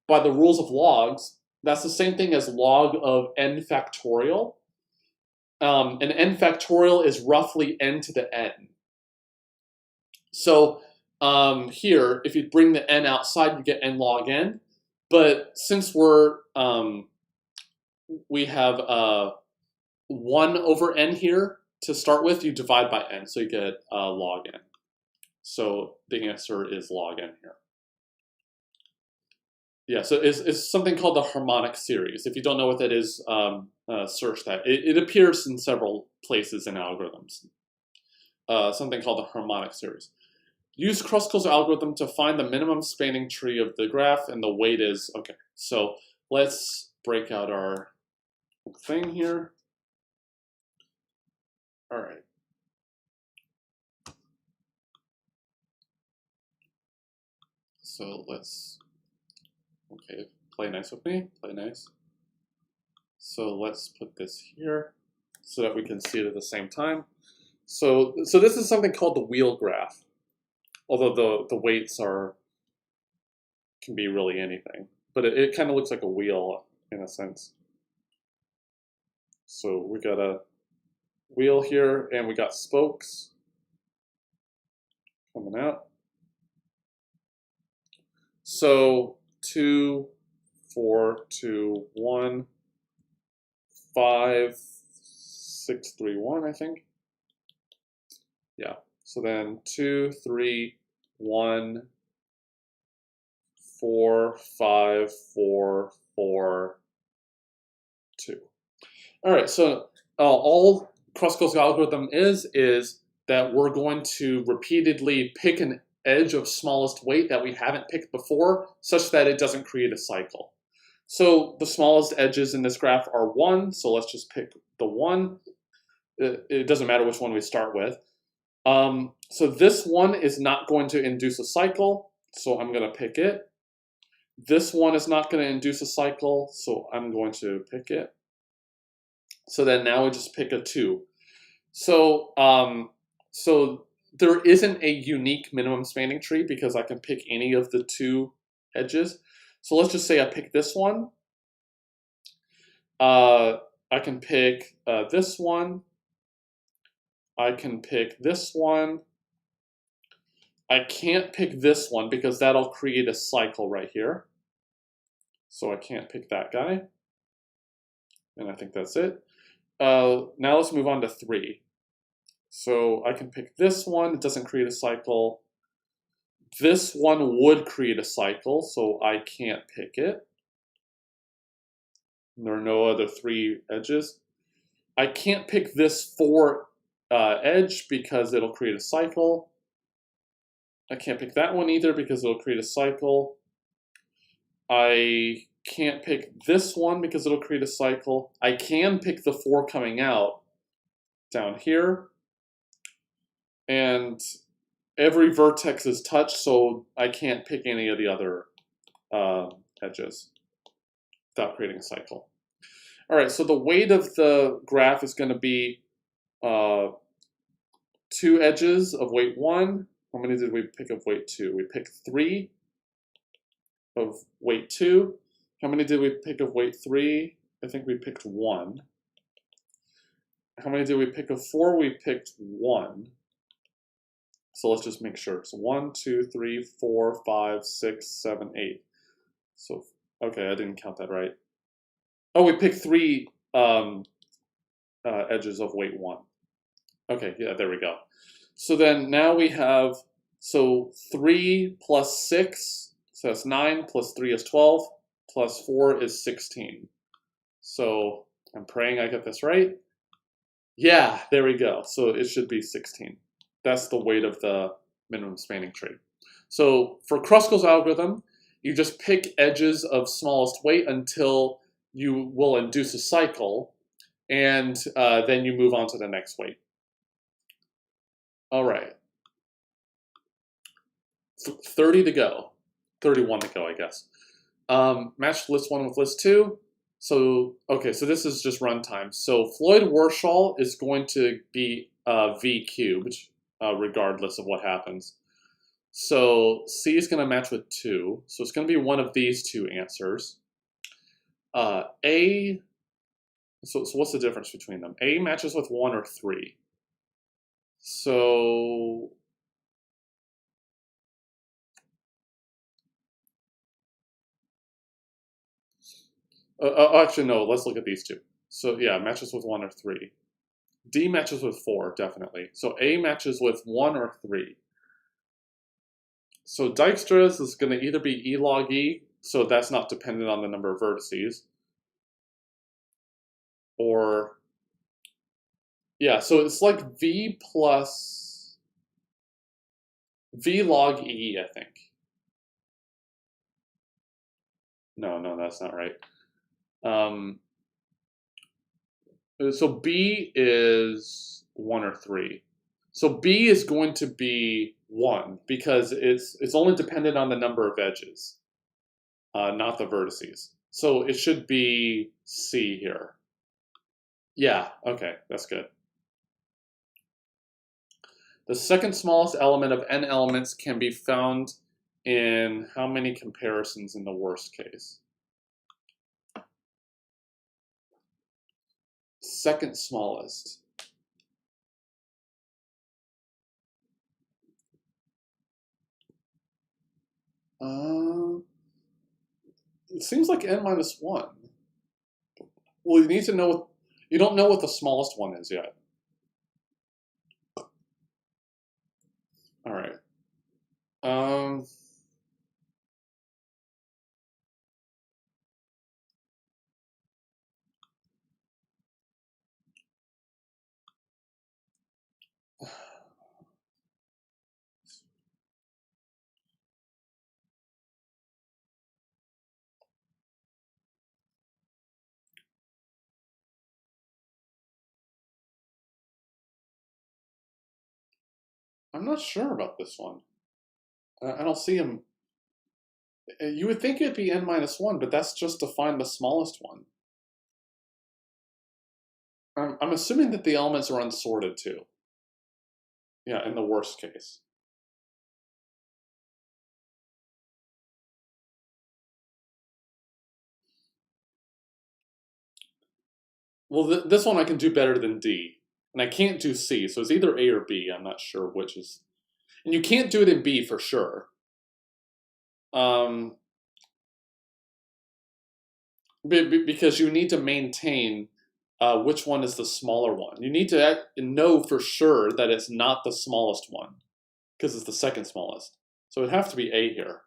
By the rules of logs, that's the same thing as log of n factorial. And n factorial is roughly n to the n. So here, if you bring the n outside, you get n log n. But since we have 1 over n here to start with, you divide by n, so you get log n. So the answer is log n here. Yeah, so it's something called the harmonic series. If you don't know what that is, search that. It appears in several places in algorithms. Something called the harmonic series. Use Kruskal's algorithm to find the minimum spanning tree of the graph, and the weight is, okay, so let's break out our thing here. All right. So let's, okay, play nice with me, play nice. So let's put this here so that we can see it at the same time. So this is something called the wheel graph, although the weights can be really anything, but it kind of looks like a wheel in a sense. So we got a wheel here, and we got spokes coming out. So 2, 4, 2, 1, 5, 6, 3, 1, I think. Yeah. So then 2, 3, 1, 4, 5, 4, 4, 2. All right. So all Kruskal's algorithm is that we're going to repeatedly pick an edge of smallest weight that we haven't picked before, such that it doesn't create a cycle. So the smallest edges in this graph are 1, so let's just pick the 1. It doesn't matter which one we start with. So this one is not going to induce a cycle, so I'm going to pick it. This one is not going to induce a cycle, so I'm going to pick it. So then now we just pick a 2. So so there isn't a unique minimum spanning tree because I can pick any of the 2 edges. So let's just say I pick this one. I can pick this one. I can pick this one. I can't pick this one because that'll create a cycle right here. So I can't pick that guy. And I think that's it. Now let's move on to 3. So I can pick this one. It doesn't create a cycle. This one would create a cycle, so I can't pick it. There are no other 3 edges. I can't pick this 4 edge because it'll create a cycle. I can't pick that one either because it'll create a cycle. I can't pick this one because it'll create a cycle. I can pick the 4 coming out down here. And every vertex is touched, so I can't pick any of the other edges without creating a cycle. All right, so the weight of the graph is going to be 2 edges of weight 1. How many did we pick of weight 2? We picked 3 of weight 2. How many did we pick of weight 3? I think we picked 1. How many did we pick of 4? We picked 1. So let's just make sure. So 1, 2, 3, 4, 5, 6, 7, 8. So, okay, I didn't count that right. Oh, we picked 3 edges of weight 1. Okay, yeah, there we go. So then now we have, so 3 plus 6, so that's 9, plus 3 is 12, plus 4 is 16. So I'm praying I get this right. Yeah, there we go. So it should be 16. That's the weight of the minimum spanning tree. So for Kruskal's algorithm, you just pick edges of smallest weight until you will induce a cycle, and then you move on to the next weight. All right. 30 to go. 31 to go, I guess. Match list 1 with list 2. So, okay, so this is just runtime. So Floyd-Warshall is going to be V cubed, regardless of what happens. So C is going to match with 2. So it's going to be one of these 2 answers. A, so what's the difference between them? A matches with 1 or 3. So actually, no, let's look at these 2. So yeah, matches with 1 or 3. D matches with 4, definitely. So A matches with 1 or 3. So Dijkstra's is going to either be E log E, so that's not dependent on the number of vertices, or, yeah, so it's like V plus V log E, I think. No, that's not right. So B is 1 or 3. So B is going to be 1 because it's only dependent on the number of edges, not the vertices. So it should be C here. Yeah, okay, that's good. The second smallest element of n elements can be found in how many comparisons in the worst case? Second smallest. It seems like n minus 1. Well, you need to know, you don't know what the smallest one is yet. All right. I'm not sure about this one. I don't see him. You would think it'd be n minus 1, but that's just to find the smallest one. I'm assuming that the elements are unsorted too. Yeah, in the worst case. Well, this one I can do better than D. And I can't do C, so it's either A or B. I'm not sure which is... And you can't do it in B for sure. Because you need to maintain which one is the smaller one. You need to know for sure that it's not the smallest one, because it's the second smallest. So it'd have to be A here.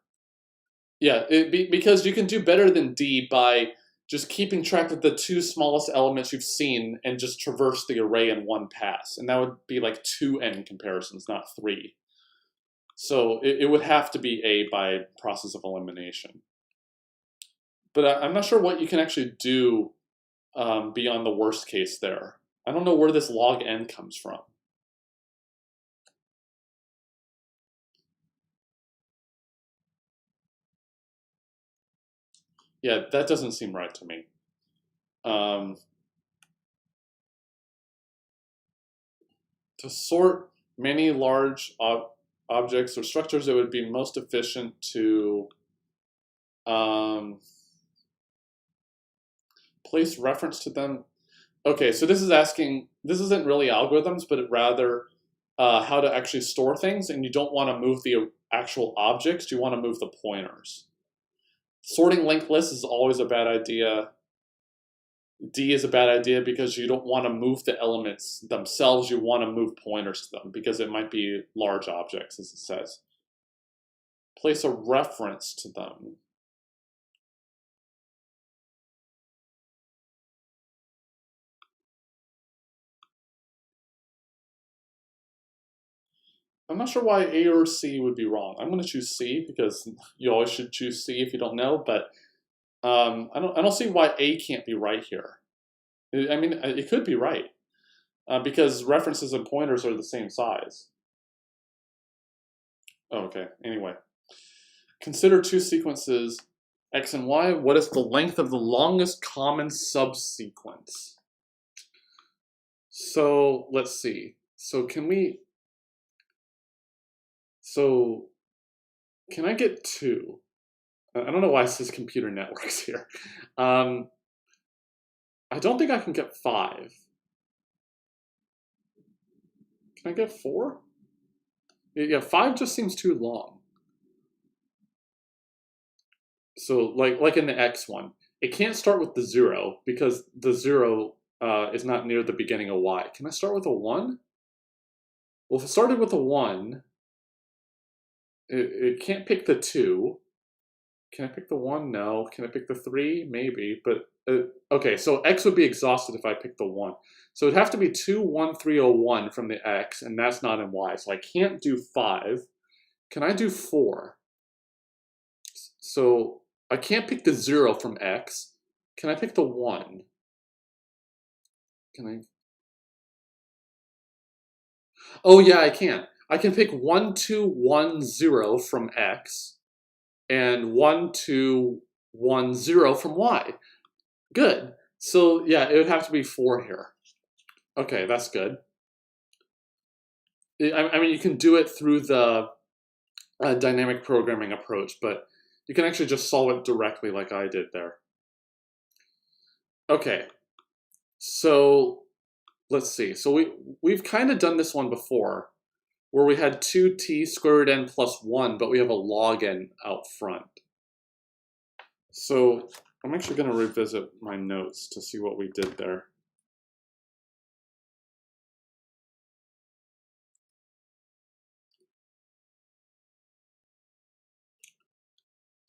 Yeah, because you can do better than D by just keeping track of the two smallest elements you've seen and just traverse the array in one pass. And that would be like 2 n comparisons, not 3. So it would have to be A by process of elimination. But I'm not sure what you can actually do beyond the worst case there. I don't know where this log n comes from. Yeah, that doesn't seem right to me. To sort many large objects or structures, it would be most efficient to place reference to them. Okay, so this is asking, this isn't really algorithms, but rather how to actually store things, and you don't want to move the actual objects, you want to move the pointers. Sorting linked lists is always a bad idea. D is a bad idea because you don't want to move the elements themselves, you want to move pointers to them because it might be large objects, as it says. Place a reference to them. I'm not sure why A or C would be wrong. I'm going to choose C because you always should choose C if you don't know, but I don't see why A can't be right here. I mean, it could be right because references and pointers are the same size. Oh, okay, anyway. Consider two sequences, X and Y. What is the length of the longest common subsequence? So let's see. So can I get 2? I don't know why it says computer networks here. I don't think I can get 5. Can I get 4? Yeah, 5 just seems too long. So like in the X one, it can't start with the 0 because the 0 is not near the beginning of Y. Can I start with a 1? Well, if it started with a 1, it can't pick the 2. Can I pick the 1? No. Can I pick the 3? Maybe. But, okay, so X would be exhausted if I picked the 1. So it'd have to be 2, 1, 3, 0, 1 from the X, and that's not in Y. So I can't do 5. Can I do 4? So I can't pick the 0 from X. Can I pick the 1? Can I? Oh, yeah, I can. I can pick 1, 2, 1, 0 from X and 1, 2, 1, 0 from Y. Good. So, yeah, it would have to be 4 here. Okay, that's good. I mean, you can do it through the dynamic programming approach, but you can actually just solve it directly like I did there. Okay, so let's see. So we've kind of done this one before, where we had 2t squared n plus 1, but we have a log n out front. So I'm actually going to revisit my notes to see what we did there.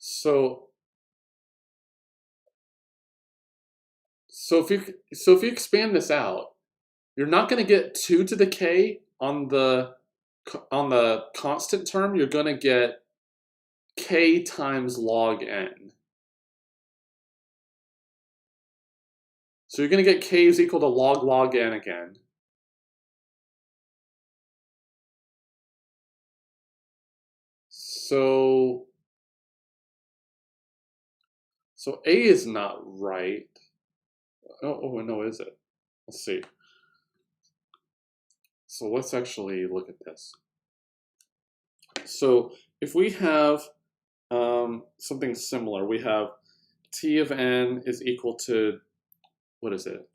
So if you expand this out, you're not going to get 2 to the k on the constant term. You're going to get k times log n. So you're going to get k is equal to log n again. So A is not right. Oh no, is it? let's see. So let's actually look at this. So if we have something similar, we have t of n is equal to, what is it?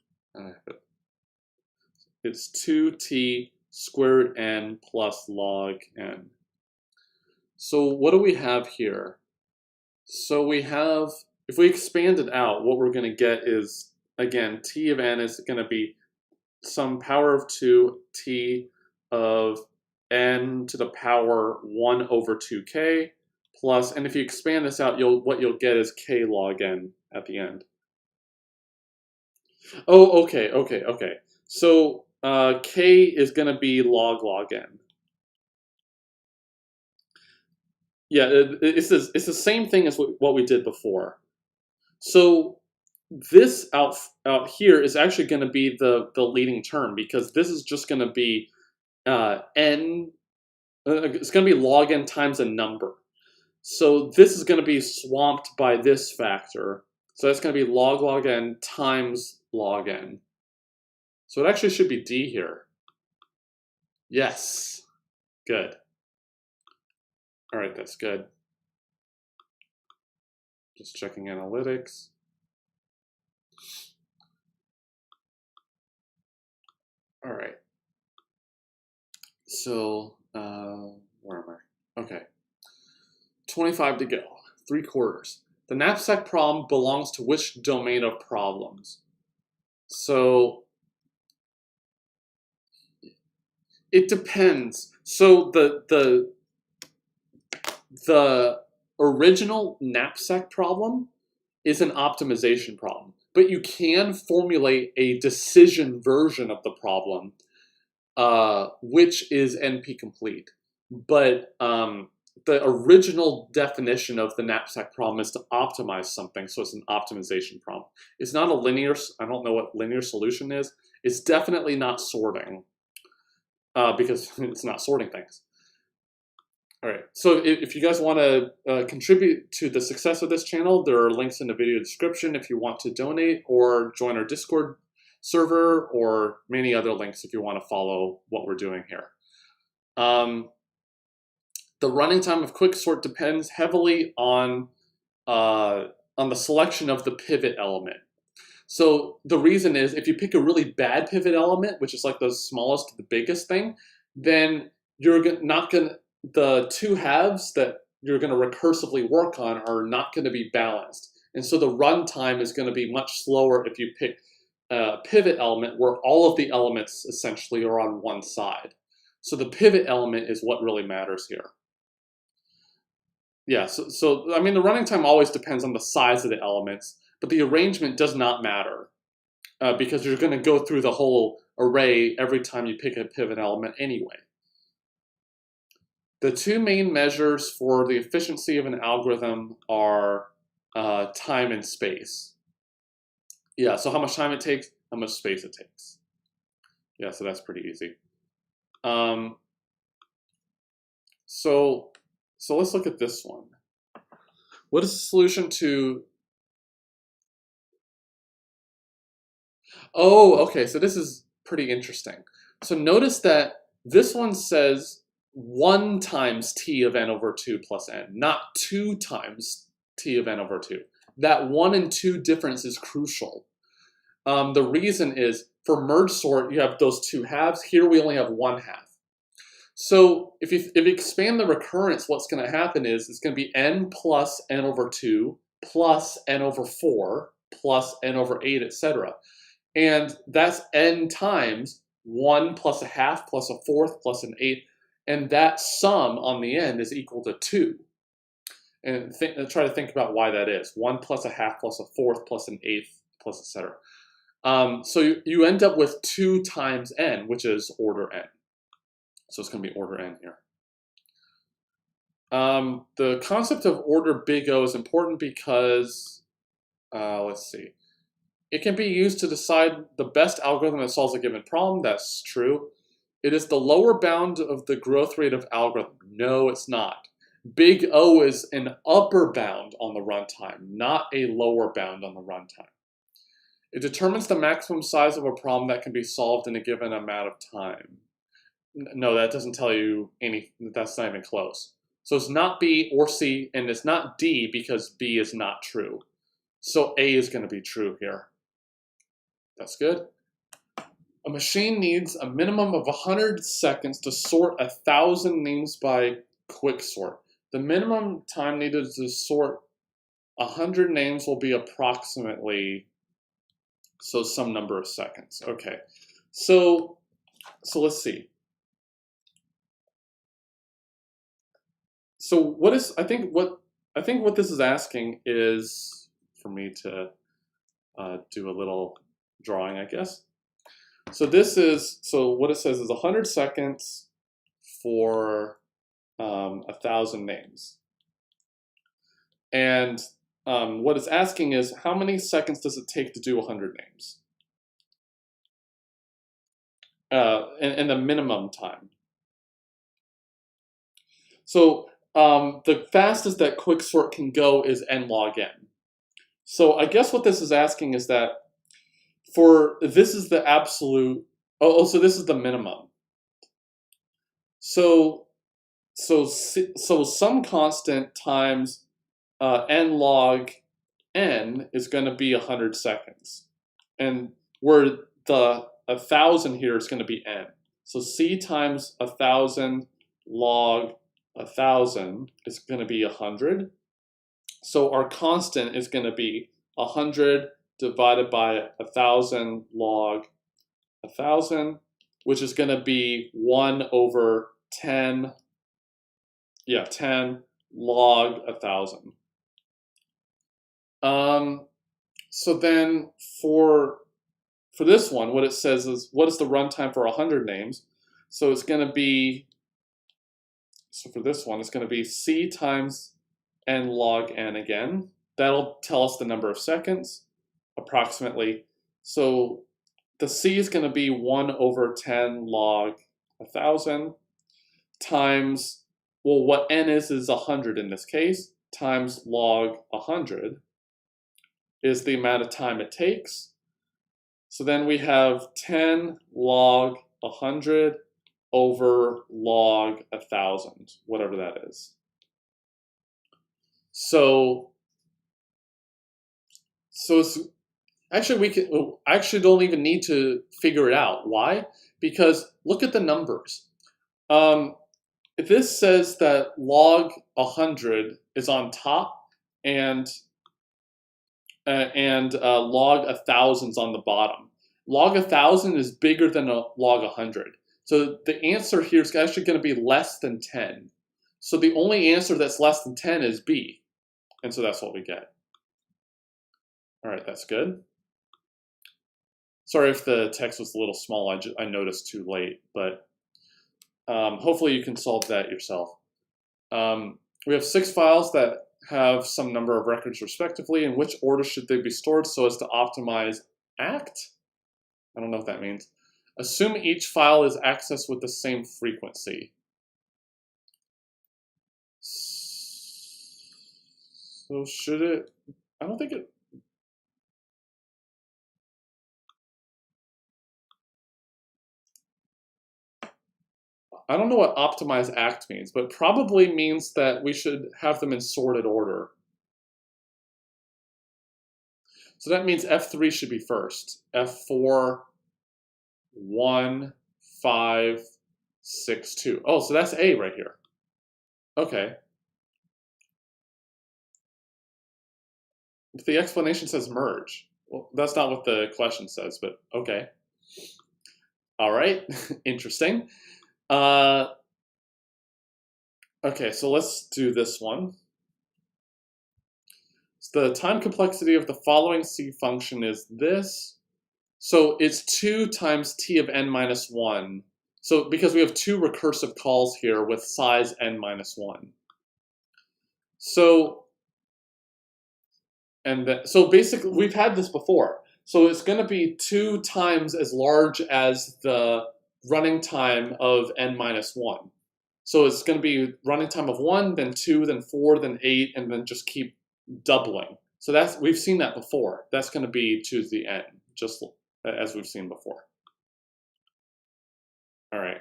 It's 2t squared n plus log n. So what do we have here? So we have, if we expand it out, what we're going to get is, again, t of n is going to be some power of 2 t of n to the power 1 over 2k plus, and if you expand this out, what you'll get is k log n at the end. Oh, okay. So k is going to be log n. Yeah, it's the same thing as what we did before. So this out here is actually going to be the leading term, because this is just going to be n. It's going to be log n times a number. So this is going to be swamped by this factor. So that's going to be log n times log n. So it actually should be d here. Yes. Good. All right, that's good. Just checking analytics. All right. So, where am I? Okay. 25 to go. 3/4. The knapsack problem belongs to which domain of problems? So, it depends. So the original knapsack problem is an optimization problem, but you can formulate a decision version of the problem, which is NP complete. But the original definition of the knapsack problem is to optimize something, so it's an optimization problem. It's not a linear, I don't know what linear solution is. It's definitely not sorting, because it's not sorting things. All right, so if you guys want to contribute to the success of this channel, there are links in the video description if you want to donate or join our Discord server, or many other links if you want to follow what we're doing here. The running time of quicksort depends heavily on the selection of the pivot element. So the reason is, if you pick a really bad pivot element, which is like the smallest to the biggest thing, then you're not going to, the two halves that you're going to recursively work on are not going to be balanced. And so the runtime is going to be much slower if you pick a pivot element where all of the elements essentially are on one side. So the pivot element is what really matters here. Yeah, so I mean, the running time always depends on the size of the elements, but the arrangement does not matter, because you're going to go through the whole array every time you pick a pivot element anyway. The two main measures for the efficiency of an algorithm are time and space. Yeah, so how much time it takes, how much space it takes. Yeah, so that's pretty easy. So let's look at this one. What is the solution to... Oh, okay, so this is pretty interesting. So notice that this one says 1 times t of n over 2 plus n, not 2 times t of n over 2. That 1 and 2 difference is crucial. The reason is, for merge sort, you have those two halves. Here we only have 1 half. So if you expand the recurrence, what's going to happen is it's going to be n plus n over 2 plus n over 4 plus n over 8, etc. And that's n times 1 plus a half plus a fourth plus an eighth. And that sum on the end is equal to 2. And try to think about why that is. 1 plus a half plus a fourth plus an eighth plus etc. So you end up with 2 times n, which is order n. So it's going to be order n here. The concept of order big O is important because, let's see, it can be used to decide the best algorithm that solves a given problem. That's true. It is the lower bound of the growth rate of algorithm. No, it's not. Big O is an upper bound on the runtime, not a lower bound on the runtime. It determines the maximum size of a problem that can be solved in a given amount of time. No, that doesn't tell you anything. That's not even close. So it's not B or C, and it's not D because B is not true. So A is going to be true here. That's good. A machine needs a minimum of 100 seconds to sort 1,000 names by quicksort. The minimum time needed to sort 100 names will be approximately, so some number of seconds. Okay, so let's see. So I think what this is asking is for me to do a little drawing, I guess. So what it says is 100 seconds for 1,000 names. And what it's asking is, how many seconds does it take to do 100 names? And the minimum time. So the fastest that quicksort can go is n log n. So I guess what this is asking is that this is the absolute, so this is the minimum. So some constant times n log n is going to be 100 seconds. And where the 1,000 here is going to be n. So c times 1,000 log 1,000 is going to be 100. So our constant is going to be 100 divided by 1,000 log 1,000, which is going to be 1 over 10. Yeah, 10 log 1,000. So then for this one, what it says is, what is the runtime for 100 names? So it's going to be, so for this one, it's going to be c times n log n again. That'll tell us the number of seconds, approximately. So the c is going to be 1 over 10 log 1,000 times, well, what n is 100 in this case, times log 100 is the amount of time it takes. So then we have 10 log 100 over log 1,000, whatever that is. So it's actually, I actually don't even need to figure it out. Why? Because look at the numbers. If this says that log 100 is on top and log 1,000 is on the bottom. Log 1,000 is bigger than log 100. So the answer here is actually going to be less than 10. So the only answer that's less than 10 is B. And so that's what we get. All right, that's good. Sorry if the text was a little small. I noticed too late, but hopefully you can solve that yourself. We have 6 files that have some number of records respectively. In which order should they be stored so as to optimize ACT? I don't know what that means. Assume each file is accessed with the same frequency. So should it? I don't think it. I don't know what optimize ACT means, but probably means that we should have them in sorted order. So that means F3 should be first. F4, 1, 5, 6, 2. Oh, so that's A right here. Okay. But the explanation says merge. Well, that's not what the question says, but okay. All right, interesting. Okay, so let's do this one. So the time complexity of the following C function is this. So it's 2 times t of n minus 1. So because we have 2 recursive calls here with size n minus 1. So basically we've had this before. So it's going to be 2 times as large as the running time of n minus 1. So it's going to be running time of 1, then 2, then 4, then 8, and then just keep doubling. So we've seen that before. That's going to be to the n. just as we've seen before. All right.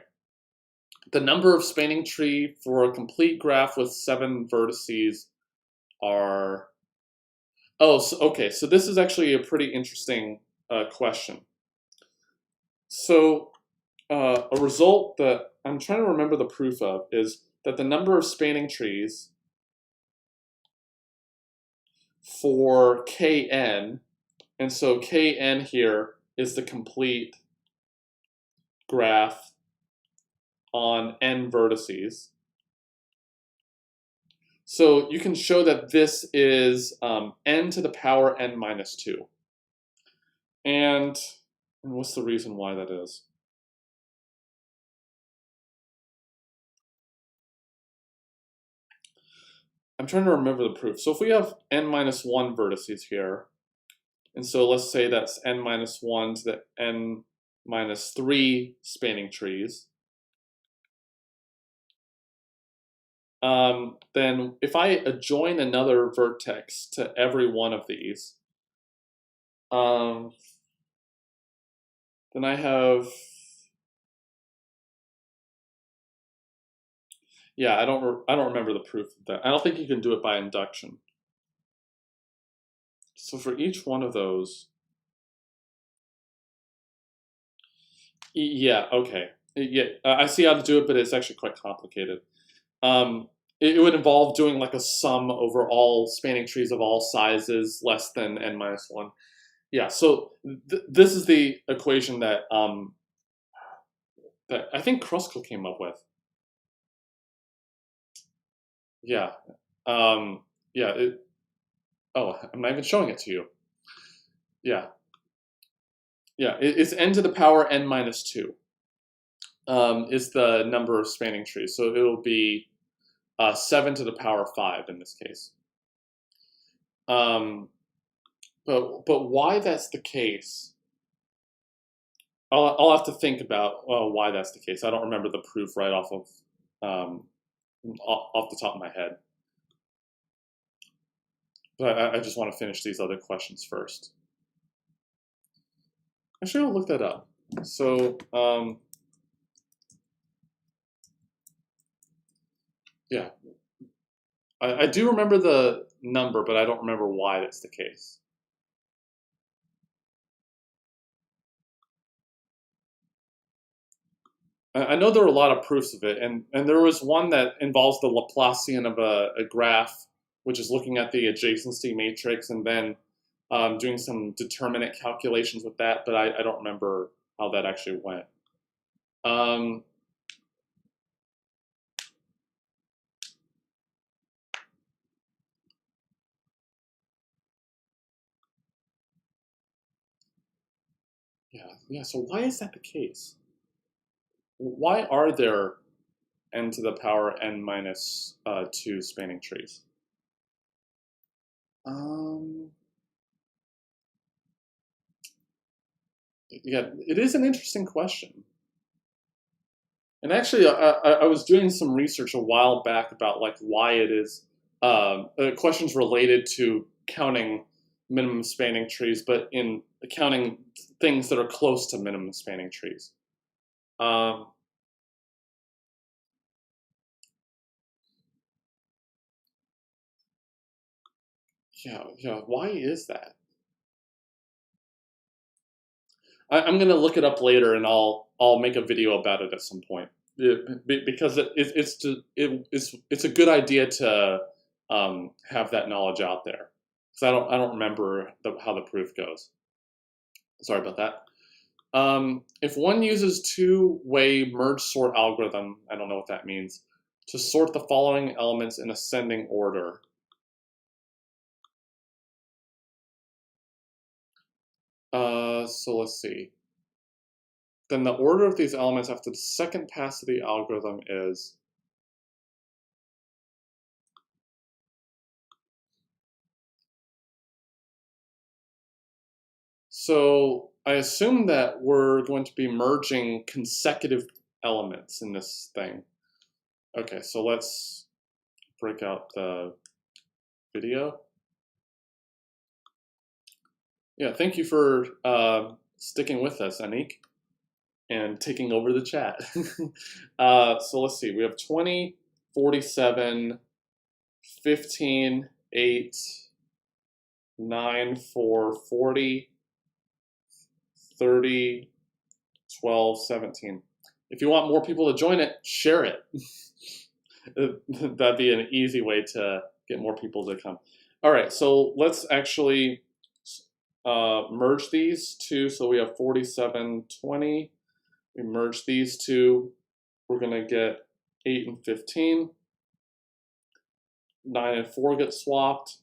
The number of spanning tree for a complete graph with 7 vertices are... Oh, so, okay, so this is actually a pretty interesting question. So a result that I'm trying to remember the proof of is that the number of spanning trees for Kn, and so Kn here is the complete graph on n vertices. So you can show that this is n to the power n minus 2. And what's the reason why that is? I'm trying to remember the proof. So if we have n minus 1 vertices here, and so let's say that's n minus 1 to the n minus 3 spanning trees, then if I adjoin another vertex to every one of these, then I have... Yeah, I don't remember the proof of that. I don't think you can do it by induction. So for each one of those, yeah, okay, yeah, I see how to do it, but it's actually quite complicated. It would involve doing like a sum over all spanning trees of all sizes less than n minus 1. Yeah, so this is the equation that that I think Kruskal came up with. Yeah. Yeah. Oh, I'm not even showing it to you. Yeah. Yeah. It's n to the power n minus 2 is the number of spanning trees. So it'll be 7 to the power 5 in this case. But why that's the case, I'll have to think about why that's the case. I don't remember the proof right off the top of my head. But I just want to finish these other questions first. Actually, I'll look that up. So, yeah. I do remember the number, but I don't remember why that's the case. I know there are a lot of proofs of it, and there was one that involves the Laplacian of a graph, which is looking at the adjacency matrix and then doing some determinant calculations with that, but I don't remember how that actually went. Yeah, so why is that the case? Why are there n to the power n minus 2 spanning trees? Yeah, it is an interesting question. And actually, I was doing some research a while back about like why it is questions related to counting minimum spanning trees, but in counting things that are close to minimum spanning trees. Yeah. Why is that? I'm gonna look it up later, and I'll make a video about it at some point. Because it's a good idea to have that knowledge out there. Because I don't remember how the proof goes. Sorry about that. If one uses two-way merge sort algorithm, I don't know what that means, to sort the following elements in ascending order. So let's see. Then the order of these elements after the second pass of the algorithm is... So I assume that we're going to be merging consecutive elements in this thing. Okay, so let's break out the video. Yeah, thank you for sticking with us, Anik, and taking over the chat. So let's see, we have 20, 47, 15, 8, 9, 4, 40, 30, 12, 17. If you want more people to join it, share it. That'd be an easy way to get more people to come. All right, so let's actually merge these two. So we have 47, 20. We merge these two. We're going to get 8 and 15. 9 and 4 get swapped.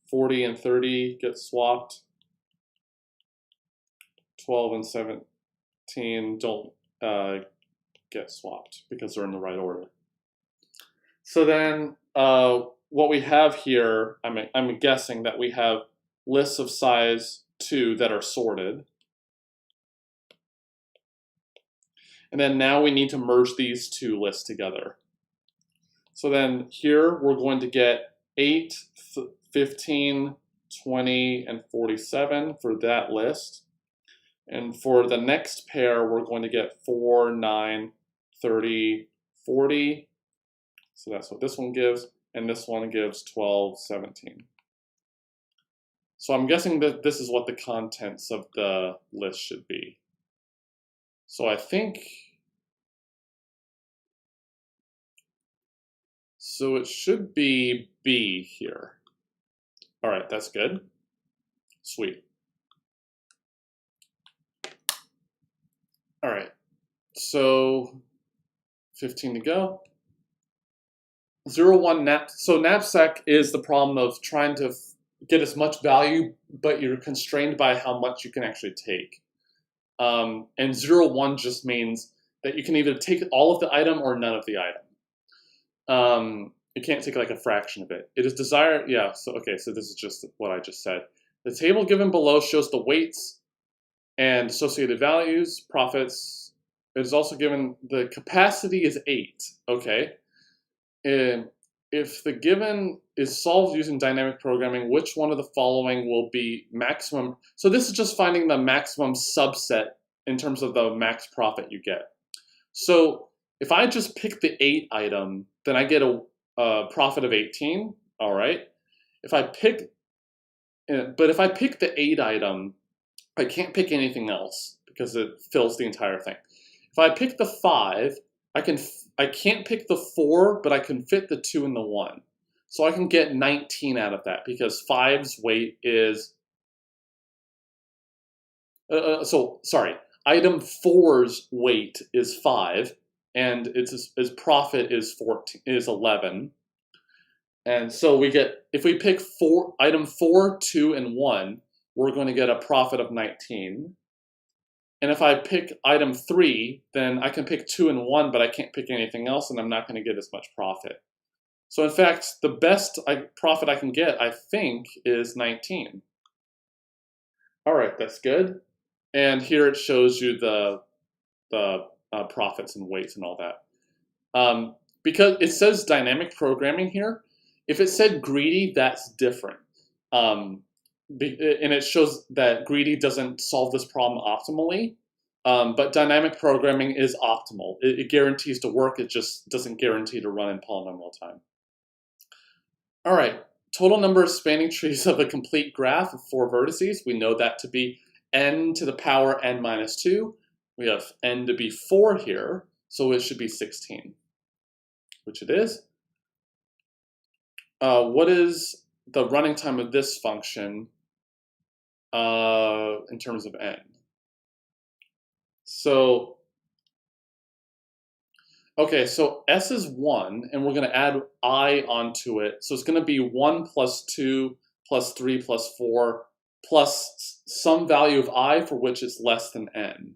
40 and 30 get swapped. 12 and 17 don't get swapped because they're in the right order. So then what we have here, I'm guessing that we have lists of size 2 that are sorted. And then now we need to merge these two lists together. So then here we're going to get 8, 15, 20, and 47 for that list. And for the next pair, we're going to get 4, 9, 30, 40. So that's what this one gives. And this one gives 12, 17. So I'm guessing that this is what the contents of the list should be. So I think, so it should be B here. All right, that's good. Sweet. All right, so 15 to go. 0, 1, so knapsack is the problem of trying to get as much value, but you're constrained by how much you can actually take. And 0, 1 just means that you can either take all of the item or none of the item. You can't take like a fraction of it. It is desired, yeah, so okay, so this is just what I just said. The table given below shows the weights and associated values, profits. It is also given, the capacity is 8, okay? And if the given is solved using dynamic programming, which one of the following will be maximum? So this is just finding the maximum subset in terms of the max profit you get. So if I just pick the 8 item, then I get a profit of 18, all right? If I pick, but if I pick the 8 item, I can't pick anything else because it fills the entire thing. If I pick the 5, I can't pick the 4, but I can fit the 2 and the 1. So I can get 19 out of that because 5's weight is, item 4's weight is 5, and its profit is 11. And so we get, if we pick item 4, 2, and 1, we're going to get a profit of 19. And if I pick item 3, then I can pick 2 and 1, but I can't pick anything else, and I'm not going to get as much profit. So in fact, the best profit I can get, I think, is 19. All right, that's good. And here it shows you the profits and weights and all that. Because it says dynamic programming here, if it said greedy, that's different. And it shows that greedy doesn't solve this problem optimally, but dynamic programming is optimal. It guarantees to work, it just doesn't guarantee to run in polynomial time. All right, total number of spanning trees of a complete graph of 4 vertices, we know that to be n to the power n minus 2. We have n to be 4 here, so it should be 16, which it is. What is the running time of this function in terms of n? So, okay, so s is 1, and we're going to add I onto it. So it's going to be 1 plus 2 plus 3 plus 4 plus some value of I for which it's less than n.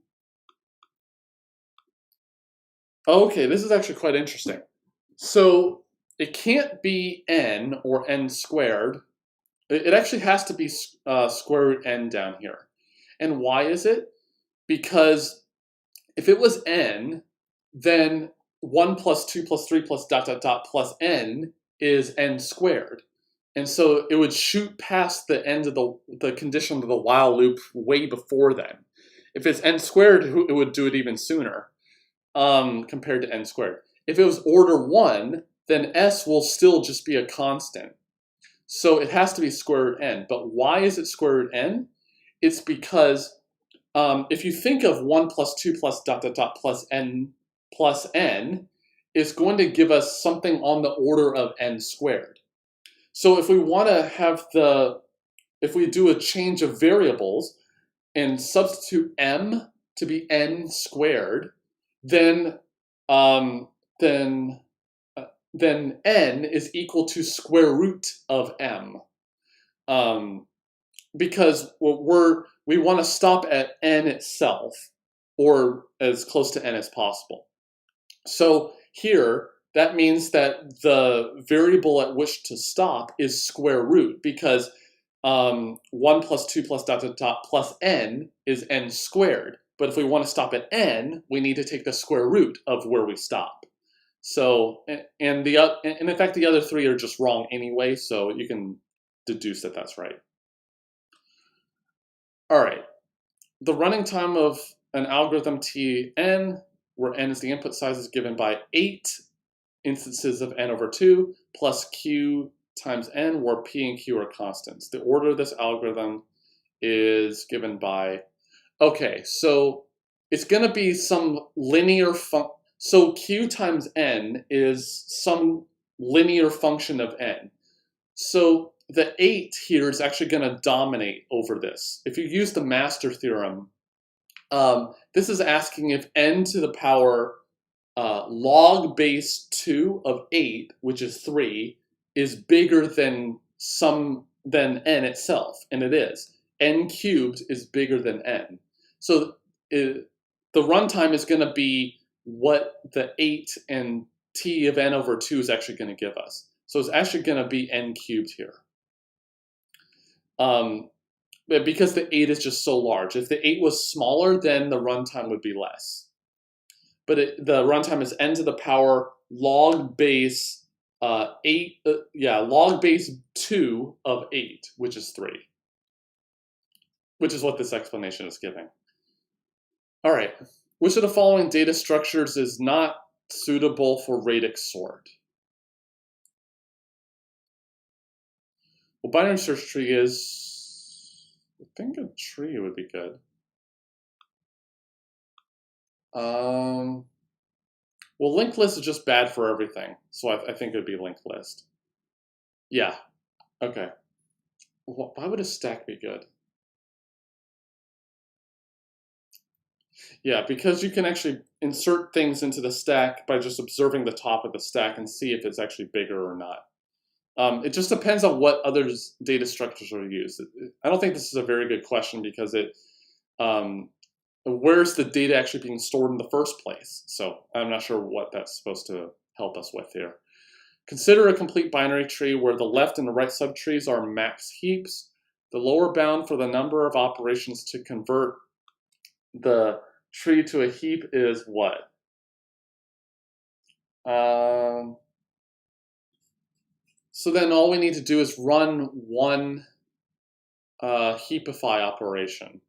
Okay, this is actually quite interesting. So it can't be n or n squared. It actually has to be square root n down here. And why is it? Because if it was n, then 1 plus 2 plus 3 plus dot dot dot plus n is n squared. And so it would shoot past the end of the condition of the while loop way before then. If it's n squared, it would do it even sooner compared to n squared. If it was order 1, then s will still just be a constant. So it has to be square root n. But why is it square root n? It's because if you think of 1 plus 2 plus dot dot dot plus n is going to give us something on the order of n squared. So if we want to have if we do a change of variables and substitute m to be n squared, then n is equal to square root of m, because we want to stop at n itself, or as close to n as possible. So here, that means that the variable at which to stop is square root, because 1 plus 2 plus dot dot dot plus n is n squared. But if we want to stop at n, we need to take the square root of where we stop. So, and in fact, the other three are just wrong anyway, so you can deduce that that's right. All right, the running time of an algorithm Tn, where n is the input size, is given by 8 instances of n over 2 plus q times n, where p and q are constants. The order of this algorithm is given by, okay, so it's going to be some linear function. So q times n is some linear function of n. So the 8 here is actually going to dominate over this. If you use the master theorem, this is asking if n to the power log base 2 of 8, which is 3, is bigger than n itself, and it is. N cubed is bigger than n. So the runtime is going to be what the 8 and t of n over 2 is actually going to give us. So it's actually going to be n cubed here. Because the 8 is just so large. If the 8 was smaller, then the runtime would be less. But the runtime is n to the power log base log base 2 of 8, which is 3. Which is what this explanation is giving. All right, which of the following data structures is not suitable for radix sort? Well, binary search tree is, I think a tree would be good. Well, linked list is just bad for everything, so I think it would be linked list. Yeah, okay. Why would a stack be good? Yeah, because you can actually insert things into the stack by just observing the top of the stack and see if it's actually bigger or not. It just depends on what other data structures are used. I don't think this is a very good question because where's the data actually being stored in the first place? So I'm not sure what that's supposed to help us with here. Consider a complete binary tree where the left and the right subtrees are max heaps. The lower bound for the number of operations to convert the tree to a heap is what? So then all we need to do is run one heapify operation.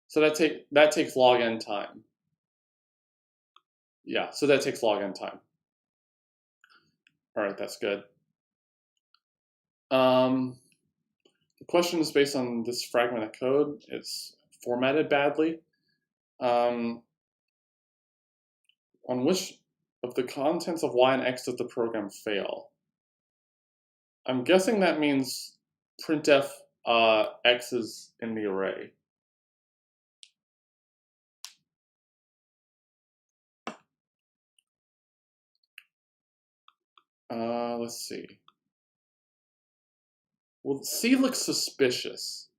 So that takes log n time. Yeah, so that takes log n time. All right, that's good. The question is based on this fragment of code. It's formatted badly. On which of the contents of y and x does the program fail? I'm guessing that means printf x is in the array. Let's see. Well, C looks suspicious.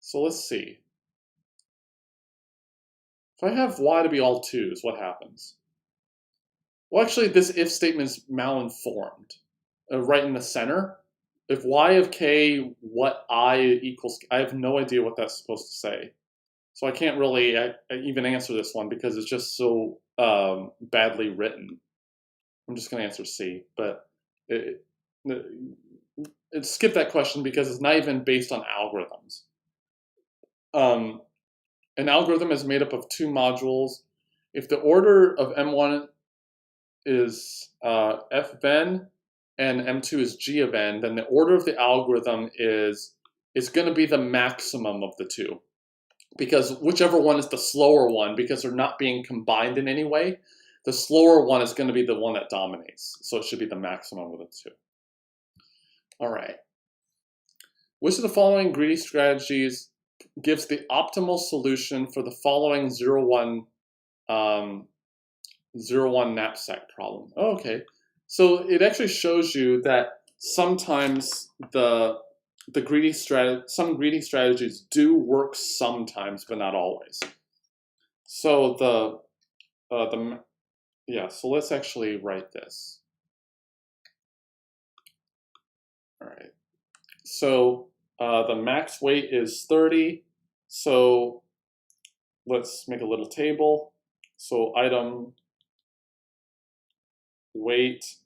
So let's see. If I have y to be all 2's, what happens? Well, actually, this if statement is malinformed. Right in the center. If y of k, what I equals, I have no idea what that's supposed to say. So I can't really even answer this one because it's just so badly written. I'm just going to answer C, but skip that question because it's not even based on algorithms. An algorithm is made up of two modules. If the order of M1 is f of n and M2 is g of n, then the order of the algorithm is going to be the maximum of the two. Because whichever one is the slower one, because they're not being combined in any way, the slower one is going to be the one that dominates. So it should be the maximum of the two. All right. Which of the following greedy strategies gives the optimal solution for the following 0-1 knapsack problem? Oh, okay. So it actually shows you that sometimes some greedy strategies do work sometimes, but not always. So so let's actually write this. All right. So the max weight is 30. So let's make a little table. So item weight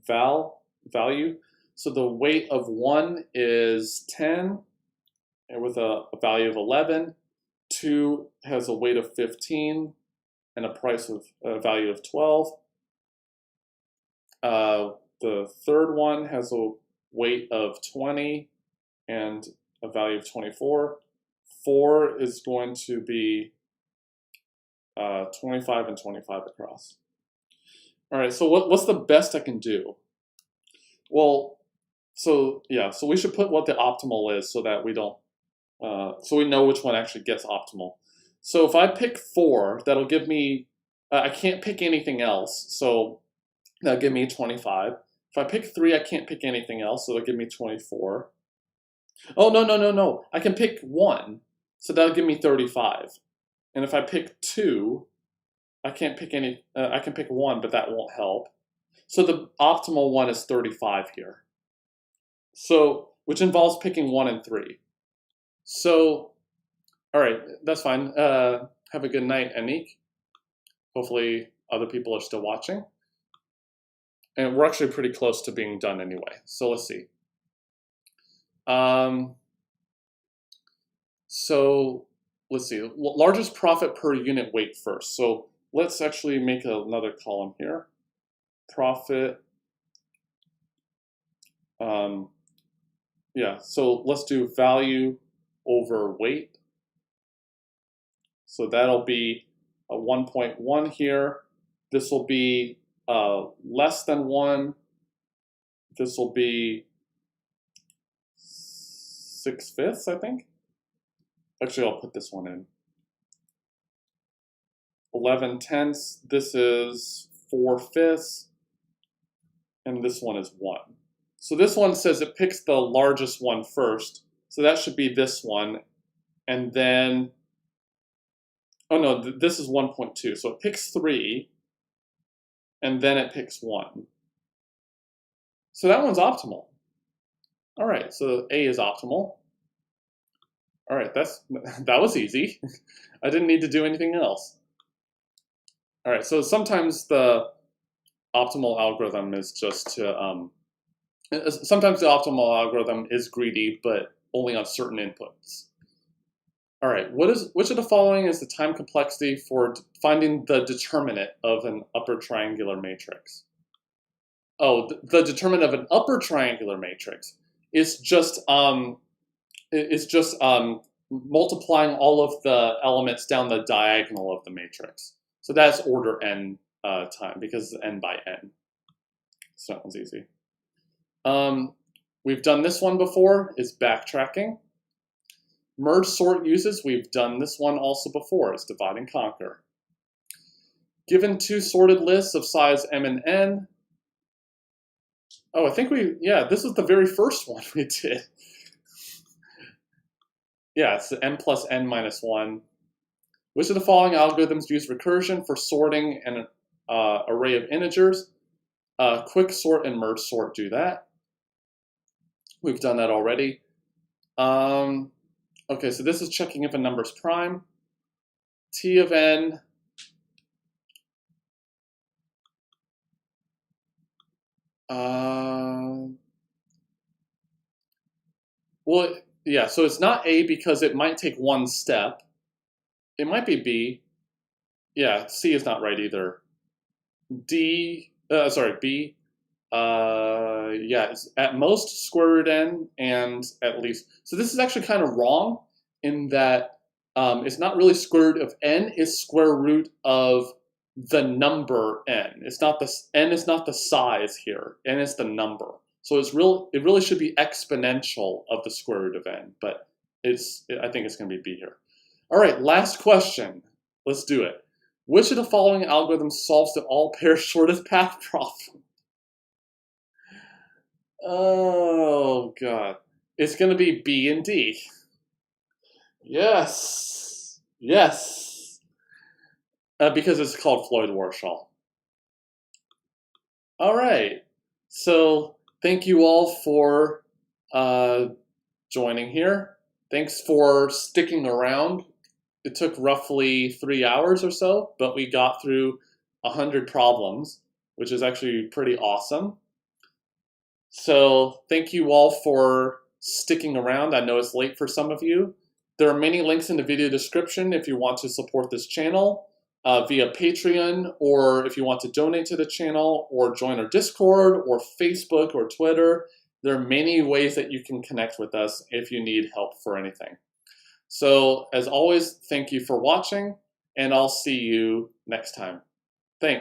value. So the weight of 1 is 10 and with a value of 11. 2 has a weight of 15 and a price of value of 12. The third one has a weight of 20 and a value of 24. 4 is going to be 25 and 25 across. All right, so what's the best I can do? Well, so we should put what the optimal is so that we don't, so we know which one actually gets optimal. So if I pick 4, that'll give me, I can't pick anything else, so that'll give me 25. If I pick 3, I can't pick anything else, so that'll give me 24. Oh, no. I can pick 1, so that'll give me 35. And if I pick 2, I can't pick any, I can pick 1, but that won't help. So the optimal one is 35 here. So, which involves picking 1 and 3. So, all right, that's fine. Have a good night, Anik. Hopefully other people are still watching. And we're actually pretty close to being done anyway. So let's see. So let's see. Largest profit per unit weight first. So let's actually make another column here. Profit. So let's do value over weight. So that'll be a 1.1 here. This will be less than 1. This will be 6/5, I think. Actually, I'll put this one in. 11/10. This is 4/5. And this one is 1. So this one says it picks the largest one first. So that should be this one. And then, oh no, this is 1.2. So it picks 3. And then it picks 1. So that one's optimal. All right, so A is optimal. All right, that was easy. I didn't need to do anything else. All right, so sometimes the optimal algorithm is just to, sometimes the optimal algorithm is greedy, but only on certain inputs. All right, which of the following is the time complexity for finding the determinant of an upper triangular matrix? Oh, the determinant of an upper triangular matrix is just multiplying all of the elements down the diagonal of the matrix. So that's order n time because it's n by n. So that one's easy. We've done this one before, is backtracking. Merge sort uses, we've done this one also before, is divide and conquer. Given two sorted lists of size m and n. Oh, I think this is the very first one we did. Yeah, it's m plus n minus 1. Which of the following algorithms use recursion for sorting an array of integers? Quick sort and merge sort do that. We've done that already. Okay, so this is checking if a number is prime. T of n Well, yeah, so it's not A because it might take one step. It might be B. Yeah, C is not right either. B. Yeah, it's at most square root n and at least. So this is actually kind of wrong in that it's not really square root of n, it's square root of the number n. It's not the n is not the size here, n is the number. So it really should be exponential of the square root of n, but I think it's going to be B here. All right, last question. Let's do it. Which of the following algorithms solves the all pair shortest path problem? Oh, God. It's going to be B and D. Yes. Yes. Because it's called Floyd-Warshall. All right. So thank you all for joining here. Thanks for sticking around. It took roughly 3 hours or so, but we got through 100 problems, which is actually pretty awesome. So thank you all for sticking around. I know it's late for some of you. There are many links in the video description if you want to support this channel via Patreon, or if you want to donate to the channel, or join our Discord, or Facebook, or Twitter. There are many ways that you can connect with us if you need help for anything. So as always, thank you for watching, and I'll see you next time.